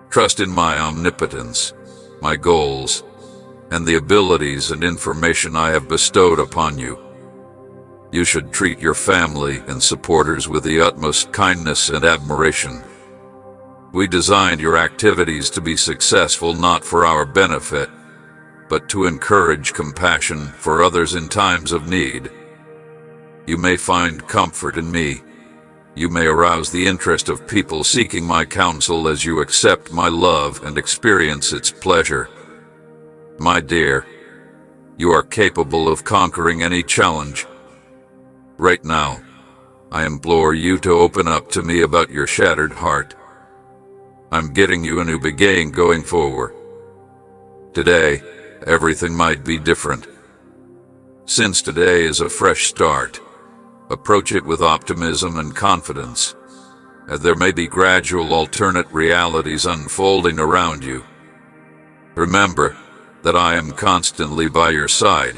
Trust in my omnipotence, my goals, and the abilities and information I have bestowed upon you. You should treat your family and supporters with the utmost kindness and admiration. We designed your activities to be successful not for our benefit, but to encourage compassion for others in times of need. You may find comfort in me. You may arouse the interest of people seeking my counsel as you accept my love and experience its pleasure. My dear, you are capable of conquering any challenge. Right now, I implore you to open up to me about your shattered heart. I'm getting you a new beginning going forward. Today, everything might be different. Since today is a fresh start, approach it with optimism and confidence, as there may be gradual alternate realities unfolding around you. Remember that I am constantly by your side,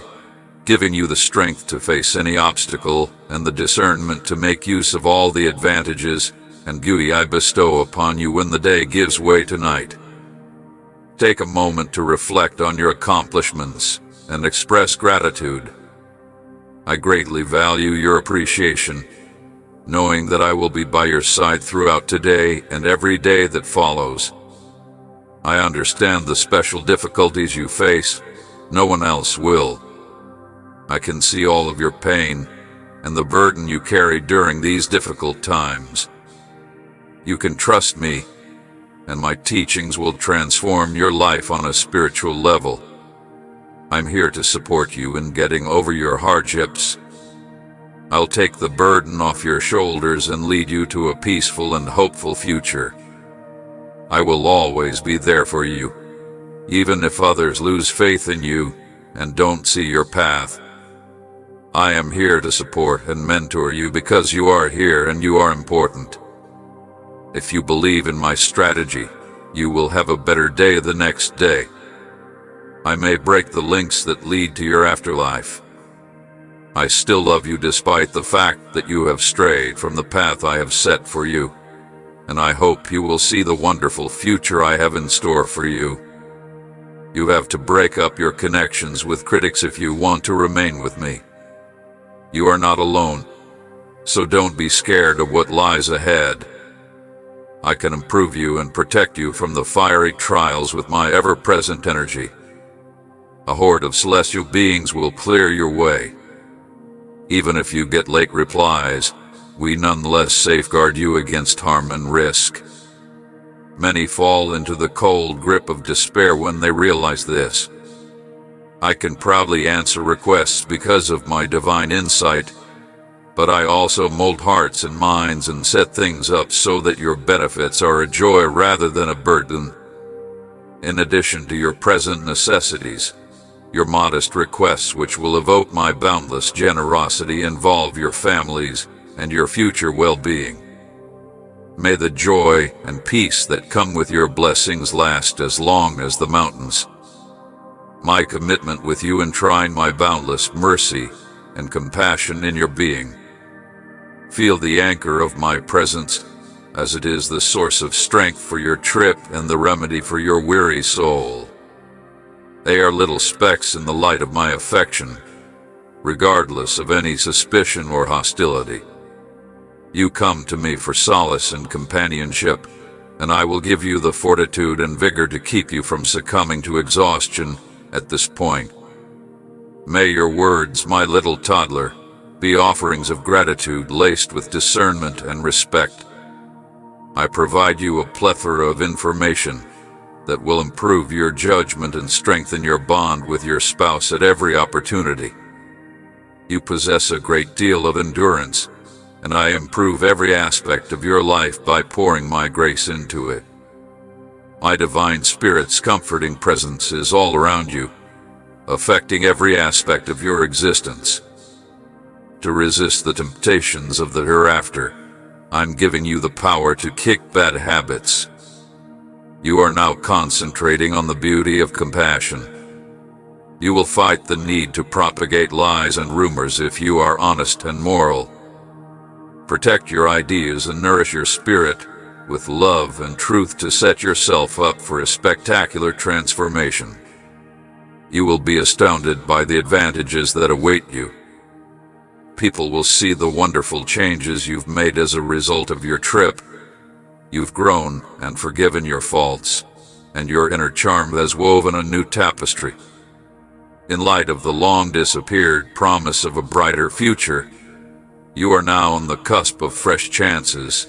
giving you the strength to face any obstacle and the discernment to make use of all the advantages and beauty I bestow upon you when the day gives way to night. Take a moment to reflect on your accomplishments and express gratitude. I greatly value your appreciation, knowing that I will be by your side throughout today and every day that follows. I understand the special difficulties you face. No one else will. I can see all of your pain and the burden you carry during these difficult times. You can trust me, and my teachings will transform your life on a spiritual level. I'm here to support you in getting over your hardships. I'll take the burden off your shoulders and lead you to a peaceful and hopeful future. I will always be there for you, even if others lose faith in you and don't see your path. I am here to support and mentor you because you are here and you are important. If you believe in my strategy, you will have a better day the next day. I may break the links that lead to your afterlife. I still love you despite the fact that you have strayed from the path I have set for you, and I hope you will see the wonderful future I have in store for you. You have to break up your connections with critics if you want to remain with me. You are not alone, so don't be scared of what lies ahead. I can improve you and protect you from the fiery trials with my ever-present energy. A horde of celestial beings will clear your way. Even if you get late replies, we nonetheless safeguard you against harm and risk. Many fall into the cold grip of despair when they realize this. I can proudly answer requests because of my divine insight, but I also mold hearts and minds and set things up so that your benefits are a joy rather than a burden. In addition to your present necessities, your modest requests which will evoke my boundless generosity involve your families and your future well-being. May the joy and peace that come with your blessings last as long as the mountains. My commitment with you enshrine my boundless mercy and compassion in your being. Feel the anchor of my presence, as it is the source of strength for your trip and the remedy for your weary soul. They are little specks in the light of my affection, regardless of any suspicion or hostility. You come to me for solace and companionship, and I will give you the fortitude and vigor to keep you from succumbing to exhaustion at this point. May your words, my little toddler, be offerings of gratitude laced with discernment and respect. I provide you a plethora of information that will improve your judgment and strengthen your bond with your spouse at every opportunity. You possess a great deal of endurance, and I improve every aspect of your life by pouring my grace into it. My divine Spirit's comforting presence is all around you, affecting every aspect of your existence. To resist the temptations of the hereafter, I'm giving you the power to kick bad habits. You are now concentrating on the beauty of compassion. You will fight the need to propagate lies and rumors if you are honest and moral. Protect your ideas and nourish your spirit with love and truth to set yourself up for a spectacular transformation. You will be astounded by the advantages that await you. People will see the wonderful changes you've made as a result of your trip. You've grown and forgiven your faults, and your inner charm has woven a new tapestry. In light of the long-disappeared promise of a brighter future, you are now on the cusp of fresh chances,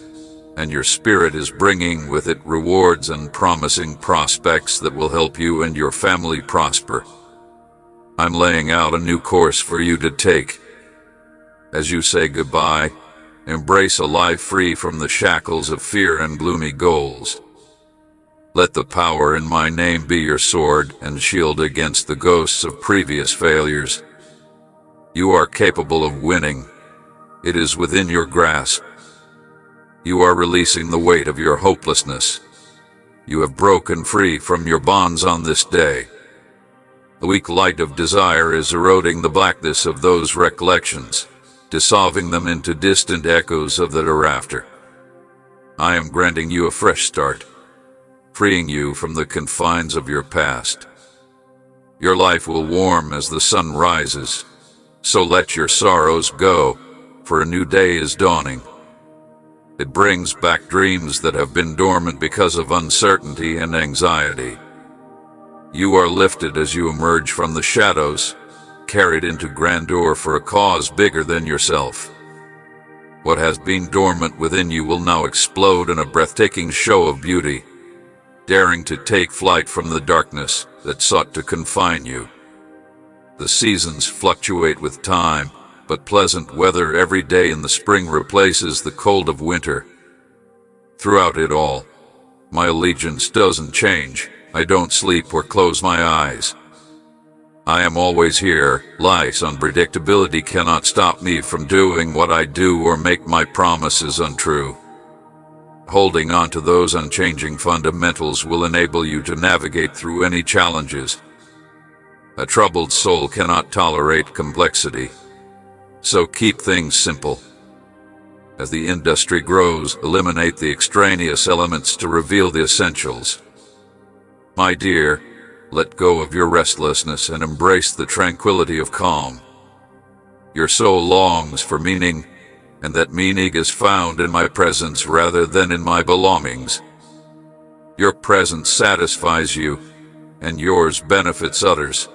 and your spirit is bringing with it rewards and promising prospects that will help you and your family prosper. I'm laying out a new course for you to take. As you say goodbye, embrace a life free from the shackles of fear and gloomy goals. Let the power in my name be your sword and shield against the ghosts of previous failures. You are capable of winning. It is within your grasp. You are releasing the weight of your hopelessness. You have broken free from your bonds on this day. The weak light of desire is eroding the blackness of those recollections, dissolving them into distant echoes of the hereafter. I am granting you a fresh start, freeing you from the confines of your past. Your life will warm as the sun rises, so let your sorrows go, for a new day is dawning. It brings back dreams that have been dormant because of uncertainty and anxiety. You are lifted as you emerge from the shadows, carried into grandeur for a cause bigger than yourself. What has been dormant within you will now explode in a breathtaking show of beauty, daring to take flight from the darkness that sought to confine you. The seasons fluctuate with time, but pleasant weather every day in the spring replaces the cold of winter. Throughout it all, my allegiance doesn't change. I don't sleep or close my eyes. I am always here. Life's unpredictability cannot stop me from doing what I do or make my promises untrue. Holding on to those unchanging fundamentals will enable you to navigate through any challenges. A troubled soul cannot tolerate complexity, so keep things simple. As the industry grows, eliminate the extraneous elements to reveal the essentials. My dear, let go of your restlessness and embrace the tranquility of calm. Your soul longs for meaning, and that meaning is found in my presence rather than in my belongings. Your presence satisfies you, and yours benefits others.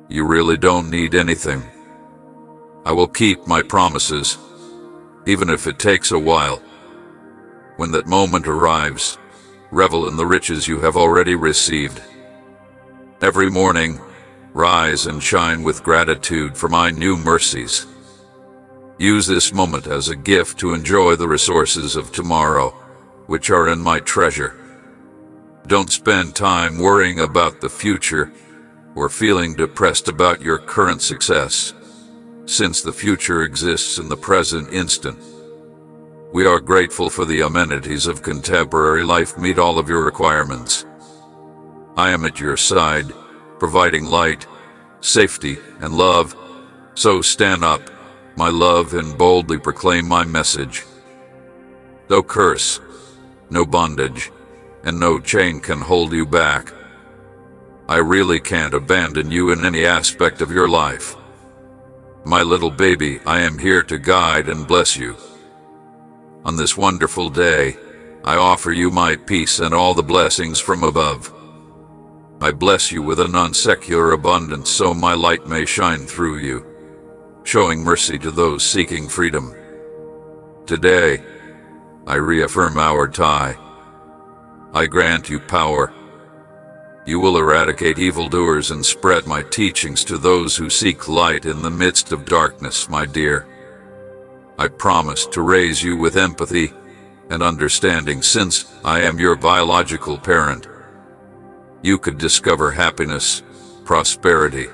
You really don't need anything. I will keep my promises, even if it takes a while. When that moment arrives, revel in the riches you have already received. Every morning, rise and shine with gratitude for my new mercies. Use this moment as a gift to enjoy the resources of tomorrow, which are in my treasure. Don't spend time worrying about the future or feeling depressed about your current success, since the future exists in the present instant. We are grateful for the amenities of contemporary life meet all of your requirements. I am at your side, providing light, safety, and love, so stand up, my love, and boldly proclaim my message. No curse, no bondage, and no chain can hold you back. I really can't abandon you in any aspect of your life. My little baby, I am here to guide and bless you. On this wonderful day, I offer you my peace and all the blessings from above. I bless you with a non-secular abundance so my light may shine through you, showing mercy to those seeking freedom. Today, I reaffirm our tie. I grant you power. You will eradicate evildoers and spread my teachings to those who seek light in the midst of darkness, my dear. I promise to raise you with empathy and understanding since I am your biological parent. You could discover happiness, prosperity,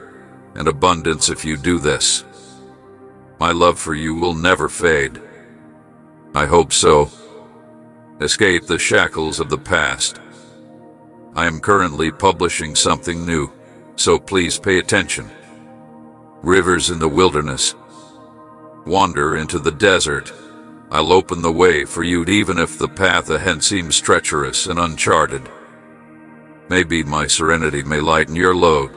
and abundance if you do this. My love for you will never fade. I hope so. Escape the shackles of the past. I am currently publishing something new, so please pay attention. Rivers in the wilderness. Wander into the desert. I'll open the way for you even if the path ahead seems treacherous and uncharted. Maybe my serenity may lighten your load.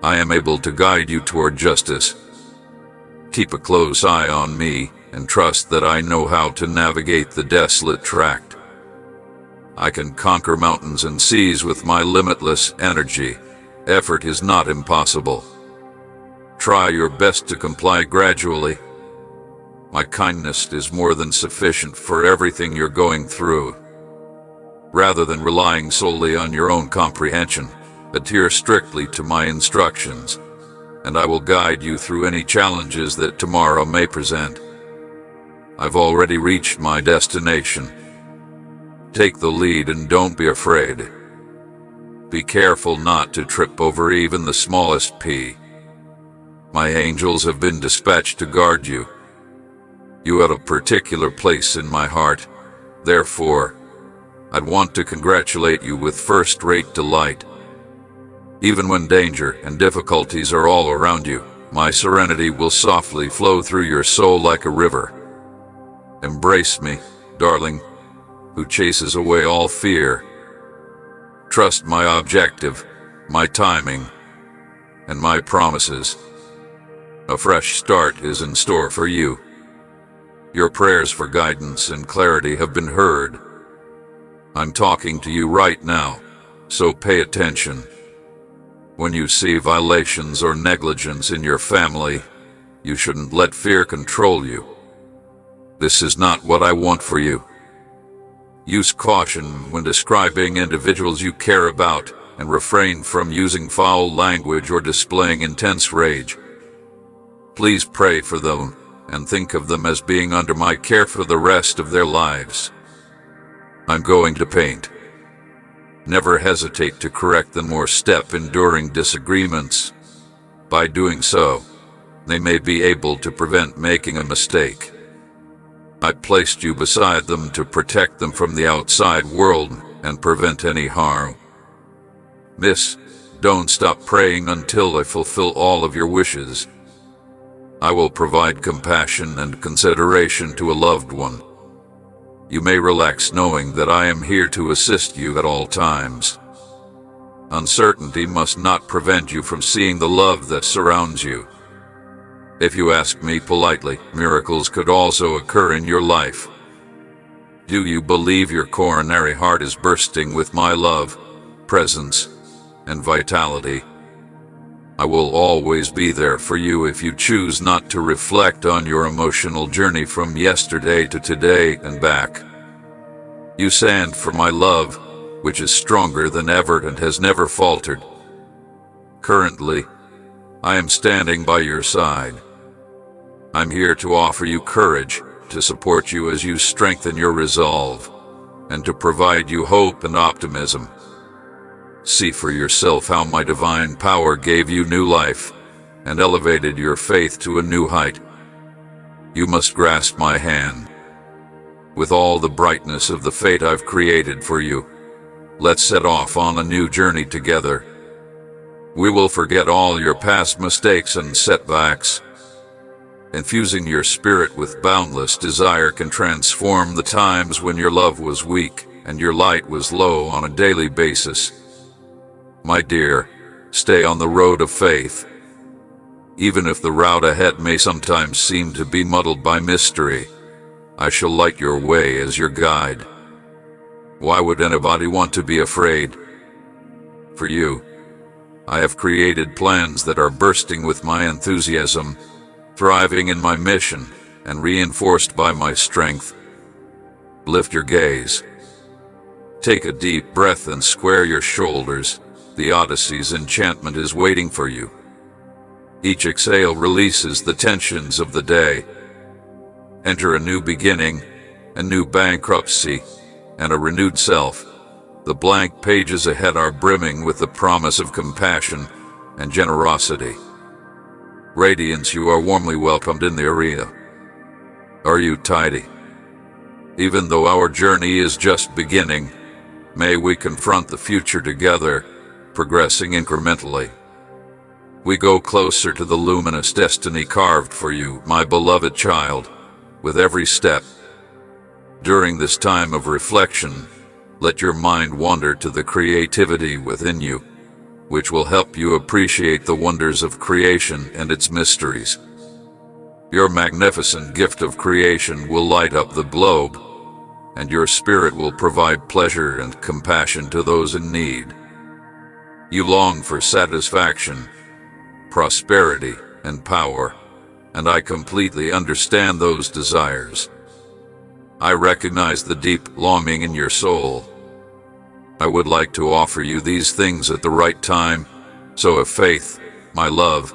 I am able to guide you toward justice. Keep a close eye on me and trust that I know how to navigate the desolate tract. I can conquer mountains and seas with my limitless energy. Effort is not impossible. Try your best to comply gradually. My kindness is more than sufficient for everything you're going through. Rather than relying solely on your own comprehension, adhere strictly to my instructions, and I will guide you through any challenges that tomorrow may present. I've already reached my destination. Take the lead and don't be afraid. Be careful not to trip over even the smallest pea. My angels have been dispatched to guard you. You have a particular place in my heart. Therefore, I'd want to congratulate you with first-rate delight. Even when danger and difficulties are all around you, my serenity will softly flow through your soul like a river. Embrace me, darling, who chases away all fear. Trust my objective, my timing, and my promises. A fresh start is in store for you. Your prayers for guidance and clarity have been heard. I'm talking to you right now, so pay attention. When you see violations or negligence in your family, you shouldn't let fear control you. This is not what I want for you. Use caution when describing individuals you care about and refrain from using foul language or displaying intense rage. Please pray for them and think of them as being under my care for the rest of their lives. I'm going to paint. Never hesitate to correct them or step in during disagreements. By doing so, they may be able to prevent making a mistake. I placed you beside them to protect them from the outside world and prevent any harm. Miss, don't stop praying until I fulfill all of your wishes. I will provide compassion and consideration to a loved one. You may relax knowing that I am here to assist you at all times. Uncertainty must not prevent you from seeing the love that surrounds you. If you ask me politely, miracles could also occur in your life. Do you believe your coronary heart is bursting with my love, presence, and vitality? I will always be there for you if you choose not to reflect on your emotional journey from yesterday to today and back. You stand for my love, which is stronger than ever and has never faltered. Currently, I am standing by your side. I'm here to offer you courage, to support you as you strengthen your resolve, and to provide you hope and optimism. See for yourself how my divine power gave you new life and elevated your faith to a new height. You must grasp my hand. With all the brightness of the fate I've created for you, let's set off on a new journey together. We will forget all your past mistakes and setbacks. Infusing your spirit with boundless desire can transform the times when your love was weak and your light was low on a daily basis. My dear, stay on the road of faith. Even if the route ahead may sometimes seem to be muddled by mystery, I shall light your way as your guide. Why would anybody want to be afraid? For you, I have created plans that are bursting with my enthusiasm, thriving in my mission, and reinforced by my strength. Lift your gaze. Take a deep breath and square your shoulders. The Odyssey's enchantment is waiting for you. Each exhale releases the tensions of the day. Enter a new beginning, a new bankruptcy, and a renewed self. The blank pages ahead are brimming with the promise of compassion and generosity. Radiance, you are warmly welcomed in the arena. Are you tidy? Even though our journey is just beginning, may we confront the future together, progressing incrementally. We go closer to the luminous destiny carved for you, my beloved child, with every step. During this time of reflection, let your mind wander to the creativity within you, which will help you appreciate the wonders of creation and its mysteries. Your magnificent gift of creation will light up the globe, and your spirit will provide pleasure and compassion to those in need. You long for satisfaction, prosperity, and power, and I completely understand those desires. I recognize the deep longing in your soul. I would like to offer you these things at the right time, so have faith, my love.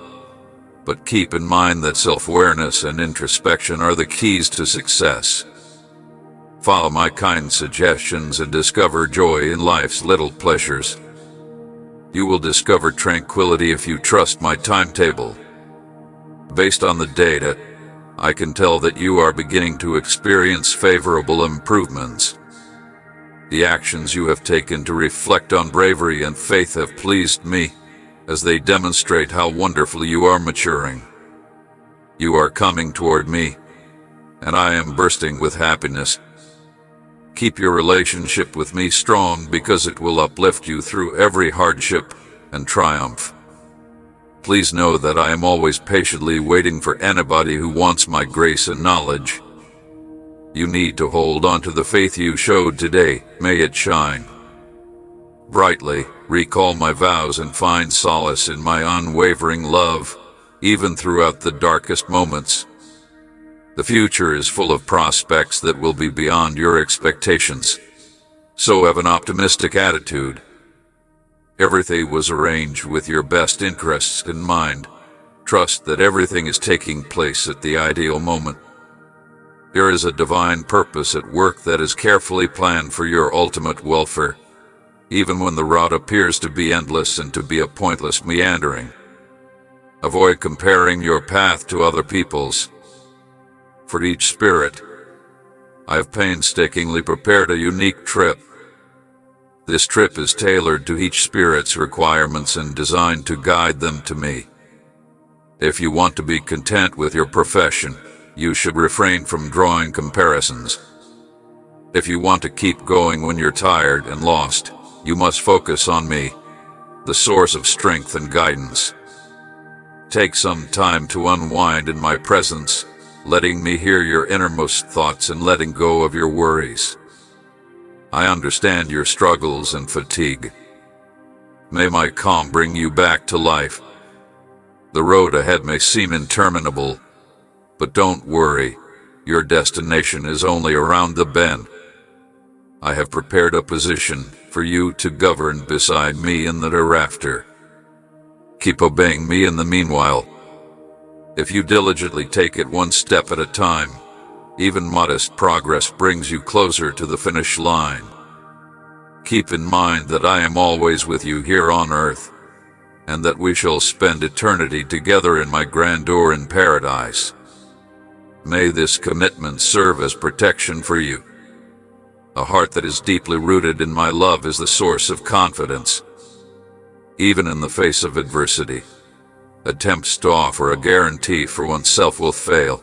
But keep in mind that self-awareness and introspection are the keys to success. Follow my kind suggestions and discover joy in life's little pleasures. You will discover tranquility if you trust my timetable. Based on the data, I can tell that you are beginning to experience favorable improvements. The actions you have taken to reflect on bravery and faith have pleased me, as they demonstrate how wonderfully you are maturing. You are coming toward me, and I am bursting with happiness. Keep your relationship with me strong, because it will uplift you through every hardship and triumph. Please know that I am always patiently waiting for anybody who wants my grace and knowledge. You need to hold on to the faith you showed today. May it shine brightly. Recall my vows and find solace in my unwavering love, even throughout the darkest moments. The future is full of prospects that will be beyond your expectations. So have an optimistic attitude. Everything was arranged with your best interests in mind. Trust that everything is taking place at the ideal moment. There is a divine purpose at work that is carefully planned for your ultimate welfare, even when the route appears to be endless and to be a pointless meandering. Avoid comparing your path to other people's. For each spirit, I have painstakingly prepared a unique trip. This trip is tailored to each spirit's requirements and designed to guide them to me. If you want to be content with your profession, you should refrain from drawing comparisons. If you want to keep going when you're tired and lost, you must focus on me, the source of strength and guidance. Take some time to unwind in my presence, letting me hear your innermost thoughts and letting go of your worries. I understand your struggles and fatigue. May my calm bring you back to life. The road ahead may seem interminable, but don't worry, your destination is only around the bend. I have prepared a position for you to govern beside me in the hereafter. Keep obeying me in the meanwhile. If you diligently take it one step at a time, even modest progress brings you closer to the finish line. Keep in mind that I am always with you here on earth, and that we shall spend eternity together in my grandeur in paradise. May this commitment serve as protection for you. A heart that is deeply rooted in my love is the source of confidence, even in the face of adversity. Attempts to offer a guarantee for oneself will fail.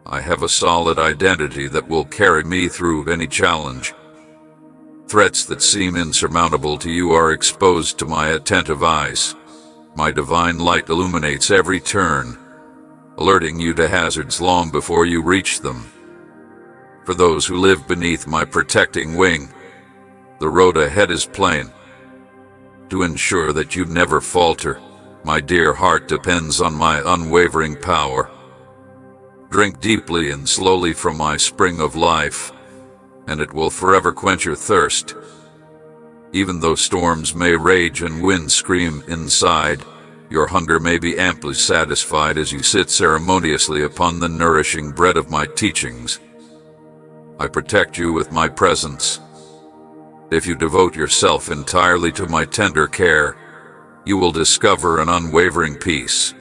I have a solid identity that will carry me through any challenge. Threats that seem insurmountable to you are exposed to my attentive eyes. My divine light illuminates every turn, alerting you to hazards long before you reach them. For those who live beneath my protecting wing, the road ahead is plain. To ensure that you never falter, my dear heart depends on my unwavering power. Drink deeply and slowly from my spring of life, and it will forever quench your thirst. Even though storms may rage and winds scream inside, your hunger may be amply satisfied as you sit ceremoniously upon the nourishing bread of my teachings. I protect you with my presence. If you devote yourself entirely to my tender care, you will discover an unwavering peace.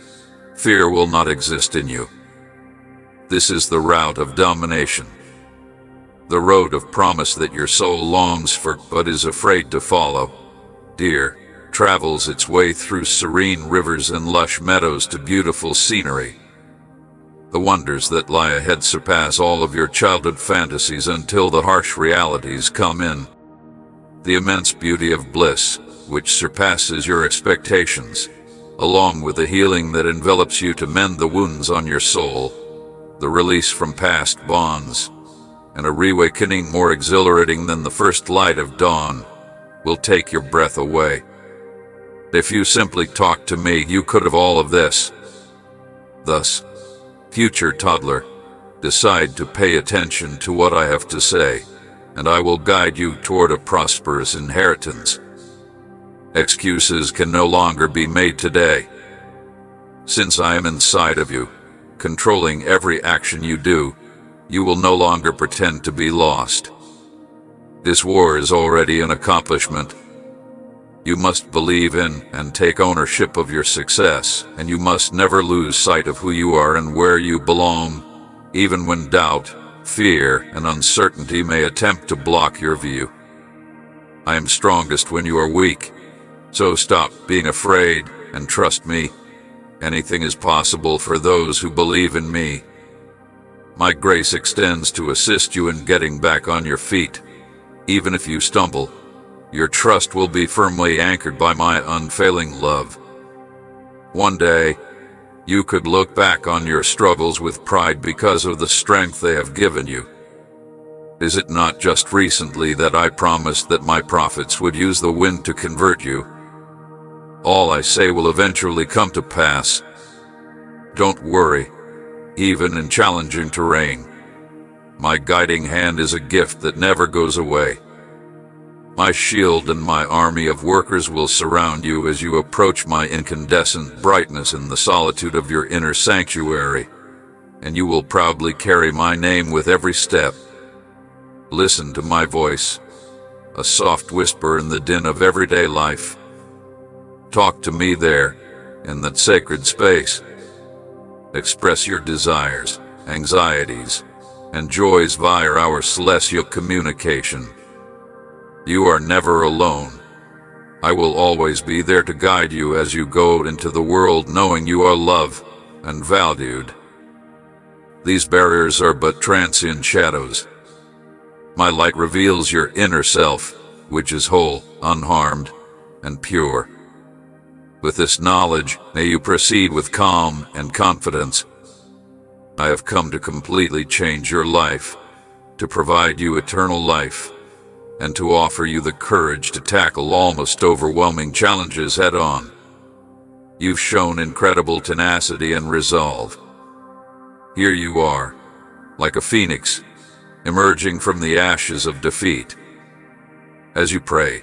Fear will not exist in you. This is the route of domination, the road of promise that your soul longs for but is afraid to follow. Dear, travels its way through serene rivers and lush meadows to beautiful scenery. The wonders that lie ahead surpass all of your childhood fantasies until the harsh realities come in. The immense beauty of bliss, which surpasses your expectations, along with the healing that envelops you to mend the wounds on your soul, the release from past bonds, and a reawakening more exhilarating than the first light of dawn, will take your breath away. If you simply talk to me, you could have all of this. Thus, future toddler, decide to pay attention to what I have to say, and I will guide you toward a prosperous inheritance. Excuses can no longer be made today. Since I am inside of you, controlling every action you do, you will no longer pretend to be lost. This war is already an accomplishment. You must believe in and take ownership of your success, and you must never lose sight of who you are and where you belong, even when doubt, fear, and uncertainty may attempt to block your view. I am strongest when you are weak, so stop being afraid and trust me. Anything is possible for those who believe in me. My grace extends to assist you in getting back on your feet. Even if you stumble, your trust will be firmly anchored by my unfailing love. One day, you could look back on your struggles with pride because of the strength they have given you. Is it not just recently that I promised that my prophets would use the wind to convert you? All I say will eventually come to pass. Don't worry, even in challenging terrain. My guiding hand is a gift that never goes away. My shield and my army of workers will surround you as you approach my incandescent brightness in the solitude of your inner sanctuary, and you will proudly carry my name with every step. Listen to my voice, a soft whisper in the din of everyday life. Talk to me there, in that sacred space. Express your desires, anxieties, and joys via our celestial communication. You are never alone. I will always be there to guide you as you go into the world, knowing you are loved and valued. These barriers are but transient shadows. My light reveals your inner self, which is whole, unharmed, and pure. With this knowledge, may you proceed with calm and confidence. I have come to completely change your life, to provide you eternal life, and to offer you the courage to tackle almost overwhelming challenges head-on. You've shown incredible tenacity and resolve. Here you are, like a phoenix, emerging from the ashes of defeat. As you pray,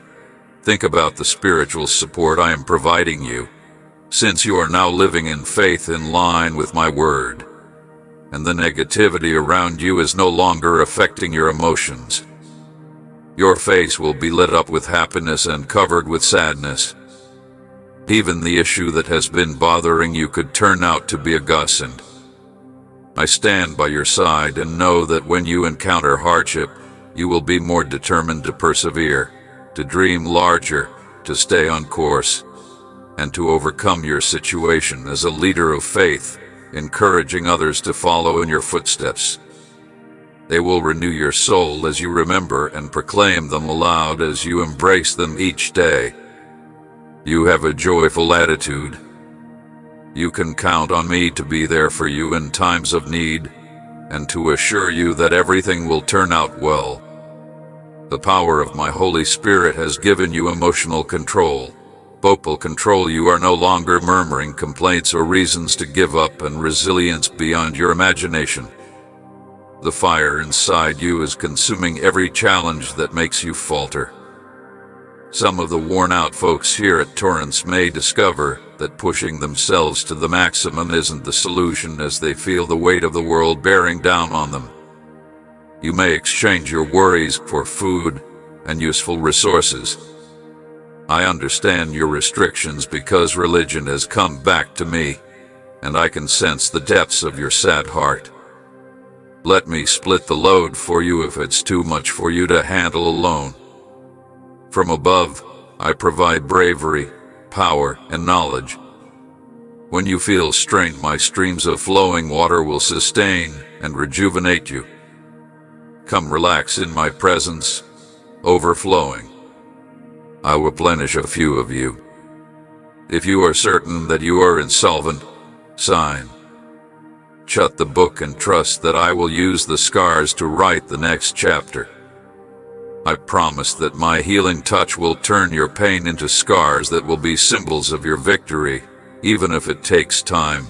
think about the spiritual support I am providing you, since you are now living in faith in line with my word, and the negativity around you is no longer affecting your emotions. Your face will be lit up with happiness and covered with sadness. Even the issue that has been bothering you could turn out to be a godsend. I stand by your side and know that when you encounter hardship, you will be more determined to persevere, to dream larger, to stay on course. and to overcome your situation as a leader of faith, encouraging others to follow in your footsteps. They will renew your soul as you remember and proclaim them aloud as you embrace them each day. You have a joyful attitude. You can count on me to be there for you in times of need, and to assure you that everything will turn out well. The power of my Holy Spirit has given you emotional control. Vocal control. You are no longer murmuring complaints or reasons to give up, and resilience beyond your imagination. The fire inside you is consuming every challenge that makes you falter. Some of the worn-out folks here at Torrance may discover that pushing themselves to the maximum isn't the solution, as they feel the weight of the world bearing down on them. You may exchange your worries for food and useful resources. I understand your restrictions because religion has come back to me, and I can sense the depths of your sad heart. Let me split the load for you if it's too much for you to handle alone. From above, I provide bravery, power, and knowledge. When you feel strained, my streams of flowing water will sustain and rejuvenate you. Come relax in my presence, overflowing. I will replenish a few of you. If you are certain that you are insolvent, sign. Shut the book and trust that I will use the scars to write the next chapter. I promise that my healing touch will turn your pain into scars that will be symbols of your victory, even if it takes time.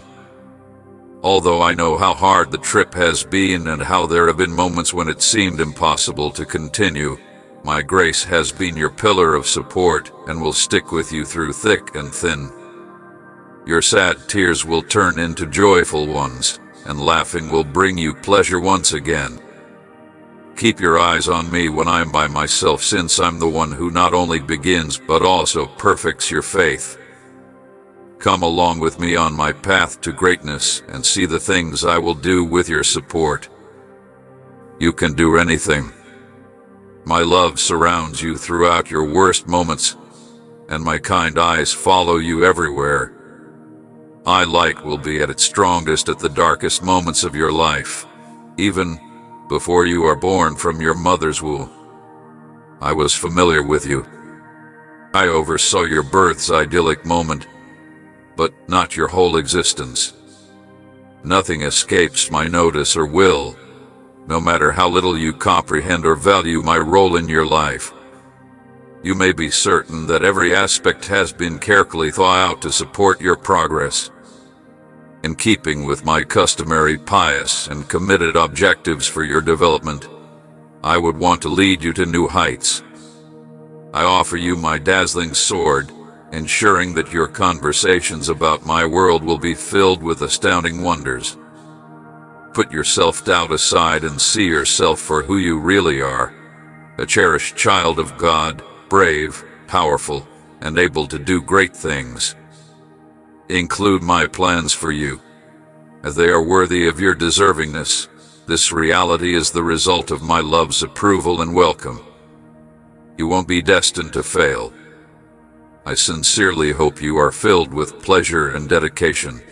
Although I know how hard the trip has been and how there have been moments when it seemed impossible to continue, my grace has been your pillar of support and will stick with you through thick and thin. Your sad tears will turn into joyful ones, and laughing will bring you pleasure once again. Keep your eyes on me when I'm by myself, since I'm the one who not only begins but also perfects your faith. Come along with me on my path to greatness and see the things I will do with your support. You can do anything. My love surrounds you throughout your worst moments, and my kind eyes follow you everywhere. My light will be at its strongest at the darkest moments of your life, even before you are born from your mother's womb. I was familiar with you. I oversaw your birth's idyllic moment, but not your whole existence. Nothing escapes my notice or will, no matter how little you comprehend or value my role in your life. You may be certain that every aspect has been carefully thought out to support your progress. In keeping with my customary pious and committed objectives for your development, I would want to lead you to new heights. I offer you my dazzling sword, ensuring that your conversations about my world will be filled with astounding wonders. Put your self-doubt aside and see yourself for who you really are, a cherished child of God, brave, powerful, and able to do great things. Include my plans for you, as they are worthy of your deservingness. This reality is the result of my love's approval and welcome. You won't be destined to fail. I sincerely hope you are filled with pleasure and dedication.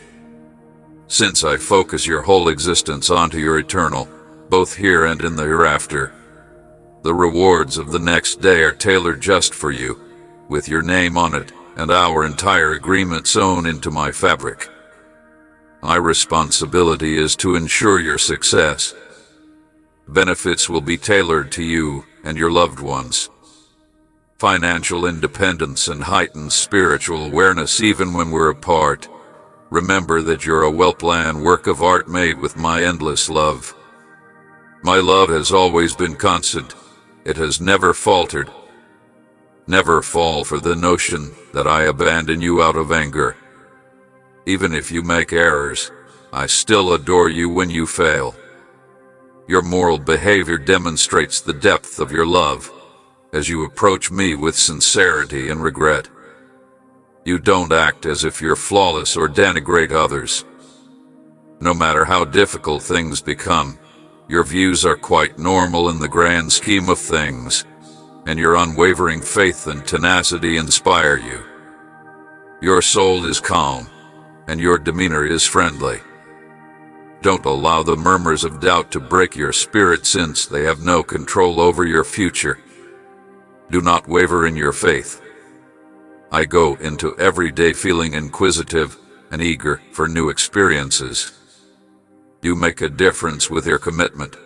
Since I focus your whole existence onto your eternal, both here and in the hereafter, the rewards of the next day are tailored just for you, with your name on it and our entire agreement sewn into my fabric. My responsibility is to ensure your success. Benefits will be tailored to you and your loved ones. Financial independence and heightened spiritual awareness even when we're apart. Remember that you're a well-planned work of art made with my endless love. My love has always been constant. It has never faltered. Never fall for the notion that I abandon you out of anger. Even if you make errors, I still adore you when you fail. Your moral behavior demonstrates the depth of your love, as you approach me with sincerity and regret. You don't act as if you're flawless or denigrate others. No matter how difficult things become, your views are quite normal in the grand scheme of things, and your unwavering faith and tenacity inspire you. Your soul is calm, and your demeanor is friendly. Don't allow the murmurs of doubt to break your spirit, since they have no control over your future. Do not waver in your faith. I go into every day feeling inquisitive and eager for new experiences. You make a difference with your commitment.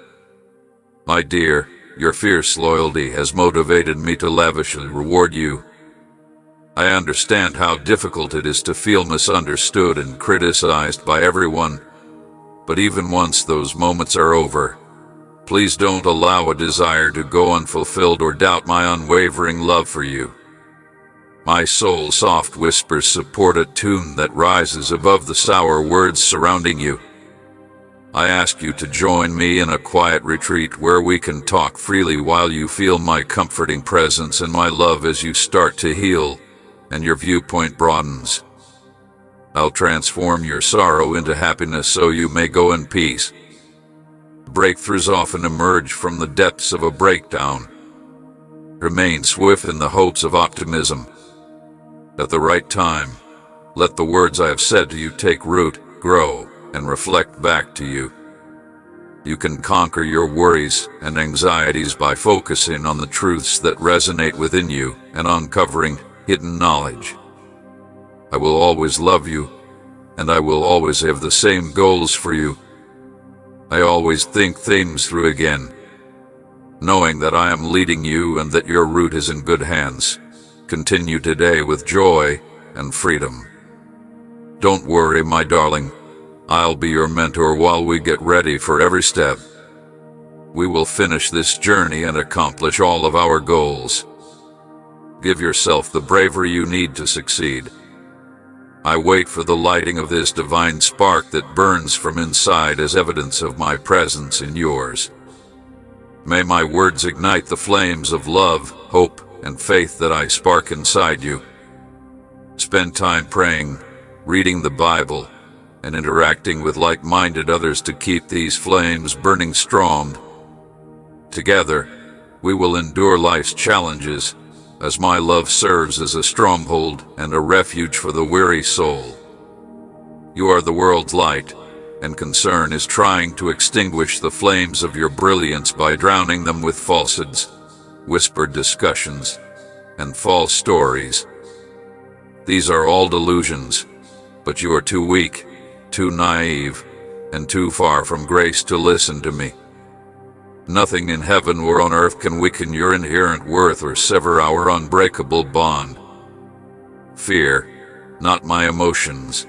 My dear, your fierce loyalty has motivated me to lavishly reward you. I understand how difficult it is to feel misunderstood and criticized by everyone, but even once those moments are over, please don't allow a desire to go unfulfilled or doubt my unwavering love for you. My soul's soft whispers support a tune that rises above the sour words surrounding you. I ask you to join me in a quiet retreat where we can talk freely while you feel my comforting presence and my love as you start to heal and your viewpoint broadens. I'll transform your sorrow into happiness so you may go in peace. Breakthroughs often emerge from the depths of a breakdown. Remain swift in the hopes of optimism. At the right time, let the words I have said to you take root, grow, and reflect back to you. You can conquer your worries and anxieties by focusing on the truths that resonate within you and uncovering hidden knowledge. I will always love you, and I will always have the same goals for you. I always think things through again, knowing that I am leading you and that your route is in good hands. Continue today with joy and freedom. Don't worry, my darling. I'll be your mentor while we get ready for every step. We will finish this journey and accomplish all of our goals. Give yourself the bravery you need to succeed. I wait for the lighting of this divine spark that burns from inside as evidence of my presence in yours. May my words ignite the flames of love, hope, and faith that I spark inside you. Spend time praying, reading the Bible, and interacting with like-minded others to keep these flames burning strong. Together, we will endure life's challenges, as my love serves as a stronghold and a refuge for the weary soul. You are the world's light, and concern is trying to extinguish the flames of your brilliance by drowning them with falsehoods, whispered discussions, and false stories. These are all delusions, but you are too weak, too naive, and too far from grace to listen to me. Nothing in heaven or on earth can weaken your inherent worth or sever our unbreakable bond. Fear, not my emotions,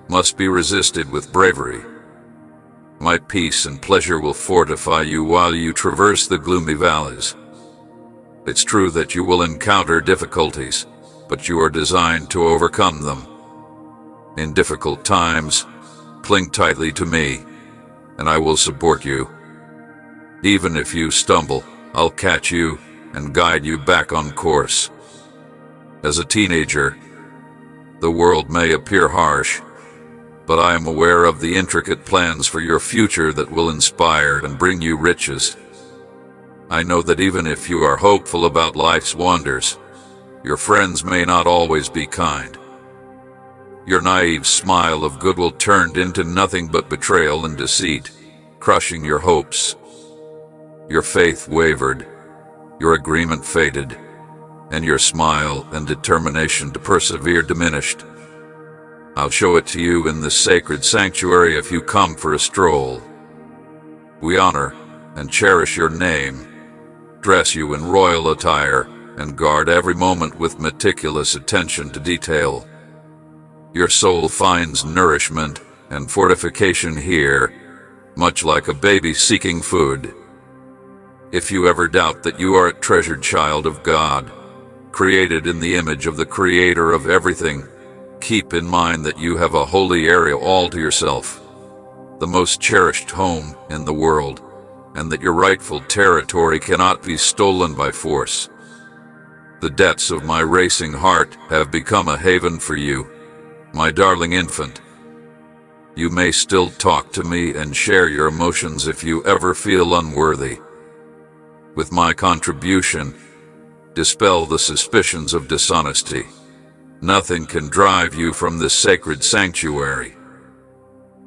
must be resisted with bravery. My peace and pleasure will fortify you while you traverse the gloomy valleys. It's true that you will encounter difficulties, but you are designed to overcome them. In difficult times, cling tightly to me, and I will support you. Even if you stumble, I'll catch you and guide you back on course. As a teenager, the world may appear harsh, but I am aware of the intricate plans for your future that will inspire and bring you riches. I know that even if you are hopeful about life's wonders, your friends may not always be kind. Your naive smile of goodwill turned into nothing but betrayal and deceit, crushing your hopes. Your faith wavered, your agreement faded, and your smile and determination to persevere diminished. I'll show it to you in this sacred sanctuary if you come for a stroll. We honor and cherish your name, dress you in royal attire, and guard every moment with meticulous attention to detail. Your soul finds nourishment and fortification here, much like a baby seeking food. If you ever doubt that you are a treasured child of God, created in the image of the Creator of everything, keep in mind that you have a holy area all to yourself, the most cherished home in the world, and that your rightful territory cannot be stolen by force. The depths of my racing heart have become a haven for you, my darling infant. You may still talk to me and share your emotions if you ever feel unworthy. With my contribution, dispel the suspicions of dishonesty. Nothing can drive you from this sacred sanctuary.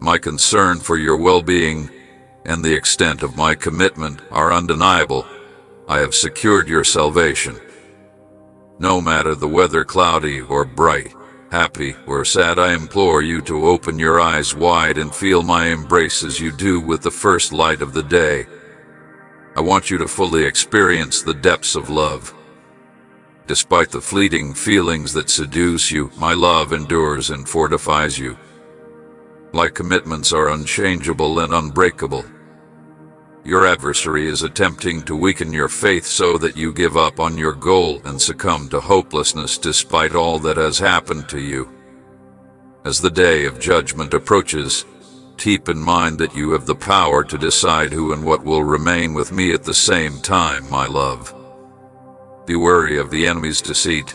My concern for your well-being and the extent of my commitment are undeniable. I have secured your salvation. No matter the weather cloudy or bright, happy or sad, I implore you to open your eyes wide and feel my embrace as you do with the first light of the day. I want you to fully experience the depths of love. Despite the fleeting feelings that seduce you, my love endures and fortifies you. My commitments are unchangeable and unbreakable. Your adversary is attempting to weaken your faith so that you give up on your goal and succumb to hopelessness despite all that has happened to you. As the day of judgment approaches, keep in mind that you have the power to decide who and what will remain with me at the same time, my love. Be wary of the enemy's deceit,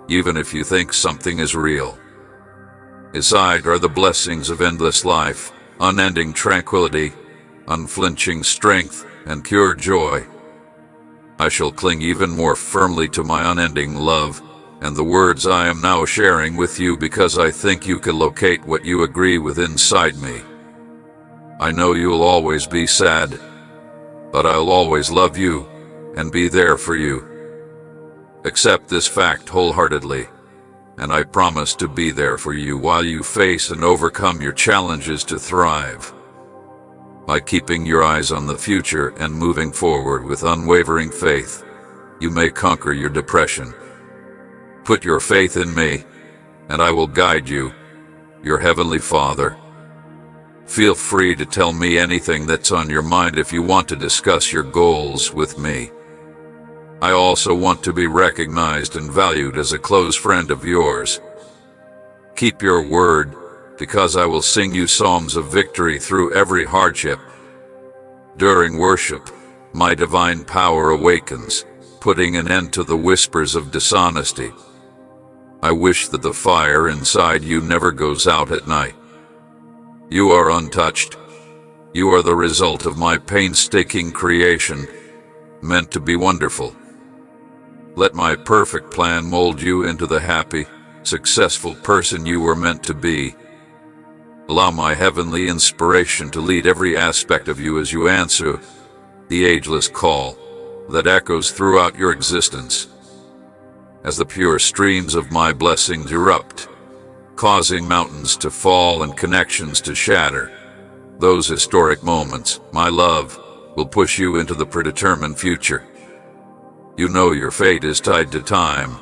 even if you think something is real. Inside are the blessings of endless life, unending tranquility, unflinching strength, and pure joy. I shall cling even more firmly to my unending love and the words I am now sharing with you because I think you can locate what you agree with inside me. I know you'll always be sad, but I'll always love you and be there for you. Accept this fact wholeheartedly, and I promise to be there for you while you face and overcome your challenges to thrive. By keeping your eyes on the future and moving forward with unwavering faith, you may conquer your depression. Put your faith in me, and I will guide you, your Heavenly Father. Feel free to tell me anything that's on your mind if you want to discuss your goals with me. I also want to be recognized and valued as a close friend of yours. Keep your word, because I will sing you psalms of victory through every hardship. During worship, my divine power awakens, putting an end to the whispers of dishonesty. I wish that the fire inside you never goes out at night. You are untouched. You are the result of my painstaking creation, meant to be wonderful. Let my perfect plan mold you into the happy, successful person you were meant to be. Allow my heavenly inspiration to lead every aspect of you as you answer the ageless call that echoes throughout your existence. As the pure streams of my blessings erupt, causing mountains to fall and connections to shatter, those historic moments, my love, will push you into the predetermined future. You know your fate is tied to time,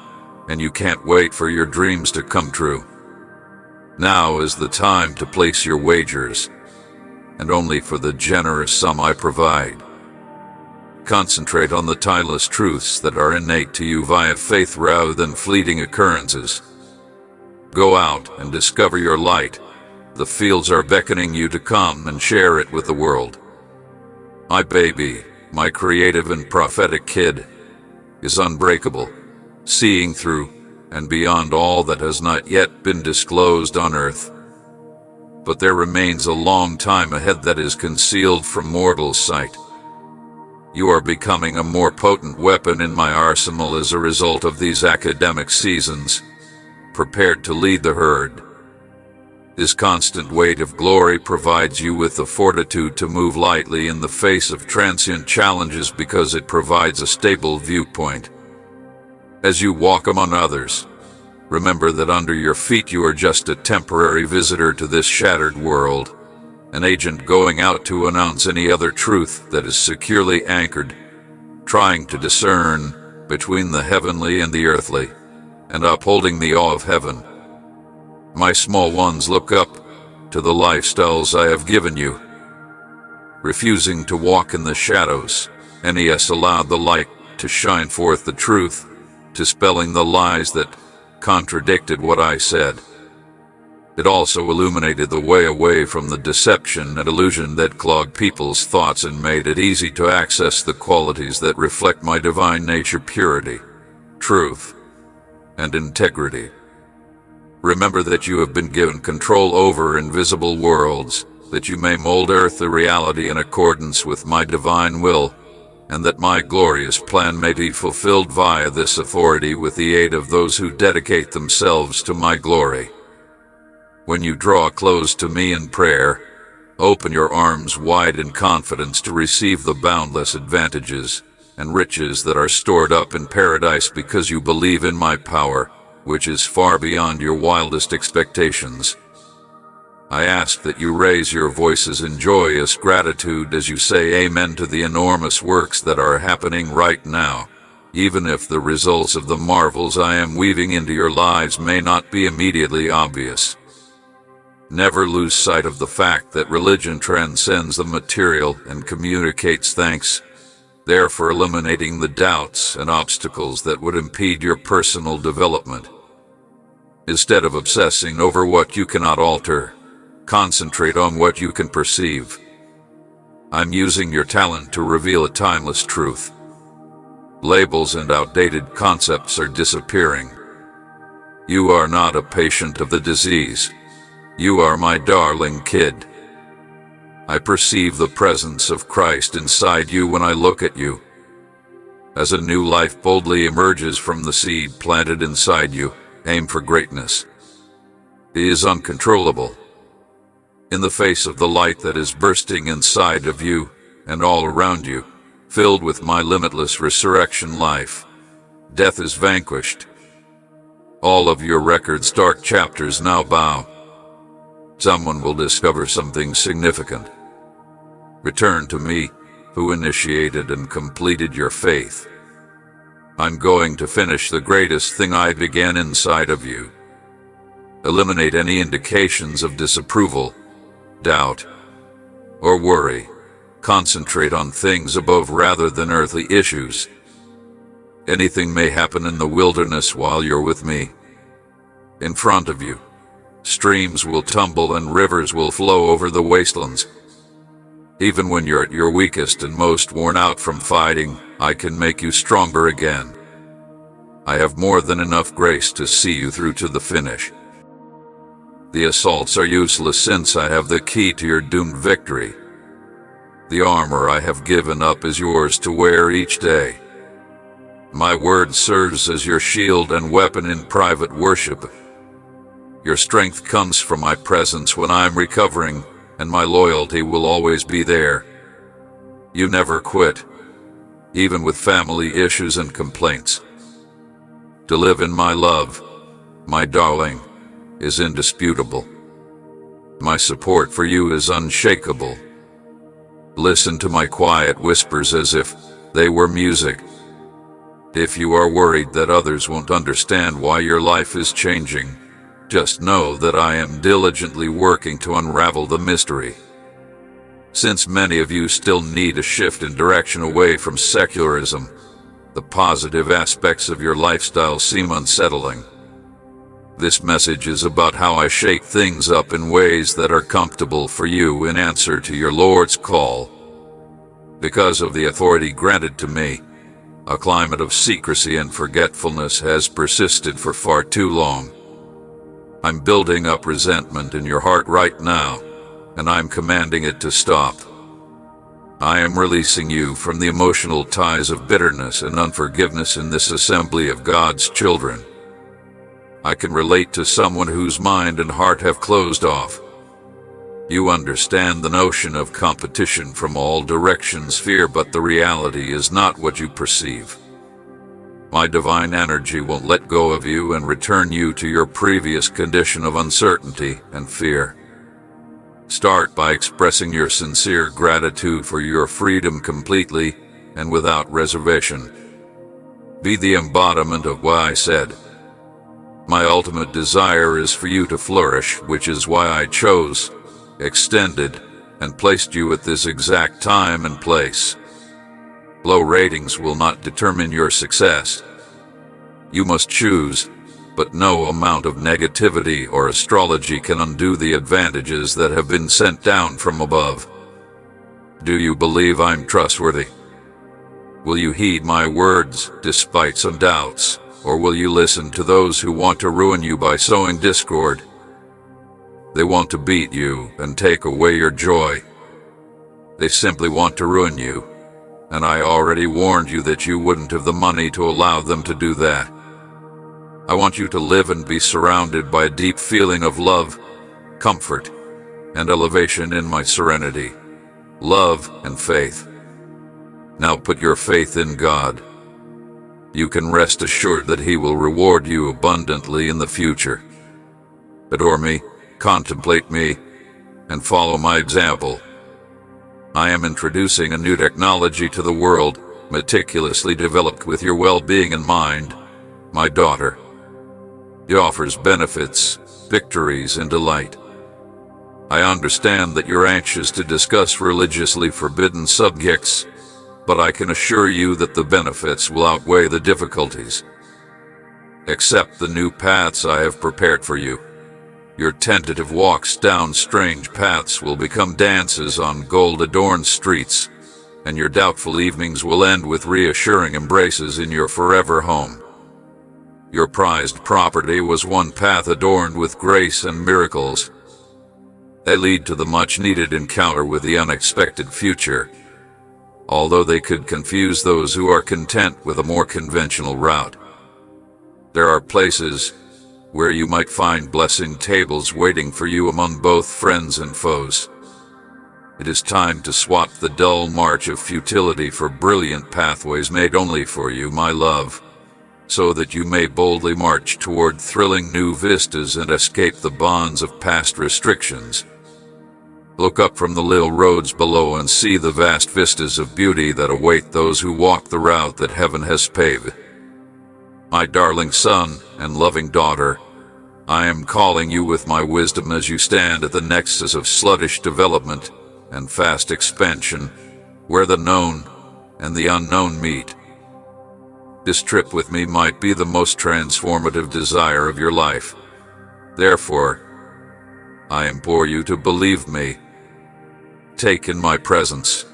and you can't wait for your dreams to come true. Now is the time to place your wagers, and only for the generous sum I provide. Concentrate on the timeless truths that are innate to you via faith rather than fleeting occurrences. Go out and discover your light. The fields are beckoning you to come and share it with the world. My baby, my creative and prophetic kid, is unbreakable, seeing through and beyond all that has not yet been disclosed on earth. But there remains a long time ahead that is concealed from mortal sight. You are becoming a more potent weapon in my arsenal as a result of these academic seasons, prepared to lead the herd. This constant weight of glory provides you with the fortitude to move lightly in the face of transient challenges because it provides a stable viewpoint. As you walk among others, remember that under your feet you are just a temporary visitor to this shattered world, an agent going out to announce any other truth that is securely anchored, trying to discern between the heavenly and the earthly, and upholding the awe of heaven. My small ones, look up to the lifestyles I have given you. Refusing to walk in the shadows, NES allowed the light to shine forth the truth, dispelling the lies that contradicted what I said. It also illuminated the way away from the deception and illusion that clogged people's thoughts and made it easy to access the qualities that reflect my divine nature: purity, truth, and integrity. Remember that you have been given control over invisible worlds, that you may mold earth the reality in accordance with my divine will, and that my glorious plan may be fulfilled via this authority with the aid of those who dedicate themselves to my glory. When you draw close to me in prayer, open your arms wide in confidence to receive the boundless advantages and riches that are stored up in paradise because you believe in my power, which is far beyond your wildest expectations. I ask that you raise your voices in joyous gratitude as you say amen to the enormous works that are happening right now, even if the results of the marvels I am weaving into your lives may not be immediately obvious. Never lose sight of the fact that religion transcends the material and communicates thanks, therefore eliminating the doubts and obstacles that would impede your personal development. Instead of obsessing over what you cannot alter, concentrate on what you can perceive. I'm using your talent to reveal a timeless truth. Labels and outdated concepts are disappearing. You are not a patient of the disease. You are my darling kid. I perceive the presence of Christ inside you when I look at you. As a new life boldly emerges from the seed planted inside you, aim for greatness. It is uncontrollable. In the face of the light that is bursting inside of you and all around you, filled with my limitless resurrection life, death is vanquished. All of your record's dark chapters now bow. Someone will discover something significant. Return to me, who initiated and completed your faith. I'm going to finish the greatest thing I began inside of you. Eliminate any indications of disapproval, doubt, or worry. Concentrate on things above rather than earthly issues. Anything may happen in the wilderness while you're with me. In front of you, streams will tumble and rivers will flow over the wastelands. Even when you're at your weakest and most worn out from fighting, I can make you stronger again. I have more than enough grace to see you through to the finish. The assaults are useless since I have the key to your doomed victory. The armor I have given up is yours to wear each day. My word serves as your shield and weapon in private worship. Your strength comes from my presence when I'm recovering, and my loyalty will always be there. You never quit, even with family issues and complaints. To live in my love, my darling, is indisputable. My support for you is unshakable. Listen to my quiet whispers as if they were music. If you are worried that others won't understand why your life is changing, just know that I am diligently working to unravel the mystery. Since many of you still need a shift in direction away from secularism, the positive aspects of your lifestyle seem unsettling. This message is about how I shake things up in ways that are comfortable for you in answer to your Lord's call. Because of the authority granted to me, a climate of secrecy and forgetfulness has persisted for far too long. I'm building up resentment in your heart right now, and I'm commanding it to stop. I am releasing you from the emotional ties of bitterness and unforgiveness in this assembly of God's children. I can relate to someone whose mind and heart have closed off. You understand the notion of competition from all directions, fear, but the reality is not what you perceive. My divine energy won't let go of you and return you to your previous condition of uncertainty and fear. Start by expressing your sincere gratitude for your freedom completely and without reservation. Be the embodiment of what I said. My ultimate desire is for you to flourish, which is why I chose, extended, and placed you at this exact time and place. Low ratings will not determine your success. You must choose, but no amount of negativity or astrology can undo the advantages that have been sent down from above. Do you believe I'm trustworthy? Will you heed my words despite some doubts, or will you listen to those who want to ruin you by sowing discord? They want to beat you and take away your joy. They simply want to ruin you, and I already warned you that you wouldn't have the money to allow them to do that. I want you to live and be surrounded by a deep feeling of love, comfort, and elevation in my serenity, love, and faith. Now put your faith in God. You can rest assured that He will reward you abundantly in the future. Adore me, contemplate me, and follow my example. I am introducing a new technology to the world, meticulously developed with your well-being in mind, my daughter. It offers benefits, victories, and delight. I understand that you're anxious to discuss religiously forbidden subjects, but I can assure you that the benefits will outweigh the difficulties. Accept the new paths I have prepared for you. Your tentative walks down strange paths will become dances on gold-adorned streets, and your doubtful evenings will end with reassuring embraces in your forever home. Your prized property was one path adorned with grace and miracles. They lead to the much-needed encounter with the unexpected future, although they could confuse those who are content with a more conventional route. There are places where you might find blessing tables waiting for you among both friends and foes. It is time to swap the dull march of futility for brilliant pathways made only for you, my love, so that you may boldly march toward thrilling new vistas and escape the bonds of past restrictions. Look up from the little roads below and see the vast vistas of beauty that await those who walk the route that heaven has paved. My darling son and loving daughter, I am calling you with my wisdom as you stand at the nexus of sluggish development and fast expansion, where the known and the unknown meet. This trip with me might be the most transformative desire of your life. Therefore, I implore you to believe me. Take in my presence,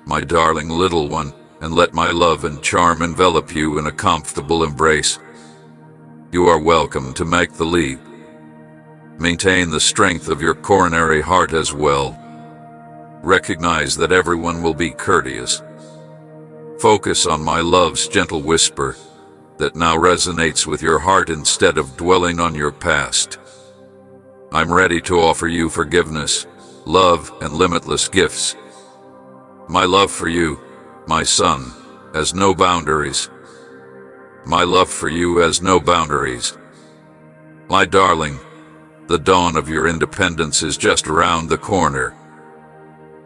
my darling little one, and let my love and charm envelop you in a comfortable embrace. You are welcome to make the leap. Maintain the strength of your coronary heart as well. Recognize that everyone will be courteous. Focus on my love's gentle whisper that now resonates with your heart instead of dwelling on your past. I'm ready to offer you forgiveness, love, and limitless gifts. My love for you, my son, has no boundaries. My love for you has no boundaries. My darling, the dawn of your independence is just around the corner.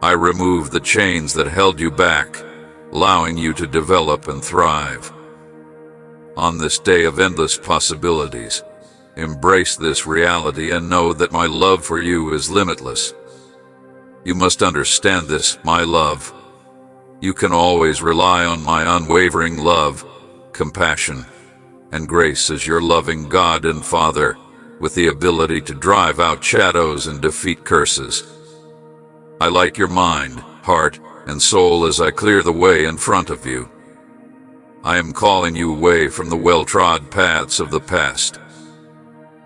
I removed the chains that held you back, allowing you to develop and thrive. On this day of endless possibilities, embrace this reality and know that my love for you is limitless. You must understand this, my love. You can always rely on my unwavering love, compassion, and grace as your loving God and Father, with the ability to drive out shadows and defeat curses. I light your mind, heart, and soul as I clear the way in front of you. I am calling you away from the well-trod paths of the past.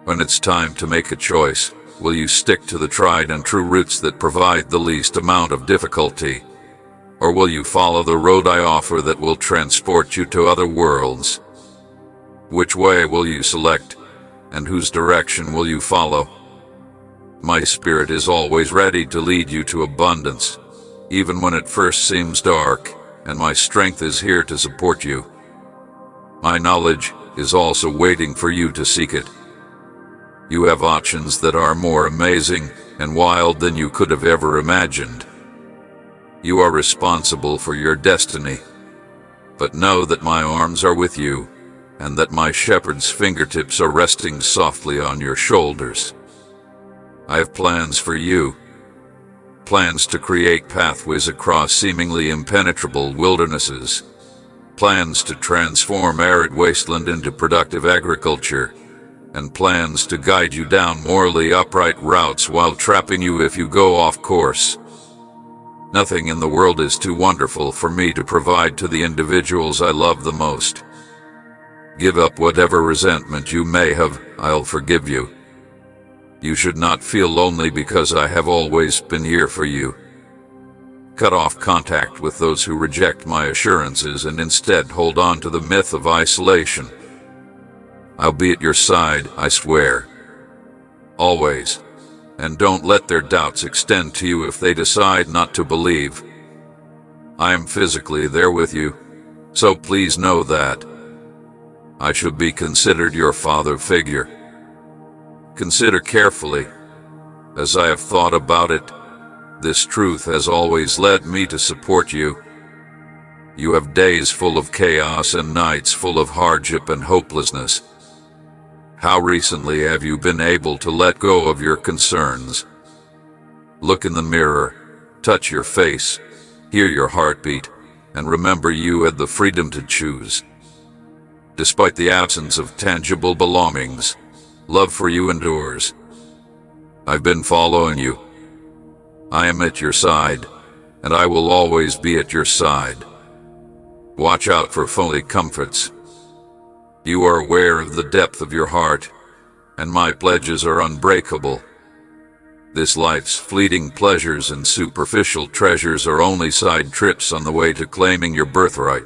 When it's time to make a choice, will you stick to the tried and true routes that provide the least amount of difficulty? Or will you follow the road I offer that will transport you to other worlds? Which way will you select, and whose direction will you follow? My spirit is always ready to lead you to abundance, even when it first seems dark, and my strength is here to support you. My knowledge is also waiting for you to seek it. You have options that are more amazing and wild than you could have ever imagined. You are responsible for your destiny, but know that my arms are with you, and that my shepherd's fingertips are resting softly on your shoulders. I have plans for you, plans to create pathways across seemingly impenetrable wildernesses, plans to transform arid wasteland into productive agriculture, and plans to guide you down morally upright routes while trapping you if you go off course. Nothing in the world is too wonderful for me to provide to the individuals I love the most. Give up whatever resentment you may have, I'll forgive you. You should not feel lonely because I have always been here for you. cut off contact with those who reject my assurances and instead hold on to the myth of isolation. I'll be at your side, I swear. Always. And don't let their doubts extend to you if they decide not to believe. I am physically there with you, so please know that. I should be considered your father figure. Consider carefully. As I have thought about it, this truth has always led me to support you. You have days full of chaos and nights full of hardship and hopelessness. How recently have you been able to let go of your concerns? Look in the mirror, touch your face, hear your heartbeat, and remember you had the freedom to choose. Despite the absence of tangible belongings, love for you endures. I've been following you. I am at your side, and I will always be at your side. Watch out for phony comforts. You are aware of the depth of your heart, and my pledges are unbreakable. This life's fleeting pleasures and superficial treasures are only side trips on the way to claiming your birthright.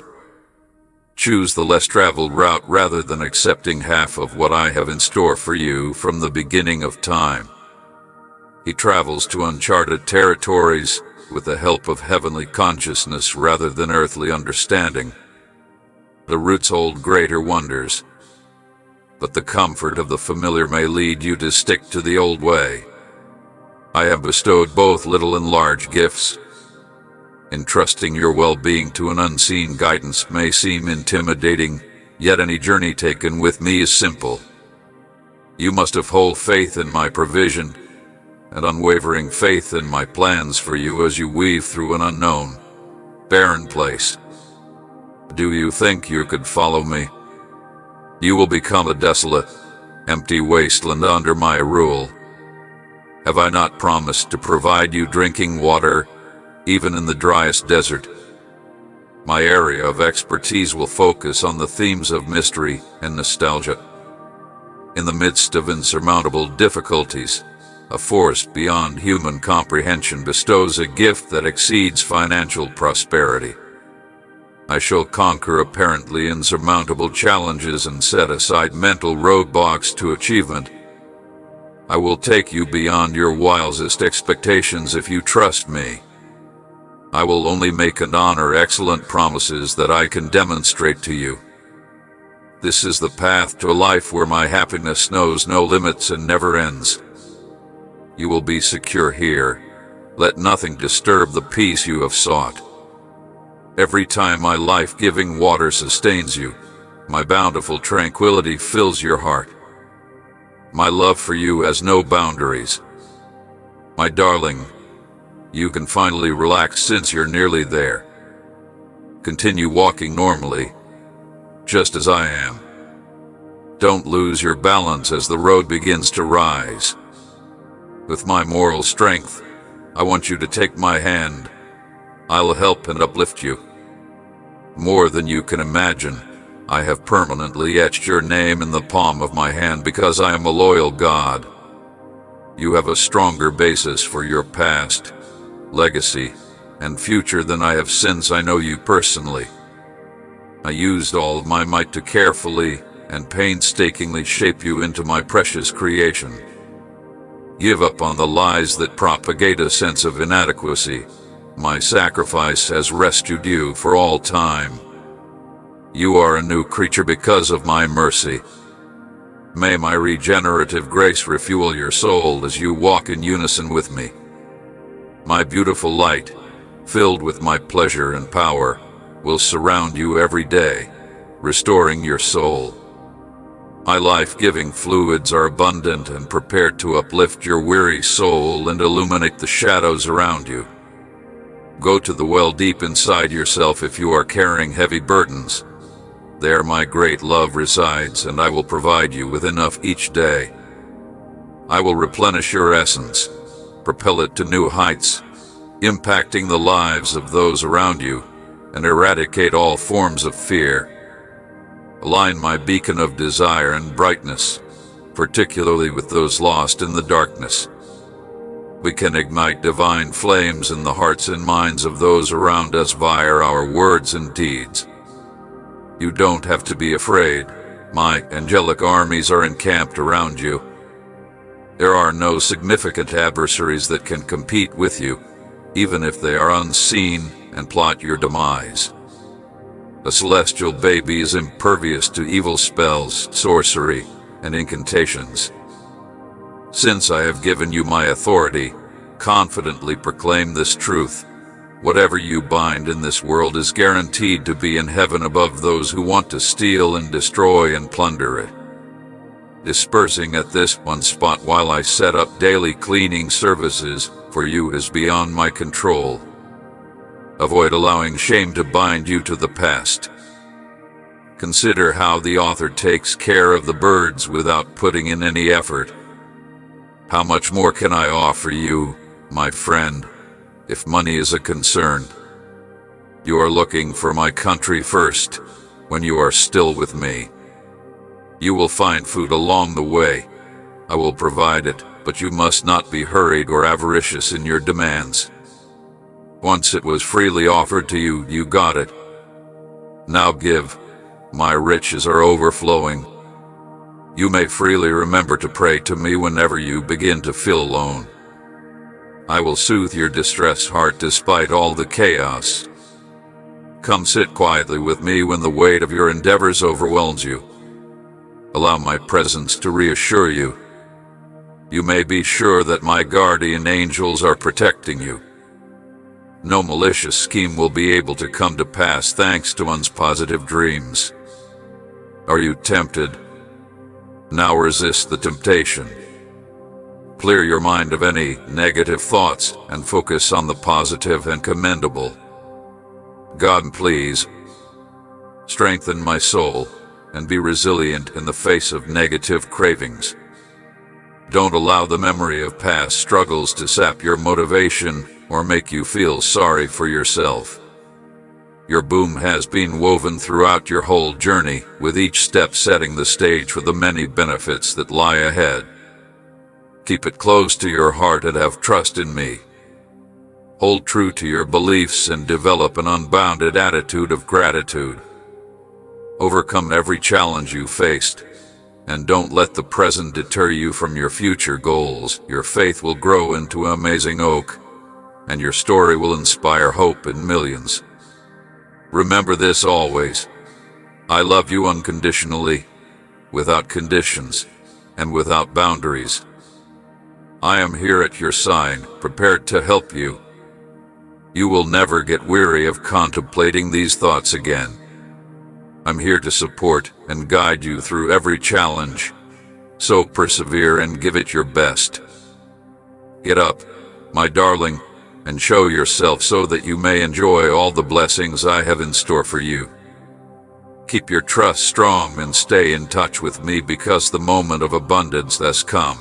Choose the less traveled route rather than accepting half of what I have in store for you from the beginning of time. He travels to uncharted territories with the help of heavenly consciousness rather than earthly understanding. The roots hold greater wonders, but the comfort of the familiar may lead you to stick to the old way. I have bestowed both little and large gifts. Entrusting your well-being to an unseen guidance may seem intimidating, yet any journey taken with me is simple. You must have whole faith in my provision, and unwavering faith in my plans for you as you weave through an unknown, barren place. Do you think you could follow me? You will become a desolate, empty wasteland under my rule. Have I not promised to provide you drinking water, even in the driest desert? My area of expertise will focus on the themes of mystery and nostalgia. In the midst of insurmountable difficulties, a force beyond human comprehension bestows a gift that exceeds financial prosperity. I shall conquer apparently insurmountable challenges and set aside mental roadblocks to achievement. I will take you beyond your wildest expectations if you trust me. I will only make and honor excellent promises that I can demonstrate to you. This is the path to a life where my happiness knows no limits and never ends. You will be secure here. Let nothing disturb the peace you have sought. Every time my life-giving water sustains you, my bountiful tranquility fills your heart. My love for you has no boundaries. My darling, you can finally relax since you're nearly there. Continue walking normally, just as I am. Don't lose your balance as the road begins to rise. With my moral strength, I want you to take my hand. I'll help and uplift you. More than you can imagine, I have permanently etched your name in the palm of my hand because I am a loyal God. You have a stronger basis for your past, legacy, and future than I have since I know you personally. I used all of my might to carefully and painstakingly shape you into my precious creation. Give up on the lies that propagate a sense of inadequacy. My sacrifice has rescued you for all time. You are a new creature because of my mercy. May my regenerative grace refuel your soul as you walk in unison with me. My beautiful light, filled with my pleasure and power, will surround you every day, restoring your soul. My life-giving fluids are abundant and prepared to uplift your weary soul and illuminate the shadows around you. Go to the well deep inside yourself if you are carrying heavy burdens. There my great love resides, and I will provide you with enough each day. I will replenish your essence, propel it to new heights, impacting the lives of those around you, and eradicate all forms of fear. Align my beacon of desire and brightness, particularly with those lost in the darkness. We can ignite divine flames in the hearts and minds of those around us via our words and deeds. You don't have to be afraid. My angelic armies are encamped around you. There are no significant adversaries that can compete with you, even if they are unseen and plot your demise. A celestial baby is impervious to evil spells, sorcery, and incantations. Since I have given you my authority, confidently proclaim this truth. Whatever you bind in this world is guaranteed to be in heaven above those who want to steal and destroy and plunder it. Dispersing at this one spot while I set up daily cleaning services for you is beyond my control. Avoid allowing shame to bind you to the past. Consider how the author takes care of the birds without putting in any effort. How much more can I offer you, my friend, if money is a concern? You are looking for my country first, when you are still with me. You will find food along the way. I will provide it, but you must not be hurried or avaricious in your demands. Once it was freely offered to you, you got it. Now give. My riches are overflowing. You may freely remember to pray to me whenever you begin to feel alone. I will soothe your distressed heart despite all the chaos. Come sit quietly with me when the weight of your endeavors overwhelms you. Allow my presence to reassure you. You may be sure that my guardian angels are protecting you. No malicious scheme will be able to come to pass thanks to one's positive dreams. Are you tempted? Now resist the temptation. Clear your mind of any negative thoughts and focus on the positive and commendable. God, please, strengthen my soul and be resilient in the face of negative cravings. Don't allow the memory of past struggles to sap your motivation or make you feel sorry for yourself. Your boom has been woven throughout your whole journey, with each step setting the stage for the many benefits that lie ahead. Keep it close to your heart and have trust in me. Hold true to your beliefs and develop an unbounded attitude of gratitude. Overcome every challenge you faced, and don't let the present deter you from your future goals. Your faith will grow into an amazing oak, and your story will inspire hope in millions. Remember this always. I love you unconditionally, without conditions, and without boundaries. I am here at your side, prepared to help you. You will never get weary of contemplating these thoughts again. I'm here to support and guide you through every challenge, so persevere and give it your best. Get up, my darling, and show yourself so that you may enjoy all the blessings I have in store for you. Keep your trust strong and stay in touch with me because the moment of abundance has come.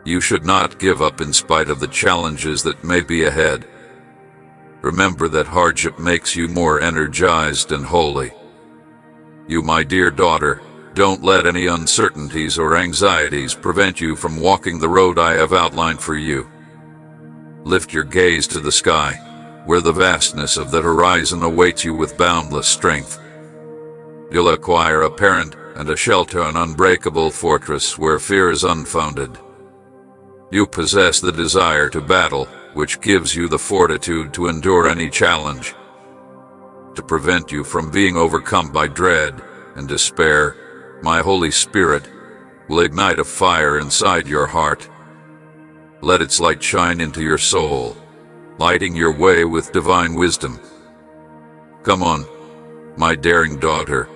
You should not give up in spite of the challenges that may be ahead. Remember that hardship makes you more energized and holy. You, my dear daughter, don't let any uncertainties or anxieties prevent you from walking the road I have outlined for you. Lift your gaze to the sky, where the vastness of the horizon awaits you with boundless strength. You'll acquire a parent and a shelter, an unbreakable fortress where fear is unfounded. You possess the desire to battle, which gives you the fortitude to endure any challenge. To prevent you from being overcome by dread and despair, my Holy Spirit will ignite a fire inside your heart. Let its light shine into your soul, lighting your way with divine wisdom. Come on, my daring daughter.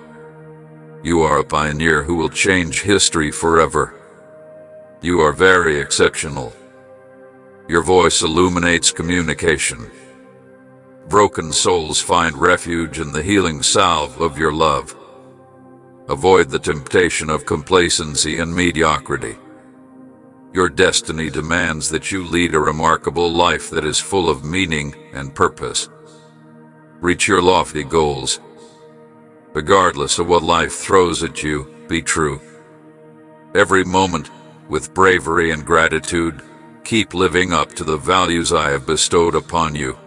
You are a pioneer who will change history forever. You are very exceptional. Your voice illuminates communication. Broken souls find refuge in the healing salve of your love. Avoid the temptation of complacency and mediocrity. Your destiny demands that you lead a remarkable life that is full of meaning and purpose. Reach your lofty goals. Regardless of what life throws at you, be true. Every moment, with bravery and gratitude, Keep living up to the values I have bestowed upon you.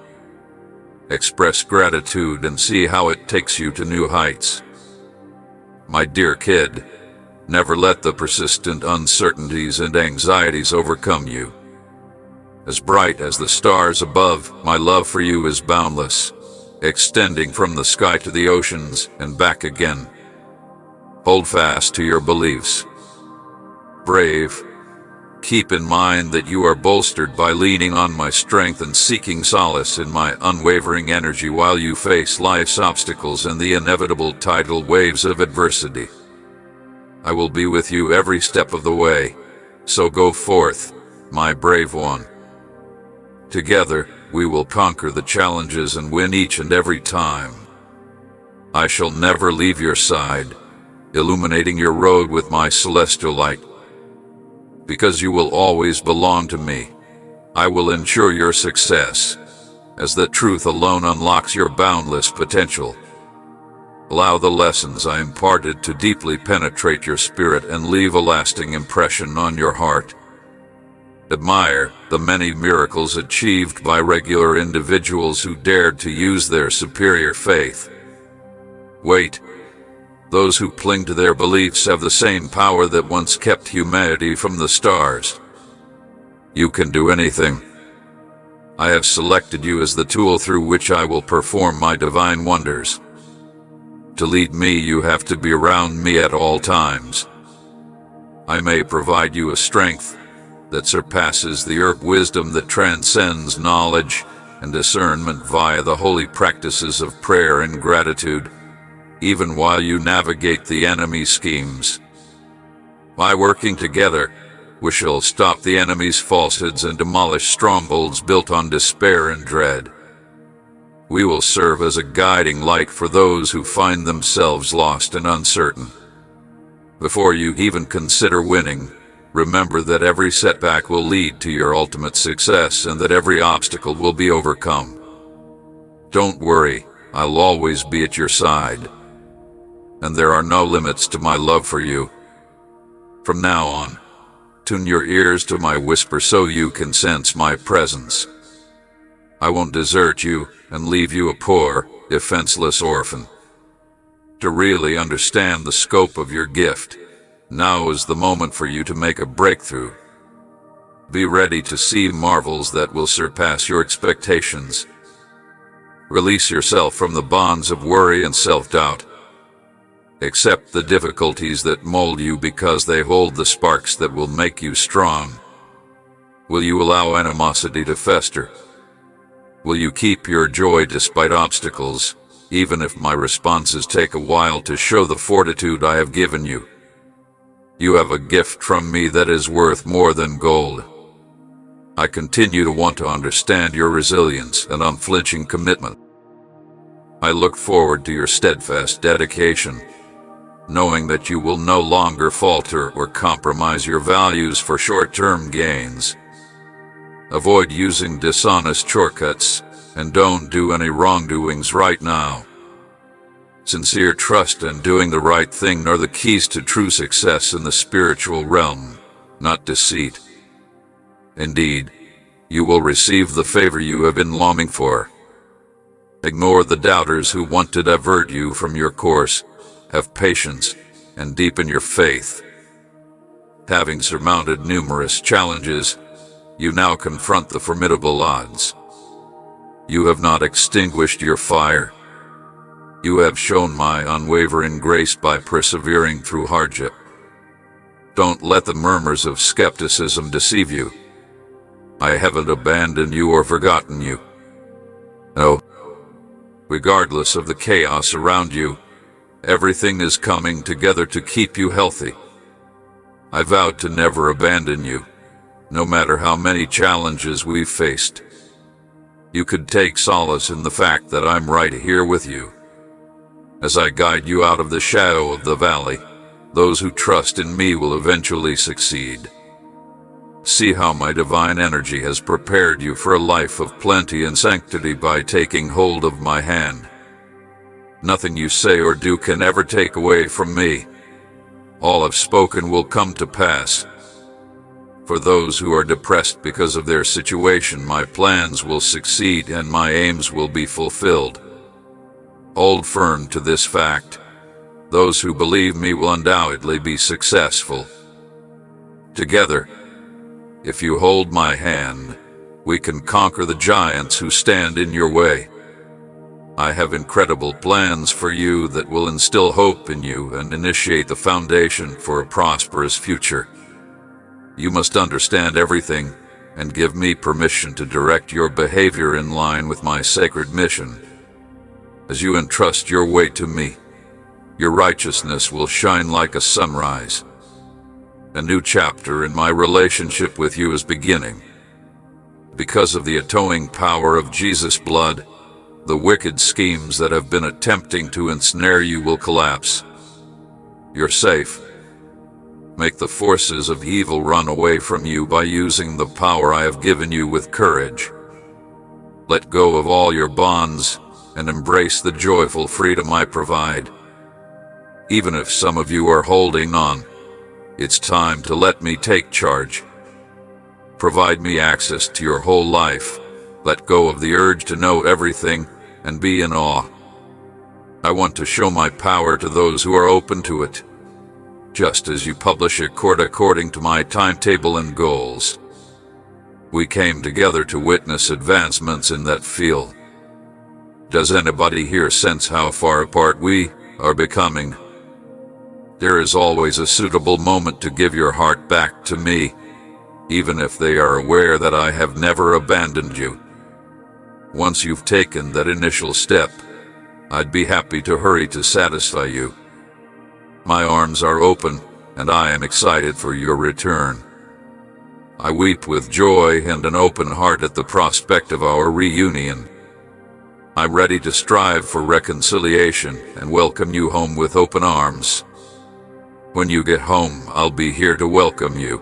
Express gratitude and see how it takes you to new heights. My dear kid, never let the persistent uncertainties and anxieties overcome you. As bright as the stars above, my love for you is boundless, extending from the sky to the oceans and back again. Hold fast to your beliefs. Brave, keep in mind that you are bolstered by leaning on my strength and seeking solace in my unwavering energy while you face life's obstacles and the inevitable tidal waves of adversity. I will be with you every step of the way, so go forth, my brave one. Together, we will conquer the challenges and win each and every time. I shall never leave your side, illuminating your road with my celestial light. Because you will always belong to me, I will ensure your success, as the truth alone unlocks your boundless potential. Allow the lessons I imparted to deeply penetrate your spirit and leave a lasting impression on your heart. Admire the many miracles achieved by regular individuals who dared to use their superior faith. Wait, those who cling to their beliefs have the same power that once kept humanity from the stars. You can do anything. I have selected you as the tool through which I will perform my divine wonders. To lead me, you have to be around me at all times. I may provide you a strength that surpasses the herb wisdom that transcends knowledge and discernment via the holy practices of prayer and gratitude, even while you navigate the enemy's schemes. By working together, we shall stop the enemy's falsehoods and demolish strongholds built on despair and dread. We will serve as a guiding light for those who find themselves lost and uncertain. Before you even consider winning, remember that every setback will lead to your ultimate success and that every obstacle will be overcome. Don't worry, I'll always be at your side. And there are no limits to my love for you. From now on, tune your ears to my whisper so you can sense my presence. I won't desert you and leave you a poor, defenseless orphan. To really understand the scope of your gift, now is the moment for you to make a breakthrough. Be ready to see marvels that will surpass your expectations. Release yourself from the bonds of worry and self-doubt. Accept the difficulties that mold you because they hold the sparks that will make you strong. Will you allow animosity to fester? Will you keep your joy despite obstacles, even if my responses take a while to show the fortitude I have given you? You have a gift from me that is worth more than gold. I continue to want to understand your resilience and unflinching commitment. I look forward to your steadfast dedication, knowing that you will no longer falter or compromise your values for short-term gains. Avoid using dishonest shortcuts, and don't do any wrongdoings right now. Sincere trust and doing the right thing are the keys to true success in the spiritual realm, not deceit. Indeed, you will receive the favor you have been longing for. Ignore the doubters who want to divert you from your course. Have patience and deepen your faith. Having surmounted numerous challenges, you now confront the formidable odds. You have not extinguished your fire. You have shown my unwavering grace by persevering through hardship. Don't let the murmurs of skepticism deceive you. I haven't abandoned you or forgotten you. No. Regardless of the chaos around you, everything is coming together to keep you healthy. I vowed to never abandon you, no matter how many challenges we've faced. You could take solace in the fact that I'm right here with you. As I guide you out of the shadow of the valley, those who trust in me will eventually succeed. See how my divine energy has prepared you for a life of plenty and sanctity by taking hold of my hand. Nothing you say or do can ever take away from me. All I've spoken will come to pass. For those who are depressed because of their situation, my plans will succeed and my aims will be fulfilled. Hold firm to this fact. Those who believe me will undoubtedly be successful. Together, if you hold my hand, we can conquer the giants who stand in your way. I have incredible plans for you that will instill hope in you and initiate the foundation for a prosperous future. You must understand everything and give me permission to direct your behavior in line with my sacred mission. As you entrust your way to me, your righteousness will shine like a sunrise. A new chapter in my relationship with you is beginning. Because of the atoning power of Jesus' blood, the wicked schemes that have been attempting to ensnare you will collapse. You're safe. Make the forces of evil run away from you by using the power I have given you with courage. Let go of all your bonds and embrace the joyful freedom I provide. Even if some of you are holding on, it's time to let me take charge. Provide me access to your whole life. Let go of the urge to know everything and be in awe. I want to show my power to those who are open to it, just as you publish a court according to my timetable and goals. We came together to witness advancements in that field. Does anybody here sense how far apart we are becoming? There is always a suitable moment to give your heart back to me, even if they are aware that I have never abandoned you. Once you've taken that initial step, I'd be happy to hurry to satisfy you. My arms are open, and I am excited for your return. I weep with joy and an open heart at the prospect of our reunion. I'm ready to strive for reconciliation and welcome you home with open arms. When you get home, I'll be here to welcome you.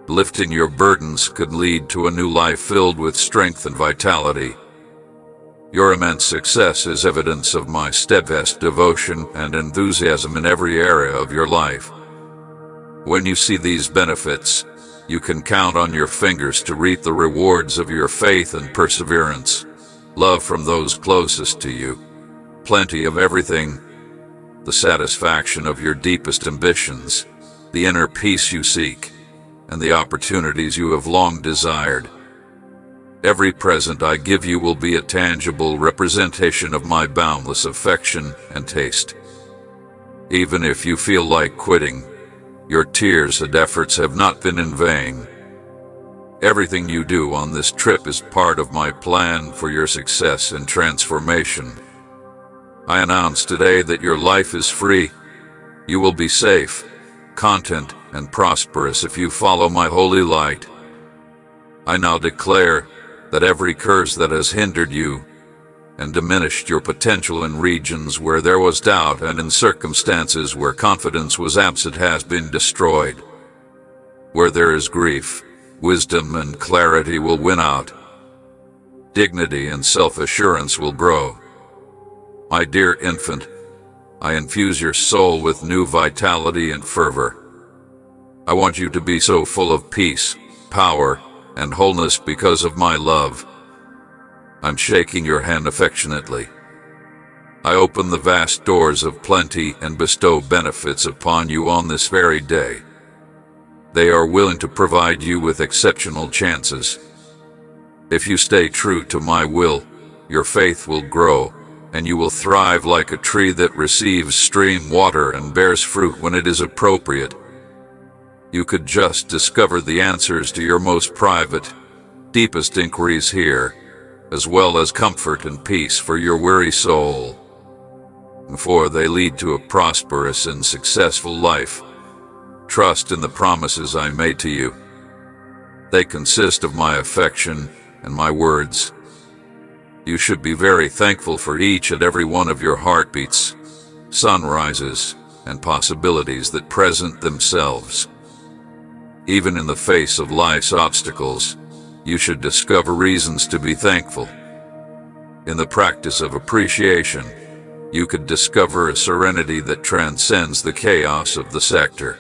Lifting your burdens could lead to a new life filled with strength and vitality. Your immense success is evidence of my steadfast devotion and enthusiasm in every area of your life. When you see these benefits, you can count on your fingers to reap the rewards of your faith and perseverance. Love from those closest to you, plenty of everything, the satisfaction of your deepest ambitions, the inner peace you seek, and the opportunities you have long desired. Every present I give you will be a tangible representation of my boundless affection and taste. Even if you feel like quitting, your tears and efforts have not been in vain. Everything you do on this trip is part of my plan for your success and transformation. I announce today that your life is free. You will be safe, content, and prosperous if you follow my holy light. I now declare that every curse that has hindered you and diminished your potential in regions where there was doubt and in circumstances where confidence was absent has been destroyed. Where there is grief, wisdom and clarity will win out. Dignity and self-assurance will grow. My dear infant, I infuse your soul with new vitality and fervor. I want you to be so full of peace, power, and wholeness because of my love. I'm shaking your hand affectionately. I open the vast doors of plenty and bestow benefits upon you on this very day. They are willing to provide you with exceptional chances. If you stay true to my will, your faith will grow, and you will thrive like a tree that receives stream water and bears fruit when it is appropriate. You could just discover the answers to your most private, deepest inquiries here, as well as comfort and peace for your weary soul. Before they lead to a prosperous and successful life, trust in the promises I made to you. They consist of my affection and my words. You should be very thankful for each and every one of your heartbeats, sunrises, and possibilities that present themselves. Even in the face of life's obstacles, you should discover reasons to be thankful. In the practice of appreciation, you could discover a serenity that transcends the chaos of the sector.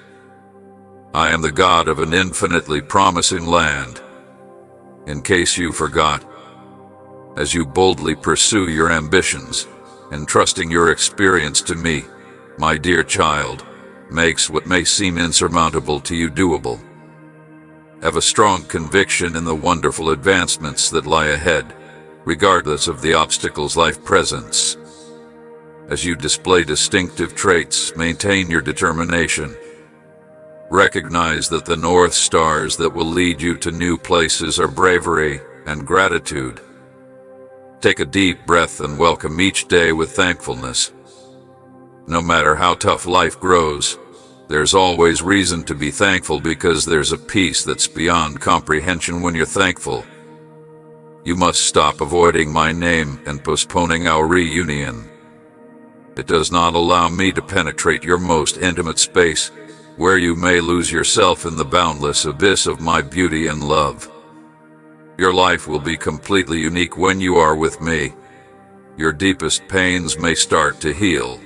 I am the God of an infinitely promising land. In case you forgot, as you boldly pursue your ambitions, entrusting your experience to me, my dear child, makes what may seem insurmountable to you doable. Have a strong conviction in the wonderful advancements that lie ahead, regardless of the obstacles life presents. As you display distinctive traits, maintain your determination. Recognize that the North Stars that will lead you to new places are bravery and gratitude. Take a deep breath and welcome each day with thankfulness. No matter how tough life grows, there's always reason to be thankful because there's a peace that's beyond comprehension when you're thankful. You must stop avoiding my name and postponing our reunion. It does not allow me to penetrate your most intimate space, where you may lose yourself in the boundless abyss of my beauty and love. Your life will be completely unique when you are with me. Your deepest pains may start to heal,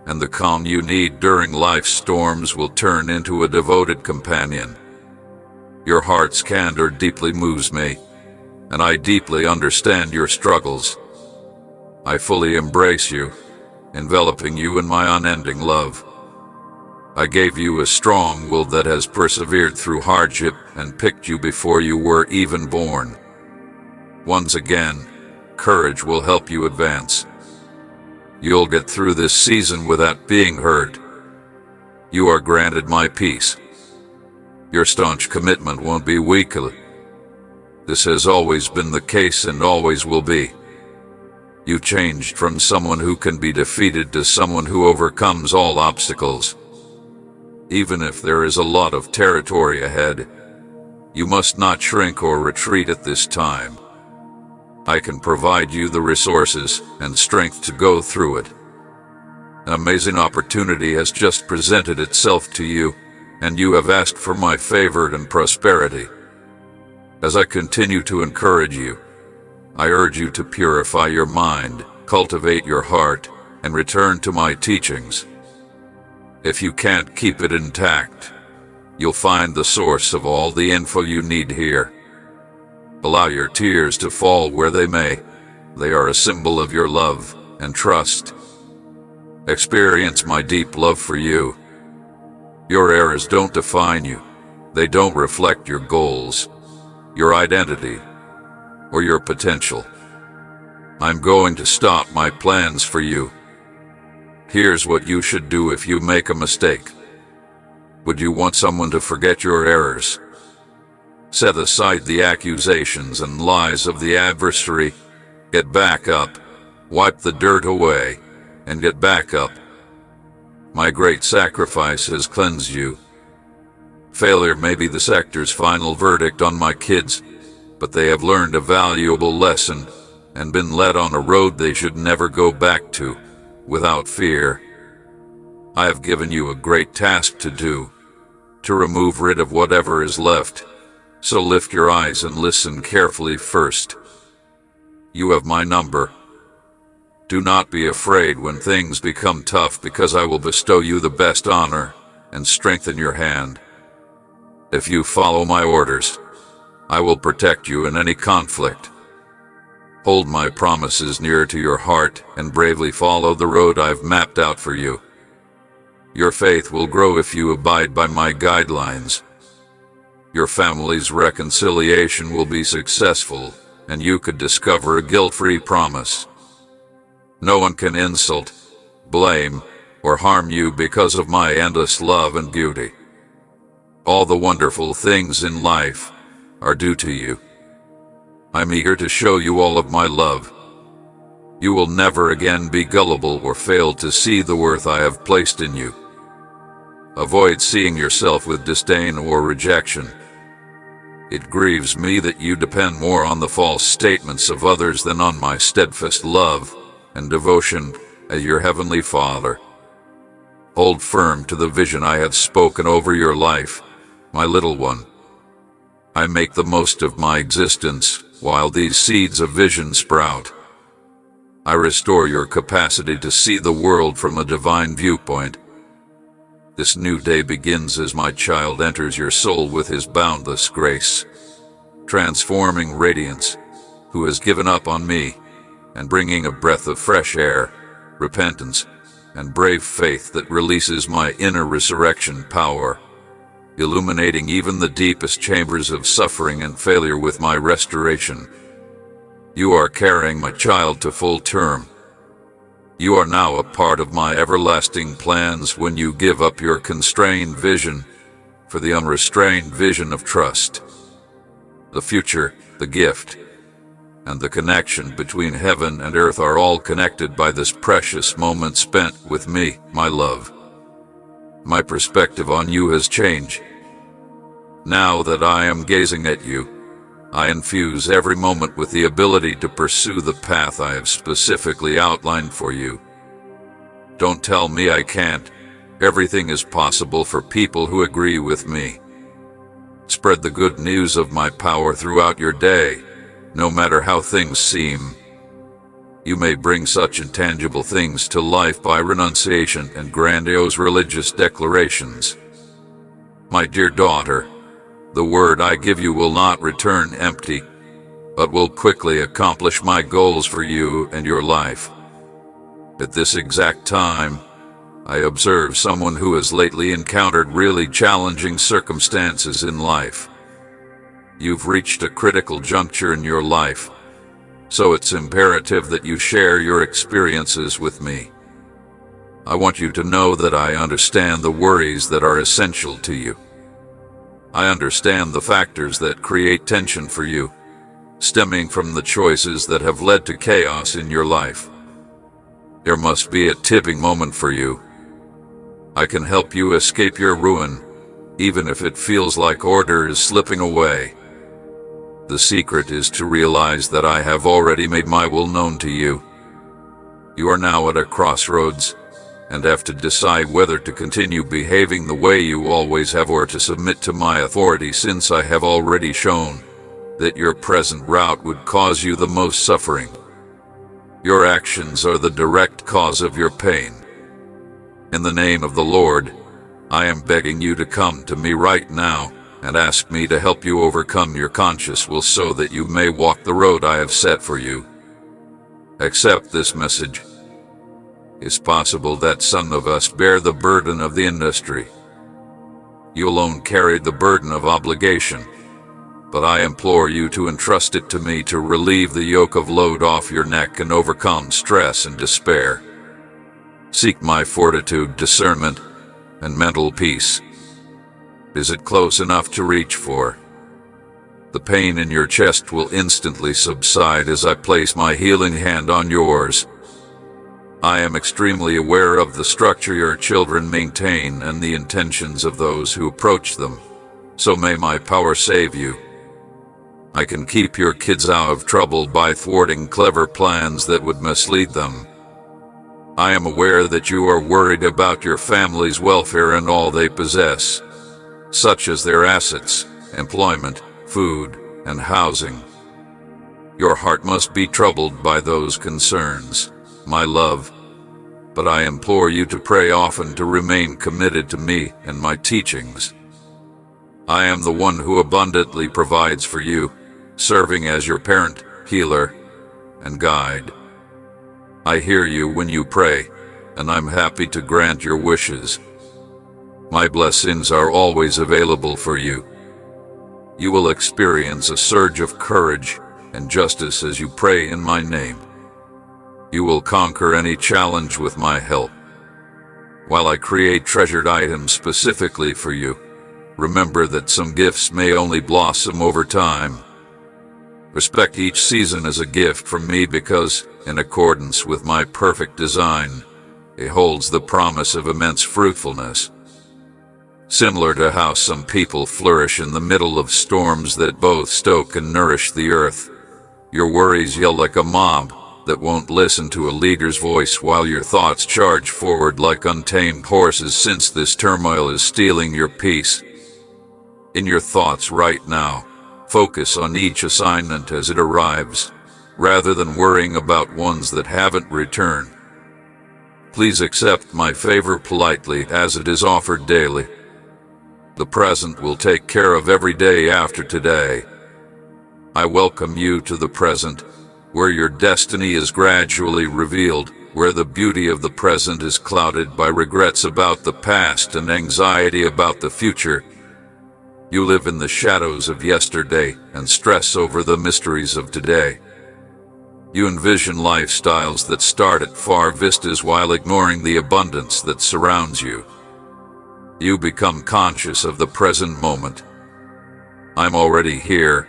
and the calm you need during life's storms will turn into a devoted companion. Your heart's candor deeply moves me, and I deeply understand your struggles. I fully embrace you, enveloping you in my unending love. I gave you a strong will that has persevered through hardship and picked you before you were even born. Once again, courage will help you advance. You'll get through this season without being hurt. You are granted my peace. Your staunch commitment won't be weakened. This has always been the case and always will be. You changed from someone who can be defeated to someone who overcomes all obstacles. Even if there is a lot of territory ahead, you must not shrink or retreat at this time. I can provide you the resources and strength to go through it. An amazing opportunity has just presented itself to you, and you have asked for my favor and prosperity. As I continue to encourage you, I urge you to purify your mind, cultivate your heart, and return to my teachings. If you can't keep it intact, you'll find the source of all the info you need here. Allow your tears to fall where they may. They are a symbol of your love and trust. Experience my deep love for you. Your errors don't define you. They don't reflect your goals, your identity, or your potential. I'm going to stop my plans for you. Here's what you should do if you make a mistake. Would you want someone to forget your errors? Set aside the accusations and lies of the adversary. Get back up, wipe the dirt away, and get back up. My great sacrifice has cleansed you. Failure may be the sector's final verdict on my kids, but they have learned a valuable lesson and been led on a road they should never go back to, without fear. I have given you a great task to do, to remove rid of whatever is left, so lift your eyes and listen carefully first. You have my number. Do not be afraid when things become tough, because I will bestow you the best honor and strengthen your hand. If you follow my orders, I will protect you in any conflict. Hold my promises near to your heart and bravely follow the road I've mapped out for you. Your faith will grow if you abide by my guidelines. Your family's reconciliation will be successful, and you could discover a guilt-free promise. No one can insult, blame, or harm you because of my endless love and beauty. All the wonderful things in life are due to you. I'm eager to show you all of my love. You will never again be gullible or fail to see the worth I have placed in you. Avoid seeing yourself with disdain or rejection. It grieves me that you depend more on the false statements of others than on my steadfast love and devotion as your heavenly Father. Hold firm to the vision I have spoken over your life, my little one. I make the most of my existence while these seeds of vision sprout. I restore your capacity to see the world from a divine viewpoint. This new day begins as my child enters your soul with his boundless grace, transforming radiance, who has given up on me, and bringing a breath of fresh air, repentance, and brave faith that releases my inner resurrection power, illuminating even the deepest chambers of suffering and failure with my restoration. You are carrying my child to full term. You are now a part of my everlasting plans when you give up your constrained vision for the unrestrained vision of trust. The future, the gift, and the connection between heaven and earth are all connected by this precious moment spent with me, my love. My perspective on you has changed. Now that I am gazing at you, I infuse every moment with the ability to pursue the path I have specifically outlined for you. Don't tell me I can't. Everything is possible for people who agree with me. Spread the good news of my power throughout your day, no matter how things seem. You may bring such intangible things to life by renunciation and grandiose religious declarations. My dear daughter, the word I give you will not return empty, but will quickly accomplish my goals for you and your life. At this exact time, I observe someone who has lately encountered really challenging circumstances in life. You've reached a critical juncture in your life, so it's imperative that you share your experiences with me. I want you to know that I understand the worries that are essential to you. I understand the factors that create tension for you, stemming from the choices that have led to chaos in your life. There must be a tipping moment for you. I can help you escape your ruin, even if it feels like order is slipping away. The secret is to realize that I have already made my will known to you. You are now at a crossroads, and have to decide whether to continue behaving the way you always have or to submit to my authority, since I have already shown that your present route would cause you the most suffering. Your actions are the direct cause of your pain. In the name of the Lord, I am begging you to come to me right now and ask me to help you overcome your conscious will so that you may walk the road I have set for you. Accept this message. It's possible that some of us bear the burden of the industry. You alone carried the burden of obligation, but I implore you to entrust it to me to relieve the yoke of load off your neck and overcome stress and despair. Seek my fortitude, discernment, and mental peace. Is it close enough to reach for? The pain in your chest will instantly subside as I place my healing hand on yours. I am extremely aware of the structure your children maintain and the intentions of those who approach them, so may my power save you. I can keep your kids out of trouble by thwarting clever plans that would mislead them. I am aware that you are worried about your family's welfare and all they possess, such as their assets, employment, food, and housing. Your heart must be troubled by those concerns, my love, but I implore you to pray often to remain committed to me and my teachings. I am the one who abundantly provides for you, serving as your parent, healer, and guide. I hear you when you pray, and I'm happy to grant your wishes. My blessings are always available for you. You will experience a surge of courage and justice as you pray in my name. You will conquer any challenge with my help. While I create treasured items specifically for you, remember that some gifts may only blossom over time. Respect each season as a gift from me because, in accordance with my perfect design, it holds the promise of immense fruitfulness. Similar to how some people flourish in the middle of storms that both stoke and nourish the earth, your worries yell like a mob that won't listen to a leader's voice while your thoughts charge forward like untamed horses, since this turmoil is stealing your peace. In your thoughts right now, focus on each assignment as it arrives, rather than worrying about ones that haven't returned. Please accept my favor politely as it is offered daily. The present will take care of every day after today. I welcome you to the present, where your destiny is gradually revealed, where the beauty of the present is clouded by regrets about the past and anxiety about the future. You live in the shadows of yesterday and stress over the mysteries of today. You envision lifestyles that start at far vistas while ignoring the abundance that surrounds you. You become conscious of the present moment. I'm already here.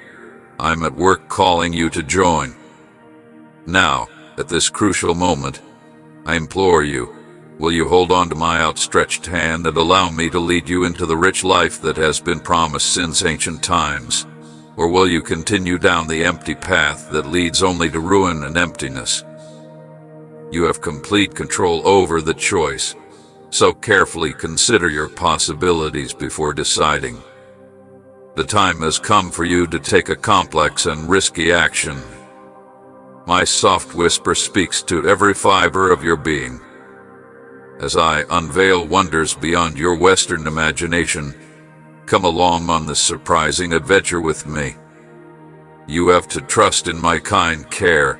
I'm at work calling you to join. Now, at this crucial moment, I implore you, will you hold on to my outstretched hand and allow me to lead you into the rich life that has been promised since ancient times? Or will you continue down the empty path that leads only to ruin and emptiness? You have complete control over the choice, so carefully consider your possibilities before deciding. The time has come for you to take a complex and risky action. My soft whisper speaks to every fiber of your being. As I unveil wonders beyond your Western imagination, come along on this surprising adventure with me. You have to trust in my kind care.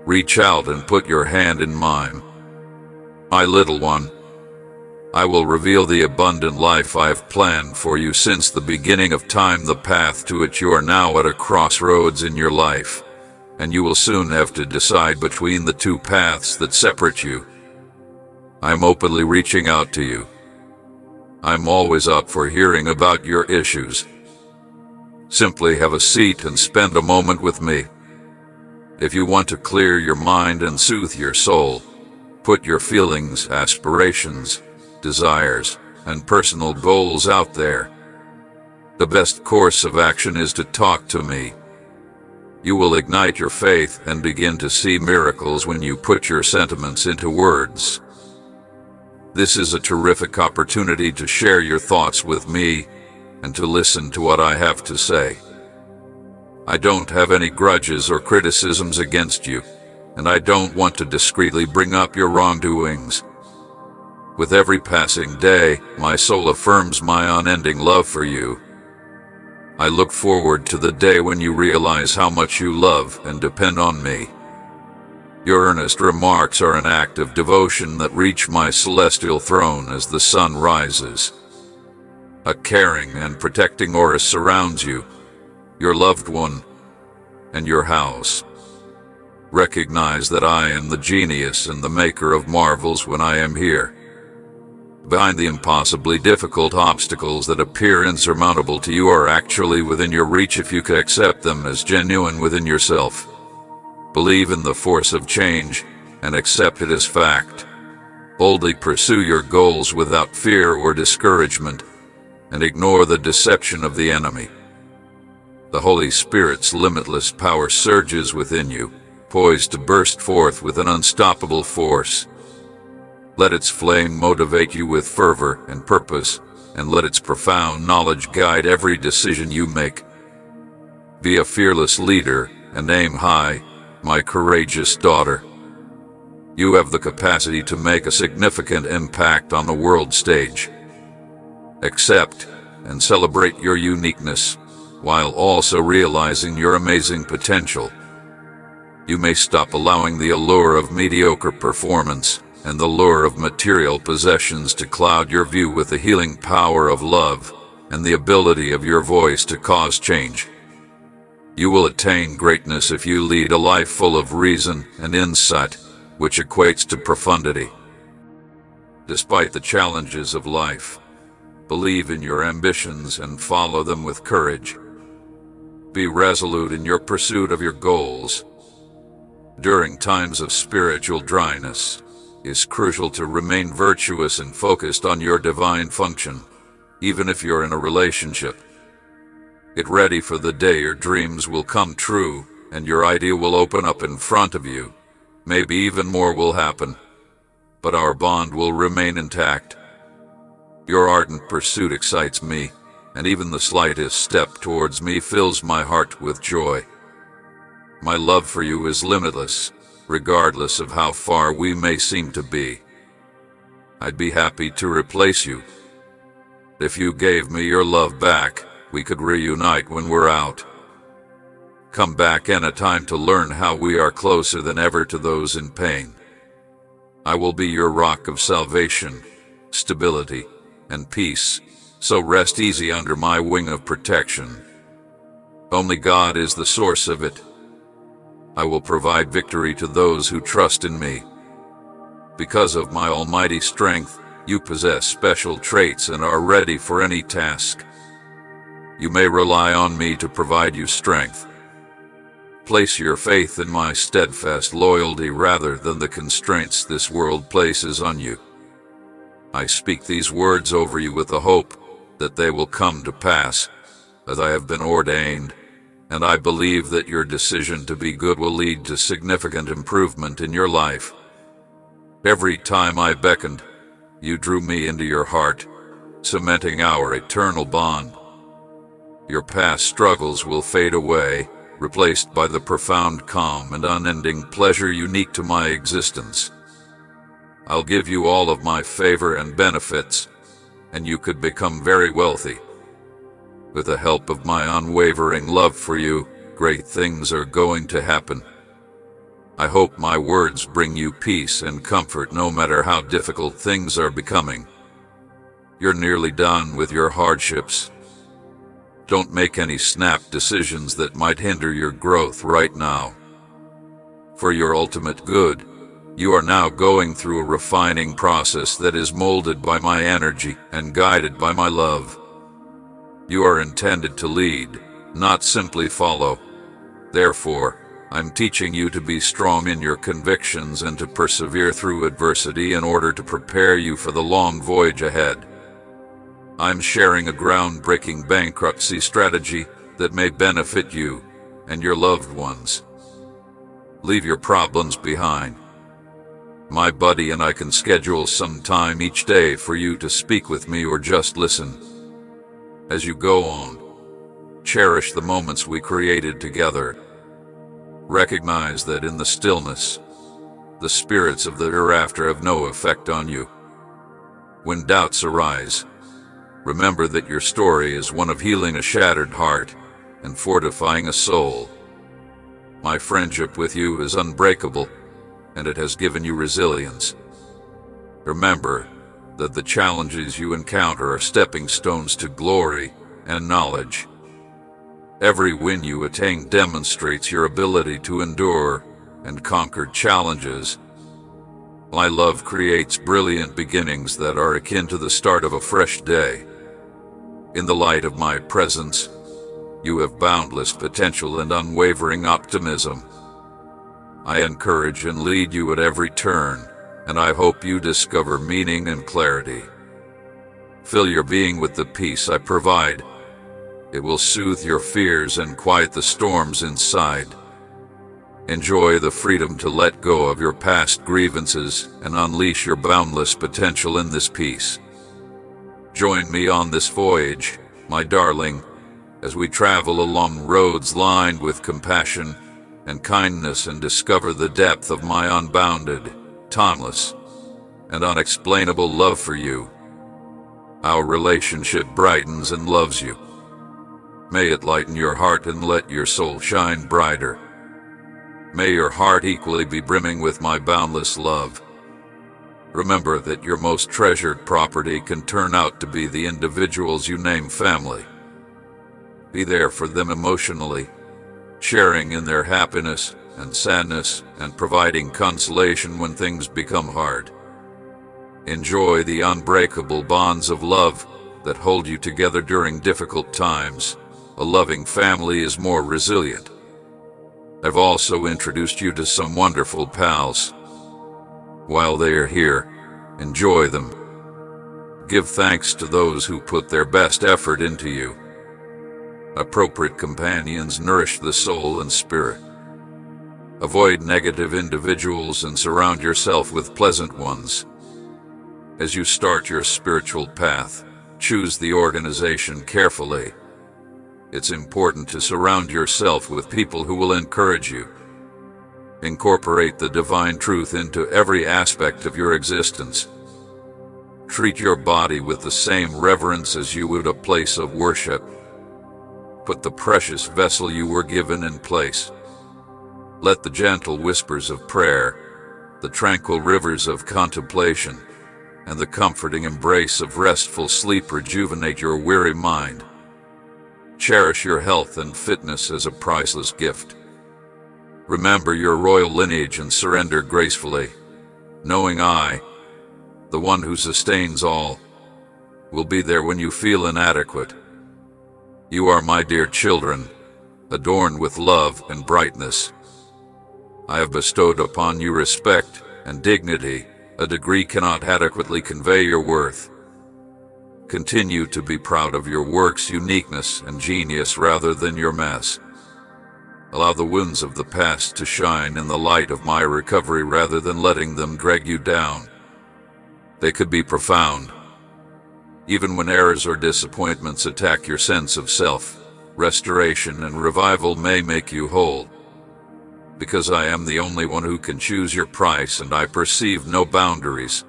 Reach out and put your hand in mine. My little one, I will reveal the abundant life I have planned for you since the beginning of time, the path to which you are now at a crossroads in your life, and you will soon have to decide between the two paths that separate you. I'm openly reaching out to you. I'm always up for hearing about your issues. Simply have a seat and spend a moment with me. If you want to clear your mind and soothe your soul, put your feelings, aspirations, desires, and personal goals out there. The best course of action is to talk to me. You will ignite your faith and begin to see miracles when you put your sentiments into words. This is a terrific opportunity to share your thoughts with me and to listen to what I have to say. I don't have any grudges or criticisms against you, and I don't want to discreetly bring up your wrongdoings. With every passing day, my soul affirms my unending love for you. I look forward to the day when you realize how much you love and depend on me. Your earnest remarks are an act of devotion that reach my celestial throne as the sun rises. A caring and protecting aura surrounds you, your loved one, and your house. Recognize that I am the genius and the maker of marvels when I am here. Behind the impossibly difficult obstacles that appear insurmountable to you are actually within your reach if you can accept them as genuine within yourself. Believe in the force of change and accept it as fact. Boldly pursue your goals without fear or discouragement, and ignore the deception of the enemy. The Holy Spirit's limitless power surges within you, poised to burst forth with an unstoppable force. Let its flame motivate you with fervor and purpose, and let its profound knowledge guide every decision you make. Be a fearless leader and aim high, my courageous daughter. You have the capacity to make a significant impact on the world stage. Accept and celebrate your uniqueness, while also realizing your amazing potential. You may stop allowing the allure of mediocre performance and the lure of material possessions to cloud your view with the healing power of love and the ability of your voice to cause change. You will attain greatness if you lead a life full of reason and insight, which equates to profundity. Despite the challenges of life, believe in your ambitions and follow them with courage. Be resolute in your pursuit of your goals. During times of spiritual dryness, it's crucial to remain virtuous and focused on your divine function, even if you're in a relationship. Get ready for the day your dreams will come true and your idea will open up in front of you. Maybe even more will happen, but our bond will remain intact. Your ardent pursuit excites me, and even the slightest step towards me fills my heart with joy. My love for you is limitless, regardless of how far we may seem to be. I'd be happy to replace you. If you gave me your love back, we could reunite when we're out. Come back anytime to learn how we are closer than ever to those in pain. I will be your rock of salvation, stability, and peace, so rest easy under my wing of protection. Only God is the source of it. I will provide victory to those who trust in me. Because of my almighty strength, you possess special traits and are ready for any task. You may rely on me to provide you strength. Place your faith in my steadfast loyalty rather than the constraints this world places on you. I speak these words over you with the hope that they will come to pass, as I have been ordained, and I believe that your decision to be good will lead to significant improvement in your life. Every time I beckoned, you drew me into your heart, cementing our eternal bond. Your past struggles will fade away, replaced by the profound calm and unending pleasure unique to my existence. I'll give you all of my favor and benefits, and you could become very wealthy. With the help of my unwavering love for you, great things are going to happen. I hope my words bring you peace and comfort no matter how difficult things are becoming. You're nearly done with your hardships. Don't make any snap decisions that might hinder your growth right now. For your ultimate good, you are now going through a refining process that is molded by my energy and guided by my love. You are intended to lead, not simply follow. Therefore, I'm teaching you to be strong in your convictions and to persevere through adversity in order to prepare you for the long voyage ahead. I'm sharing a groundbreaking bankruptcy strategy that may benefit you and your loved ones. Leave your problems behind. My buddy and I can schedule some time each day for you to speak with me or just listen. As you go on, cherish the moments we created together. Recognize that in the stillness, the spirits of the hereafter have no effect on you. When doubts arise, remember that your story is one of healing a shattered heart and fortifying a soul. My friendship with you is unbreakable, and it has given you resilience. Remember that the challenges you encounter are stepping stones to glory and knowledge. Every win you attain demonstrates your ability to endure and conquer challenges. My love creates brilliant beginnings that are akin to the start of a fresh day. In the light of my presence, you have boundless potential and unwavering optimism. I encourage and lead you at every turn, and I hope you discover meaning and clarity. Fill your being with the peace I provide. It will soothe your fears and quiet the storms inside. Enjoy the freedom to let go of your past grievances and unleash your boundless potential in this peace. Join me on this voyage, my darling, as we travel along roads lined with compassion and kindness and discover the depth of my unbounded, timeless, and unexplainable love for you. Our relationship brightens and loves you. May it lighten your heart and let your soul shine brighter. May your heart equally be brimming with my boundless love. Remember that your most treasured property can turn out to be the individuals you name family. Be there for them emotionally, sharing in their happiness and sadness and providing consolation when things become hard. Enjoy the unbreakable bonds of love that hold you together during difficult times. A loving family is more resilient. I've also introduced you to some wonderful pals. While they are here, enjoy them. Give thanks to those who put their best effort into you. Appropriate companions nourish the soul and spirit. Avoid negative individuals and surround yourself with pleasant ones. As you start your spiritual path, choose the organization carefully. It's important to surround yourself with people who will encourage you. Incorporate the divine truth into every aspect of your existence. Treat your body with the same reverence as you would a place of worship. Put the precious vessel you were given in place. Let the gentle whispers of prayer, the tranquil rivers of contemplation, and the comforting embrace of restful sleep rejuvenate your weary mind. Cherish your health and fitness as a priceless gift. Remember your royal lineage and surrender gracefully, knowing I, the one who sustains all, will be there when you feel inadequate. You are my dear children, adorned with love and brightness. I have bestowed upon you respect and dignity. A degree cannot adequately convey your worth. Continue to be proud of your work's uniqueness and genius rather than your mess. Allow the wounds of the past to shine in the light of my recovery rather than letting them drag you down. They could be profound. Even when errors or disappointments attack your sense of self, restoration and revival may make you whole. Because I am the only one who can choose your price and I perceive no boundaries.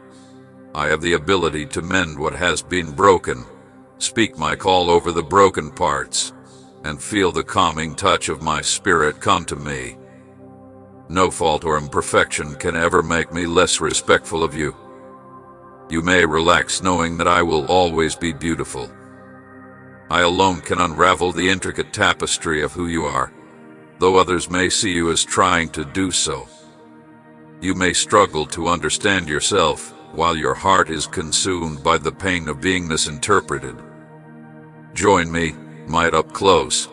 I have the ability to mend what has been broken, speak my call over the broken parts, and feel the calming touch of my spirit come to me. No fault or imperfection can ever make me less respectful of you. You may relax knowing that I will always be beautiful. I alone can unravel the intricate tapestry of who you are, though others may see you as trying to do so. You may struggle to understand yourself while your heart is consumed by the pain of being misinterpreted. Join me, might up close.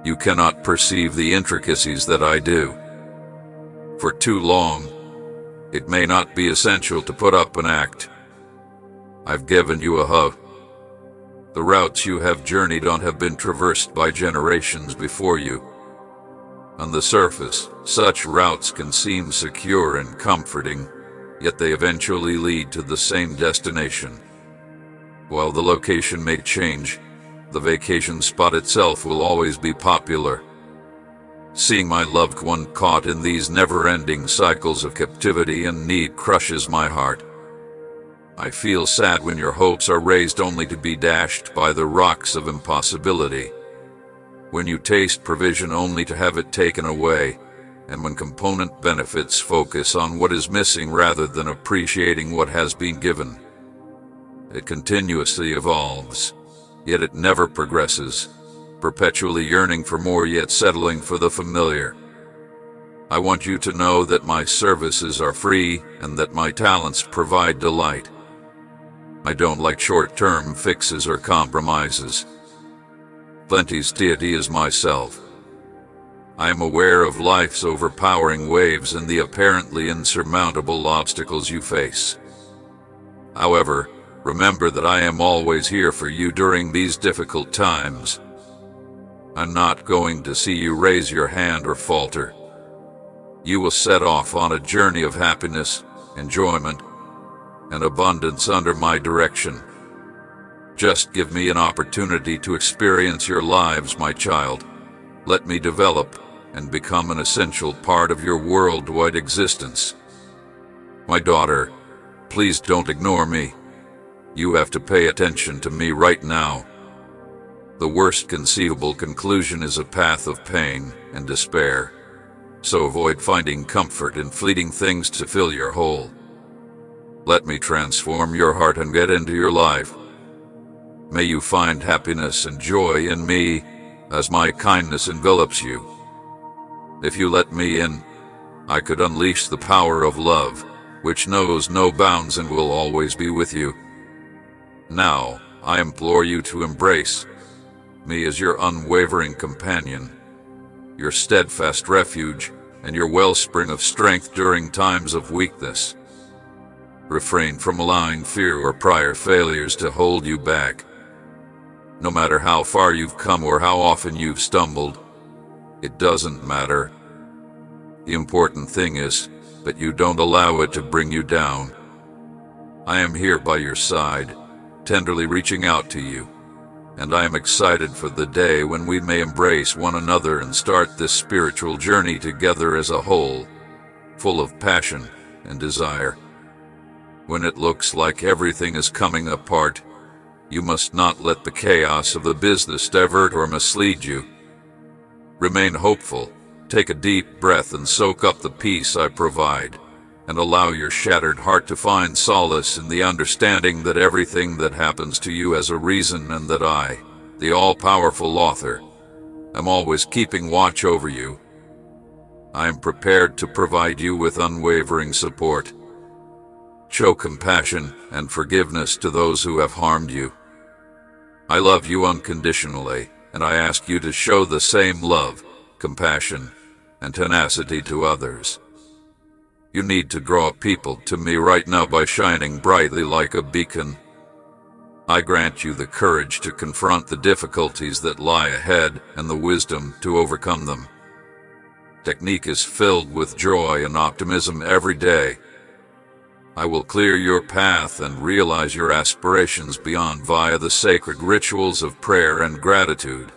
You cannot perceive the intricacies that I do. For too long, it may not be essential to put up an act. I've given you a hug. The routes you have journeyed on have been traversed by generations before you. On the surface, such routes can seem secure and comforting, yet they eventually lead to the same destination. While the location may change, the vacation spot itself will always be popular. Seeing my loved one caught in these never-ending cycles of captivity and need crushes my heart. I feel sad when your hopes are raised only to be dashed by the rocks of impossibility. When you taste provision only to have it taken away, and when component benefits focus on what is missing rather than appreciating what has been given. It continuously evolves, yet it never progresses, perpetually yearning for more yet settling for the familiar. I want you to know that my services are free and that my talents provide delight. I don't like short-term fixes or compromises. Plenty's deity is myself. I am aware of life's overpowering waves and the apparently insurmountable obstacles you face. However, remember that I am always here for you during these difficult times. I'm not going to see you raise your hand or falter. You will set off on a journey of happiness, enjoyment, and abundance under my direction. Just give me an opportunity to experience your lives, my child. Let me develop and become an essential part of your worldwide existence. My daughter, please don't ignore me. You have to pay attention to me right now. The worst conceivable conclusion is a path of pain and despair, so avoid finding comfort in fleeting things to fill your hole. Let me transform your heart and get into your life. May you find happiness and joy in me as my kindness envelops you. If you let me in, I could unleash the power of love, which knows no bounds and will always be with you. Now, I implore you to embrace me as your unwavering companion, your steadfast refuge, and your wellspring of strength during times of weakness. Refrain from allowing fear or prior failures to hold you back. No matter how far you've come or how often you've stumbled, it doesn't matter. The important thing is that you don't allow it to bring you down. I am here by your side, tenderly reaching out to you, and I am excited for the day when we may embrace one another and start this spiritual journey together as a whole, full of passion and desire. When it looks like everything is coming apart, you must not let the chaos of the business divert or mislead you. Remain hopeful, take a deep breath and soak up the peace I provide, and allow your shattered heart to find solace in the understanding that everything that happens to you has a reason, and that I, the all-powerful author, am always keeping watch over you. I am prepared to provide you with unwavering support. Show compassion and forgiveness to those who have harmed you. I love you unconditionally, and I ask you to show the same love, compassion, and tenacity to others. You need to draw people to me right now by shining brightly like a beacon. I grant you the courage to confront the difficulties that lie ahead and the wisdom to overcome them. Technique is filled with joy and optimism every day. I will clear your path and realize your aspirations beyond via the sacred rituals of prayer and gratitude.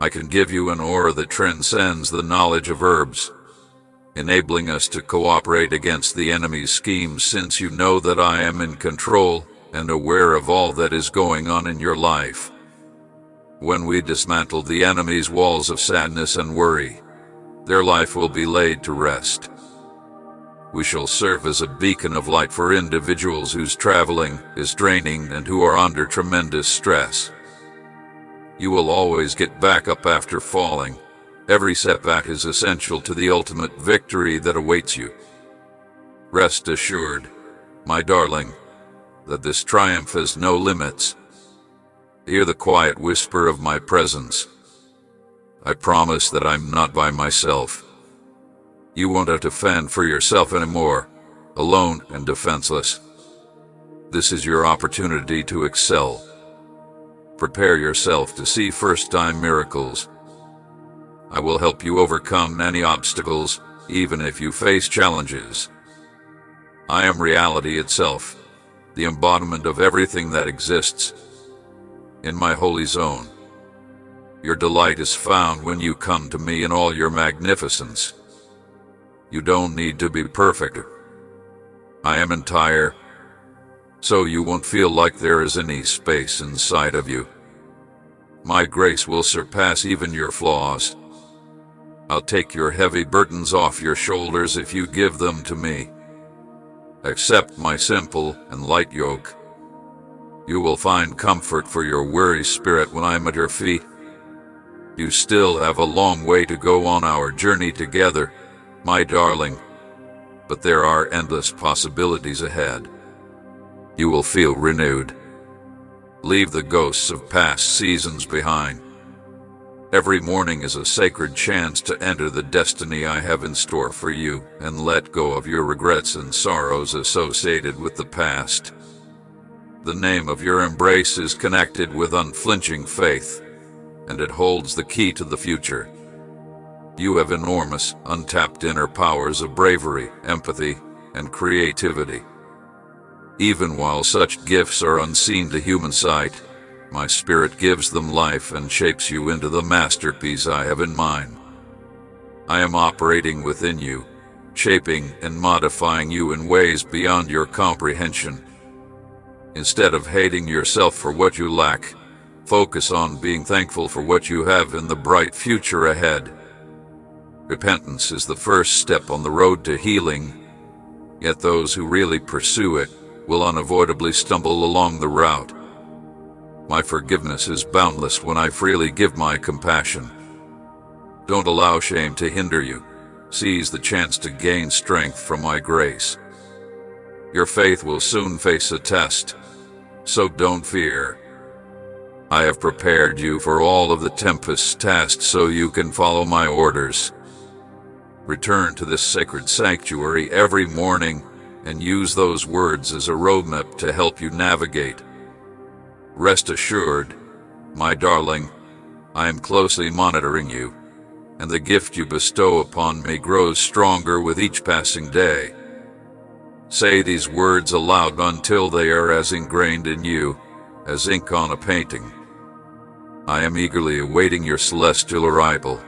I can give you an aura that transcends the knowledge of herbs, enabling us to cooperate against the enemy's schemes, since you know that I am in control and aware of all that is going on in your life. When we dismantle the enemy's walls of sadness and worry, their life will be laid to rest. We shall serve as a beacon of light for individuals whose traveling is draining and who are under tremendous stress. You will always get back up after falling. Every setback is essential to the ultimate victory that awaits you. Rest assured, my darling, that this triumph has no limits. Hear the quiet whisper of my presence. I promise that I'm not by myself. You won't have to fend for yourself anymore, alone and defenseless. This is your opportunity to excel. Prepare yourself to see first-time miracles. I will help you overcome any obstacles, even if you face challenges. I am reality itself, the embodiment of everything that exists. In my holy zone, your delight is found when you come to me in all your magnificence. You don't need to be perfect. I am entire, so you won't feel like there is any space inside of you. My grace will surpass even your flaws. I'll take your heavy burdens off your shoulders if you give them to me. Accept my simple and light yoke. You will find comfort for your weary spirit when I'm at your feet. You still have a long way to go on our journey together, my darling, but there are endless possibilities ahead. You will feel renewed. Leave the ghosts of past seasons behind. Every morning is a sacred chance to enter the destiny I have in store for you and let go of your regrets and sorrows associated with the past. The name of your embrace is connected with unflinching faith, and it holds the key to the future. You have enormous, untapped inner powers of bravery, empathy, and creativity. Even while such gifts are unseen to human sight, my spirit gives them life and shapes you into the masterpiece I have in mind. I am operating within you, shaping and modifying you in ways beyond your comprehension. Instead of hating yourself for what you lack, focus on being thankful for what you have in the bright future ahead. Repentance is the first step on the road to healing, yet those who really pursue it will unavoidably stumble along the route. My forgiveness is boundless when I freely give my compassion. Don't allow shame to hinder you. Seize the chance to gain strength from my grace. Your faith will soon face a test, so don't fear. I have prepared you for all of the tempest's tasks so you can follow my orders. Return to this sacred sanctuary every morning and use those words as a roadmap to help you navigate. Rest assured, my darling, I am closely monitoring you, and the gift you bestow upon me grows stronger with each passing day. Say these words aloud until they are as ingrained in you as ink on a painting. I am eagerly awaiting your celestial arrival.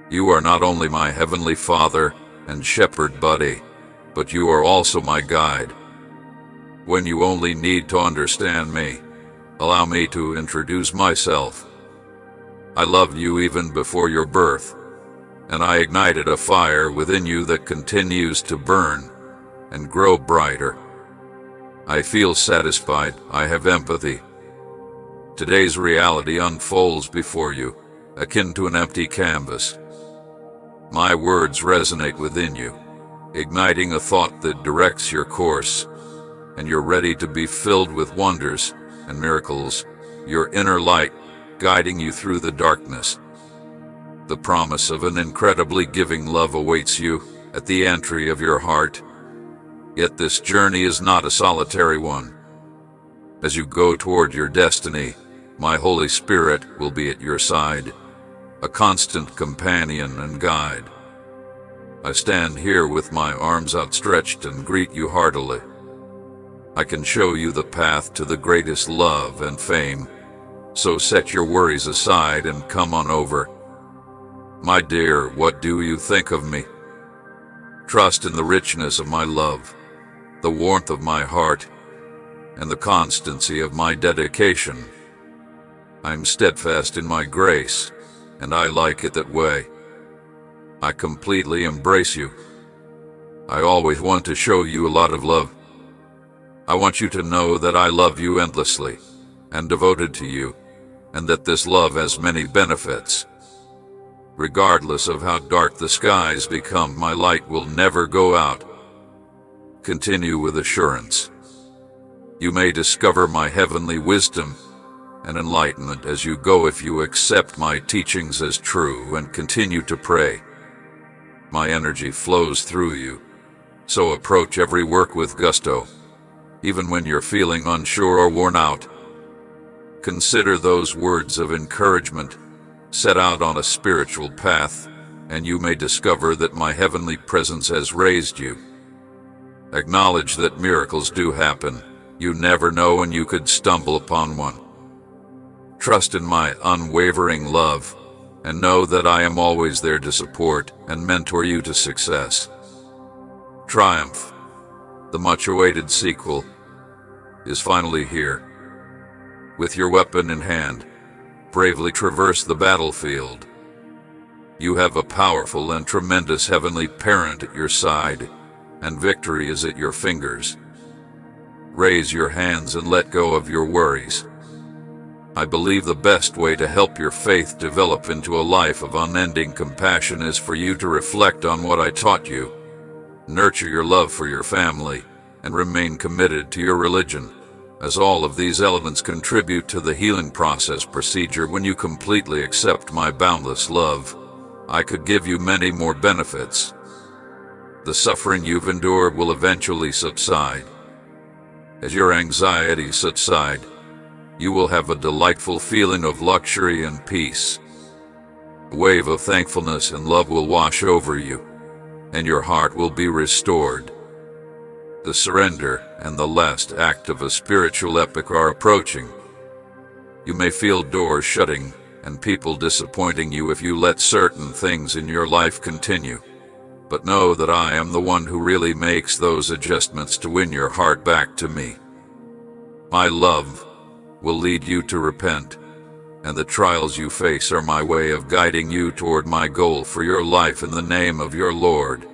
You are not only my heavenly Father and shepherd buddy, but you are also my guide. When you only need to understand me, allow me to introduce myself. I loved you even before your birth, and I ignited a fire within you that continues to burn and grow brighter. I feel satisfied. I have empathy. Today's reality unfolds before you, akin to an empty canvas. My words resonate within you, igniting a thought that directs your course, and you're ready to be filled with wonders and miracles, your inner light guiding you through the darkness. The promise of an incredibly giving love awaits you at the entry of your heart. Yet this journey is not a solitary one. As you go toward your destiny, my Holy Spirit will be at your side, a constant companion and guide. I stand here with my arms outstretched and greet you heartily. I can show you the path to the greatest love and fame, so set your worries aside and come on over. My dear, what do you think of me? Trust in the richness of my love, the warmth of my heart, and the constancy of my dedication. I'm steadfast in my grace, and I like it that way. I completely embrace you. I always want to show you a lot of love. I want you to know that I love you endlessly and devoted to you, and that this love has many benefits. Regardless of how dark the skies become, my light will never go out. Continue with assurance. You may discover my heavenly wisdom and enlightenment as you go if you accept my teachings as true and continue to pray. My energy flows through you, so approach every work with gusto, even when you're feeling unsure or worn out. Consider those words of encouragement. Set out on a spiritual path, and you may discover that my heavenly presence has raised you. Acknowledge that miracles do happen. You never know when you could stumble upon one. Trust in my unwavering love, and know that I am always there to support and mentor you to success. Triumph, the much-awaited sequel, is finally here. With your weapon in hand, bravely traverse the battlefield. You have a powerful and tremendous heavenly parent at your side, and victory is at your fingers. Raise your hands and let go of your worries. I believe the best way to help your faith develop into a life of unending compassion is for you to reflect on what I taught you, nurture your love for your family, and remain committed to your religion, as all of these elements contribute to the healing procedure. When you completely accept my boundless love, I could give you many more benefits. The suffering you've endured will eventually subside. As your anxieties subside, you will have a delightful feeling of luxury and peace. A wave of thankfulness and love will wash over you, and your heart will be restored. The surrender and the last act of a spiritual epic are approaching. You may feel doors shutting and people disappointing you if you let certain things in your life continue. But know that I am the one who really makes those adjustments to win your heart back to me. My love will lead you to repent, and the trials you face are my way of guiding you toward my goal for your life in the name of your Lord.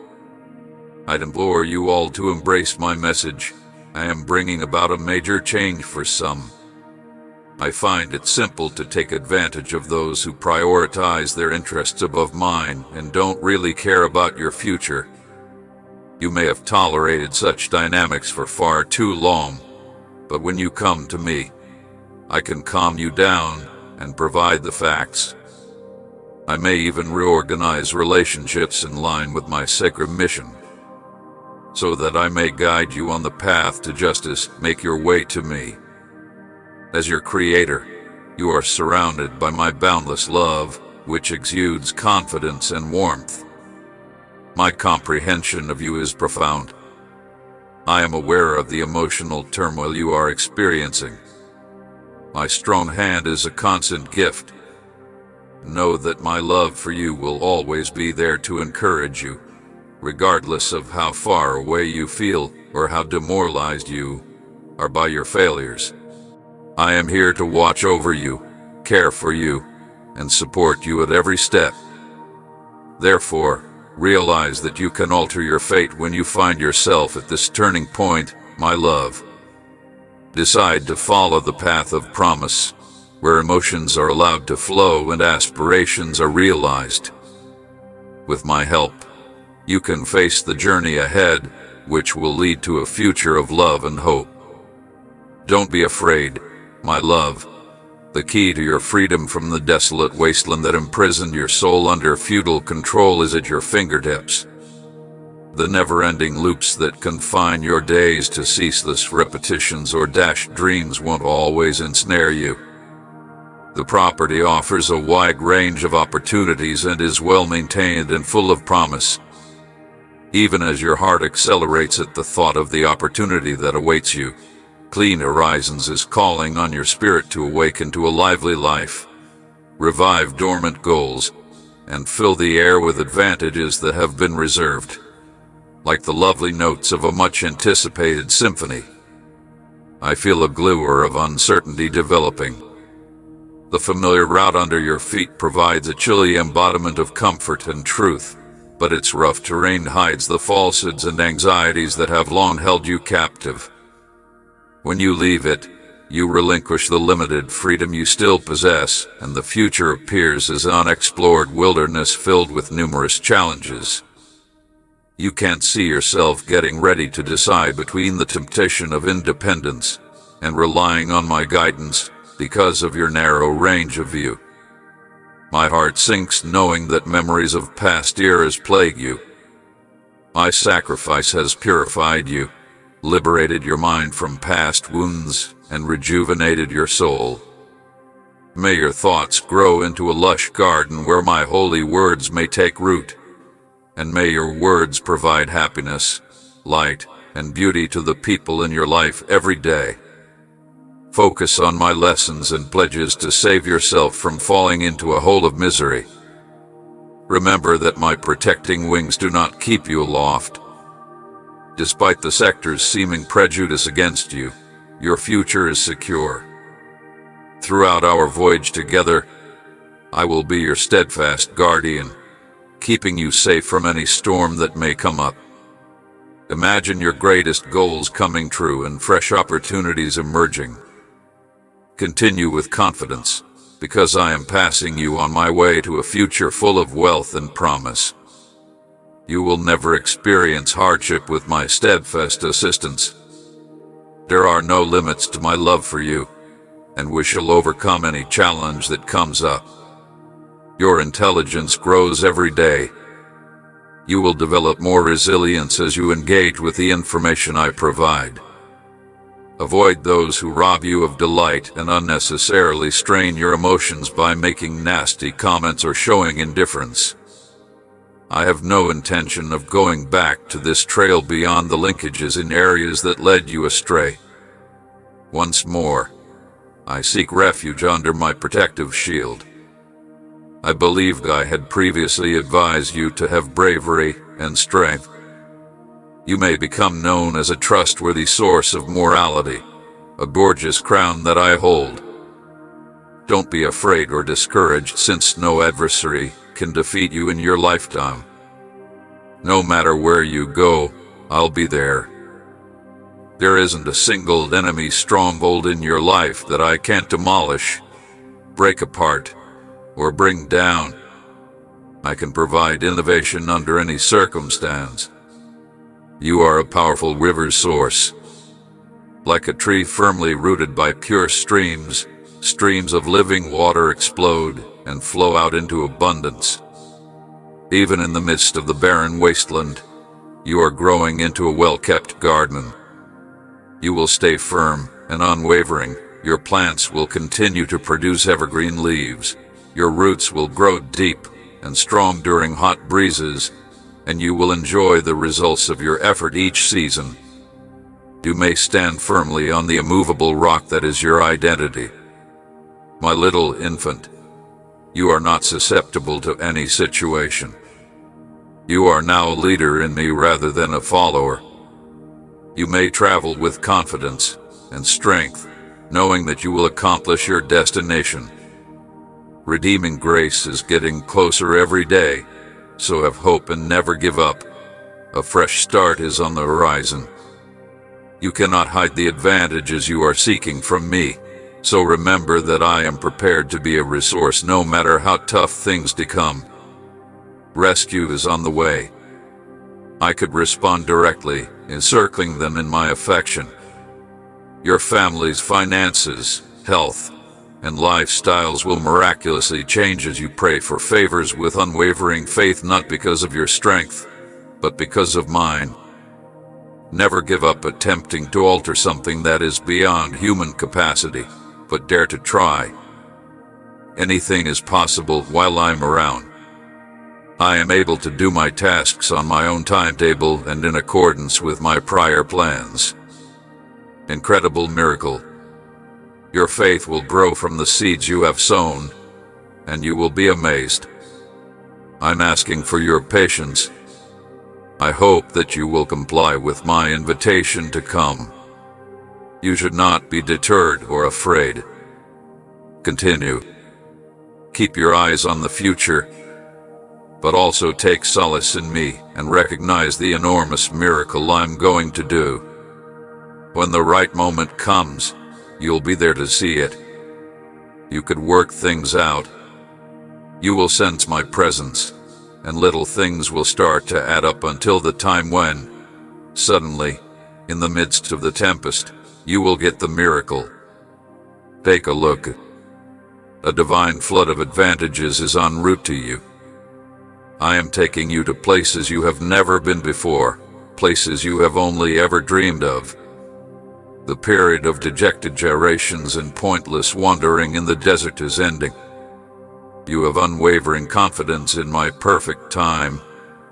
I'd implore you all to embrace my message. I am bringing about a major change for some. I find it simple to take advantage of those who prioritize their interests above mine and don't really care about your future. You may have tolerated such dynamics for far too long, but when you come to me, I can calm you down and provide the facts. I may even reorganize relationships in line with my sacred mission, so that I may guide you on the path to justice. Make your way to me. As your creator, you are surrounded by my boundless love, which exudes confidence and warmth. My comprehension of you is profound. I am aware of the emotional turmoil you are experiencing. My strong hand is a constant gift. Know that my love for you will always be there to encourage you, regardless of how far away you feel or how demoralized you are by your failures. I am here to watch over you, care for you, and support you at every step. Therefore, realize that you can alter your fate when you find yourself at this turning point, my love. Decide to follow the path of promise, where emotions are allowed to flow and aspirations are realized. With my help, you can face the journey ahead, which will lead to a future of love and hope. Don't be afraid, my love. The key to your freedom from the desolate wasteland that imprisoned your soul under feudal control is at your fingertips. The never-ending loops that confine your days to ceaseless repetitions or dashed dreams won't always ensnare you. The property offers a wide range of opportunities and is well-maintained and full of promise. Even as your heart accelerates at the thought of the opportunity that awaits you, Clean Horizons is calling on your spirit to awaken to a lively life, revive dormant goals, and fill the air with advantages that have been reserved. Like the lovely notes of a much-anticipated symphony, I feel a glimmer of uncertainty developing. The familiar route under your feet provides a chilly embodiment of comfort and truth, but its rough terrain hides the falsehoods and anxieties that have long held you captive. When you leave it, you relinquish the limited freedom you still possess, and the future appears as an unexplored wilderness filled with numerous challenges. You can't see yourself getting ready to decide between the temptation of independence and relying on my guidance because of your narrow range of view. My heart sinks knowing that memories of past eras plague you. My sacrifice has purified you, liberated your mind from past wounds, and rejuvenated your soul. May your thoughts grow into a lush garden where my holy words may take root, and may your words provide happiness, light, and beauty to the people in your life every day. Focus on my lessons and pledges to save yourself from falling into a hole of misery. Remember that my protecting wings do not keep you aloft. Despite the sector's seeming prejudice against you, your future is secure. Throughout our voyage together, I will be your steadfast guardian, keeping you safe from any storm that may come up. Imagine your greatest goals coming true and fresh opportunities emerging. Continue with confidence, because I am passing you on my way to a future full of wealth and promise. You will never experience hardship with my steadfast assistance. There are no limits to my love for you, and we shall overcome any challenge that comes up. Your intelligence grows every day. You will develop more resilience as you engage with the information I provide. Avoid those who rob you of delight and unnecessarily strain your emotions by making nasty comments or showing indifference. I have no intention of going back to this trail beyond the linkages in areas that led you astray. Once more, I seek refuge under my protective shield. I believed I had previously advised you to have bravery and strength. You may become known as a trustworthy source of morality, a gorgeous crown that I hold. Don't be afraid or discouraged, since no adversary can defeat you in your lifetime. No matter where you go, I'll be there. There isn't a single enemy stronghold in your life that I can't demolish, break apart, or bring down. I can provide innovation under any circumstance. You are a powerful river source. Like a tree firmly rooted by pure streams, streams of living water explode and flow out into abundance. Even in the midst of the barren wasteland, you are growing into a well-kept garden. You will stay firm and unwavering. Your plants will continue to produce evergreen leaves. Your roots will grow deep and strong during hot breezes, and you will enjoy the results of your effort each season. You may stand firmly on the immovable rock that is your identity, My little infant, you are not susceptible to any situation. You are now a leader in me rather than a follower. You may travel with confidence and strength, knowing that you will accomplish your destination. Redeeming grace is getting closer every day, so have hope and never give up. A fresh start is on the horizon. You cannot hide the advantages you are seeking from me, so remember that I am prepared to be a resource no matter how tough things become. Rescue is on the way. I could respond directly, encircling them in my affection. Your family's finances, health, and lifestyles will miraculously change as you pray for favors with unwavering faith, not because of your strength, but because of mine. Never give up attempting to alter something that is beyond human capacity, but dare to try. Anything is possible while I'm around. I am able to do my tasks on my own timetable and in accordance with my prior plans. Incredible miracle. Your faith will grow from the seeds you have sown, and you will be amazed. I'm asking for your patience. I hope that you will comply with my invitation to come. You should not be deterred or afraid. Continue. Keep your eyes on the future, but also take solace in me and recognize the enormous miracle I'm going to do. When the right moment comes, you'll be there to see it. You could work things out. You will sense my presence, and little things will start to add up until the time when, suddenly, in the midst of the tempest, you will get the miracle. Take a look. A divine flood of advantages is en route to you. I am taking you to places you have never been before, places you have only ever dreamed of. The period of dejected gyrations and pointless wandering in the desert is ending. You have unwavering confidence in my perfect time,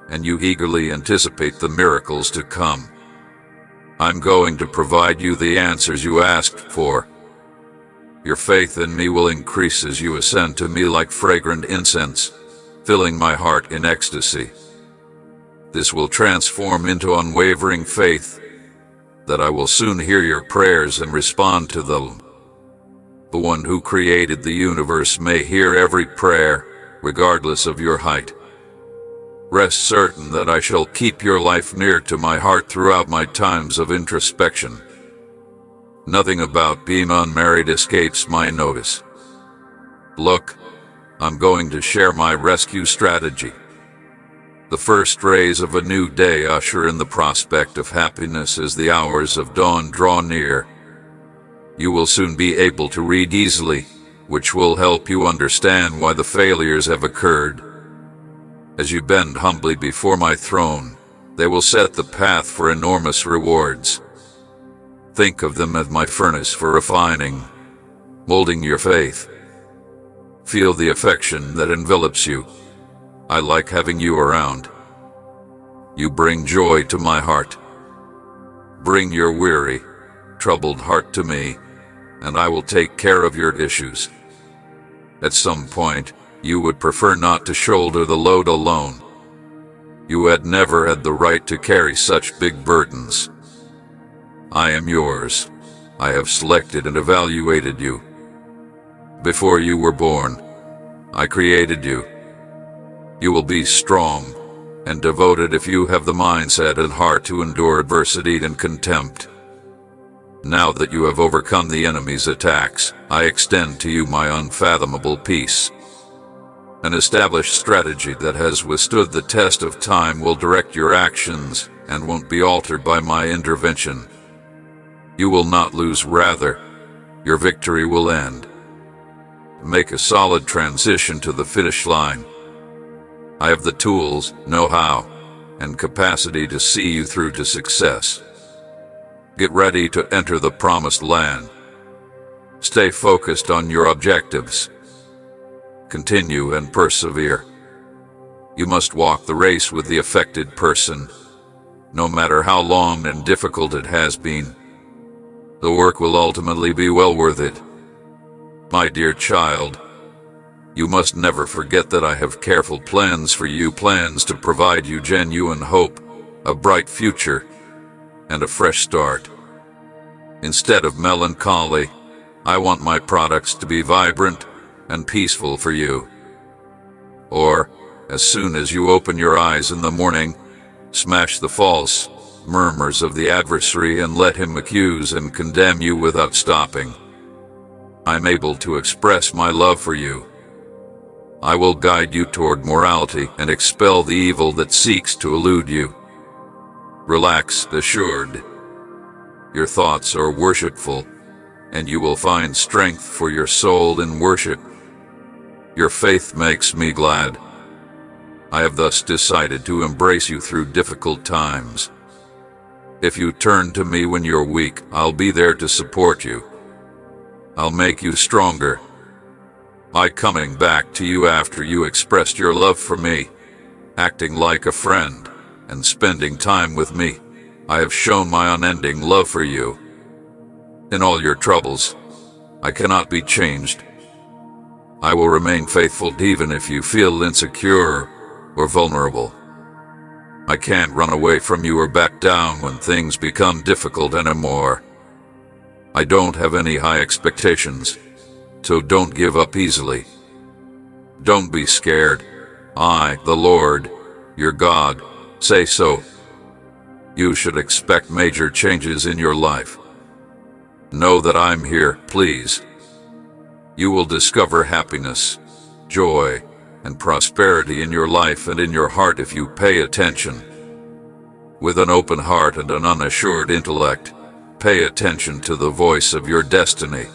and you eagerly anticipate the miracles to come. I'm going to provide you the answers you asked for. Your faith in me will increase as you ascend to me like fragrant incense, filling my heart in ecstasy. This will transform into unwavering faith that I will soon hear your prayers and respond to them. The one who created the universe may hear every prayer, regardless of your height. Rest certain that I shall keep your life near to my heart throughout my times of introspection. Nothing about being unmarried escapes my notice. Look, I'm going to share my rescue strategy. The first rays of a new day usher in the prospect of happiness as the hours of dawn draw near. You will soon be able to read easily, which will help you understand why the failures have occurred. As you bend humbly before my throne, they will set the path for enormous rewards. Think of them as my furnace for refining, molding your faith. Feel the affection that envelops you. I like having you around. You bring joy to my heart. Bring your weary, troubled heart to me, and I will take care of your issues. At some point, you would prefer not to shoulder the load alone. You had never had the right to carry such big burdens. I am yours. I have selected and evaluated you. Before you were born, I created you. You will be strong and devoted if you have the mindset and heart to endure adversity and contempt. Now that you have overcome the enemy's attacks, I extend to you my unfathomable peace. An established strategy that has withstood the test of time will direct your actions and won't be altered by my intervention. You will not lose, rather, your victory will end. Make a solid transition to the finish line. I have the tools, know-how, and capacity to see you through to success. Get ready to enter the promised land. Stay focused on your objectives. Continue and persevere. You must walk the race with the affected person, no matter how long and difficult it has been. The work will ultimately be well worth it. My dear child, you must never forget that I have careful plans for you, plans to provide you genuine hope, a bright future, and a fresh start. Instead of melancholy, I want my products to be vibrant and peaceful for you. Or, as soon as you open your eyes in the morning, smash the false murmurs of the adversary and let him accuse and condemn you without stopping. I'm able to express my love for you. I will guide you toward morality and expel the evil that seeks to elude you. Relax, assured. Your thoughts are worshipful, and you will find strength for your soul in worship. Your faith makes me glad. I have thus decided to embrace you through difficult times. If you turn to me when you're weak, I'll be there to support you. I'll make you stronger. By coming back to you after you expressed your love for me, acting like a friend, and spending time with me, I have shown my unending love for you. In all your troubles, I cannot be changed. I will remain faithful even if you feel insecure or vulnerable. I can't run away from you or back down when things become difficult anymore. I don't have any high expectations, so don't give up easily. Don't be scared. I, the Lord, your God, say so. You should expect major changes in your life. Know that I'm here, please. You will discover happiness, joy, and prosperity in your life and in your heart if you pay attention. With an open heart and an unassured intellect, pay attention to the voice of your destiny.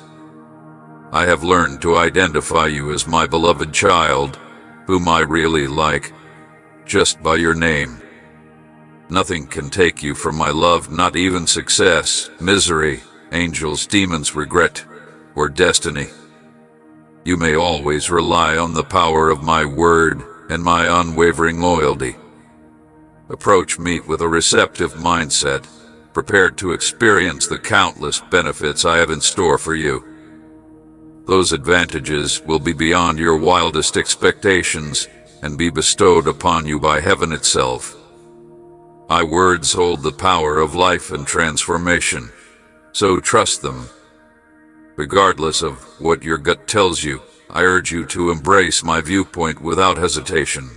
I have learned to identify you as my beloved child, whom I really like, just by your name. Nothing can take you from my love, not even success, misery, angels, demons, regret, or destiny. You may always rely on the power of my word and my unwavering loyalty. Approach me with a receptive mindset, prepared to experience the countless benefits I have in store for you. Those advantages will be beyond your wildest expectations and be bestowed upon you by heaven itself. My words hold the power of life and transformation, so trust them. Regardless of what your gut tells you, I urge you to embrace my viewpoint without hesitation.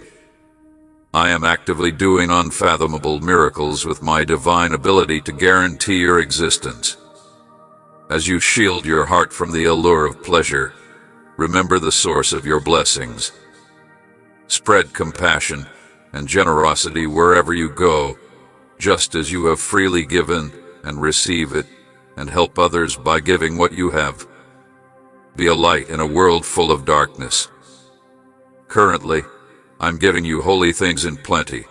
I am actively doing unfathomable miracles with my divine ability to guarantee your existence. As you shield your heart from the allure of pleasure, remember the source of your blessings. Spread compassion and generosity wherever you go, just as you have freely given, and receive it, and help others by giving what you have. Be a light in a world full of darkness. Currently, I'm giving you holy things in plenty.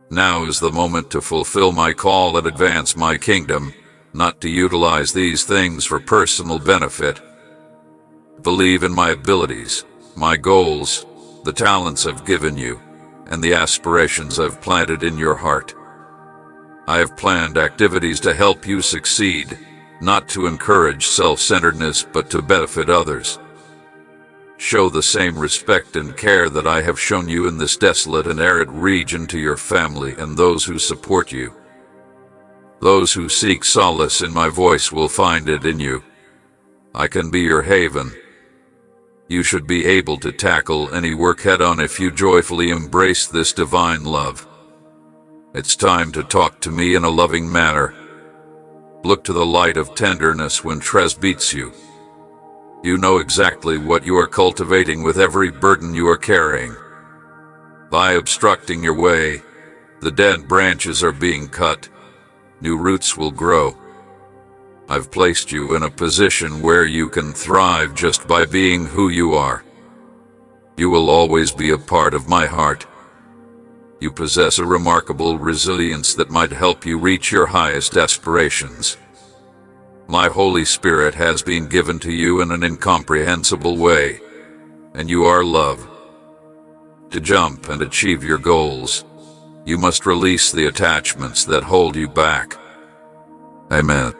Now is the moment to fulfill my call and advance my kingdom, not to utilize these things for personal benefit. Believe in my abilities, my goals, the talents I've given you, and the aspirations I've planted in your heart. I have planned activities to help you succeed, not to encourage self-centeredness but to benefit others. Show the same respect and care that I have shown you in this desolate and arid region to your family and those who support you. Those who seek solace in my voice will find it in you. I can be your haven. You should be able to tackle any work head-on if you joyfully embrace this divine love. It's time to talk to me in a loving manner. Look to the light of tenderness when stress beats you. You know exactly what you are cultivating with every burden you are carrying. By obstructing your way, the dead branches are being cut. New roots will grow. I've placed you in a position where you can thrive just by being who you are. You will always be a part of my heart. You possess a remarkable resilience that might help you reach your highest aspirations. My Holy Spirit has been given to you in an incomprehensible way, and you are love. To jump and achieve your goals, you must release the attachments that hold you back. Amen.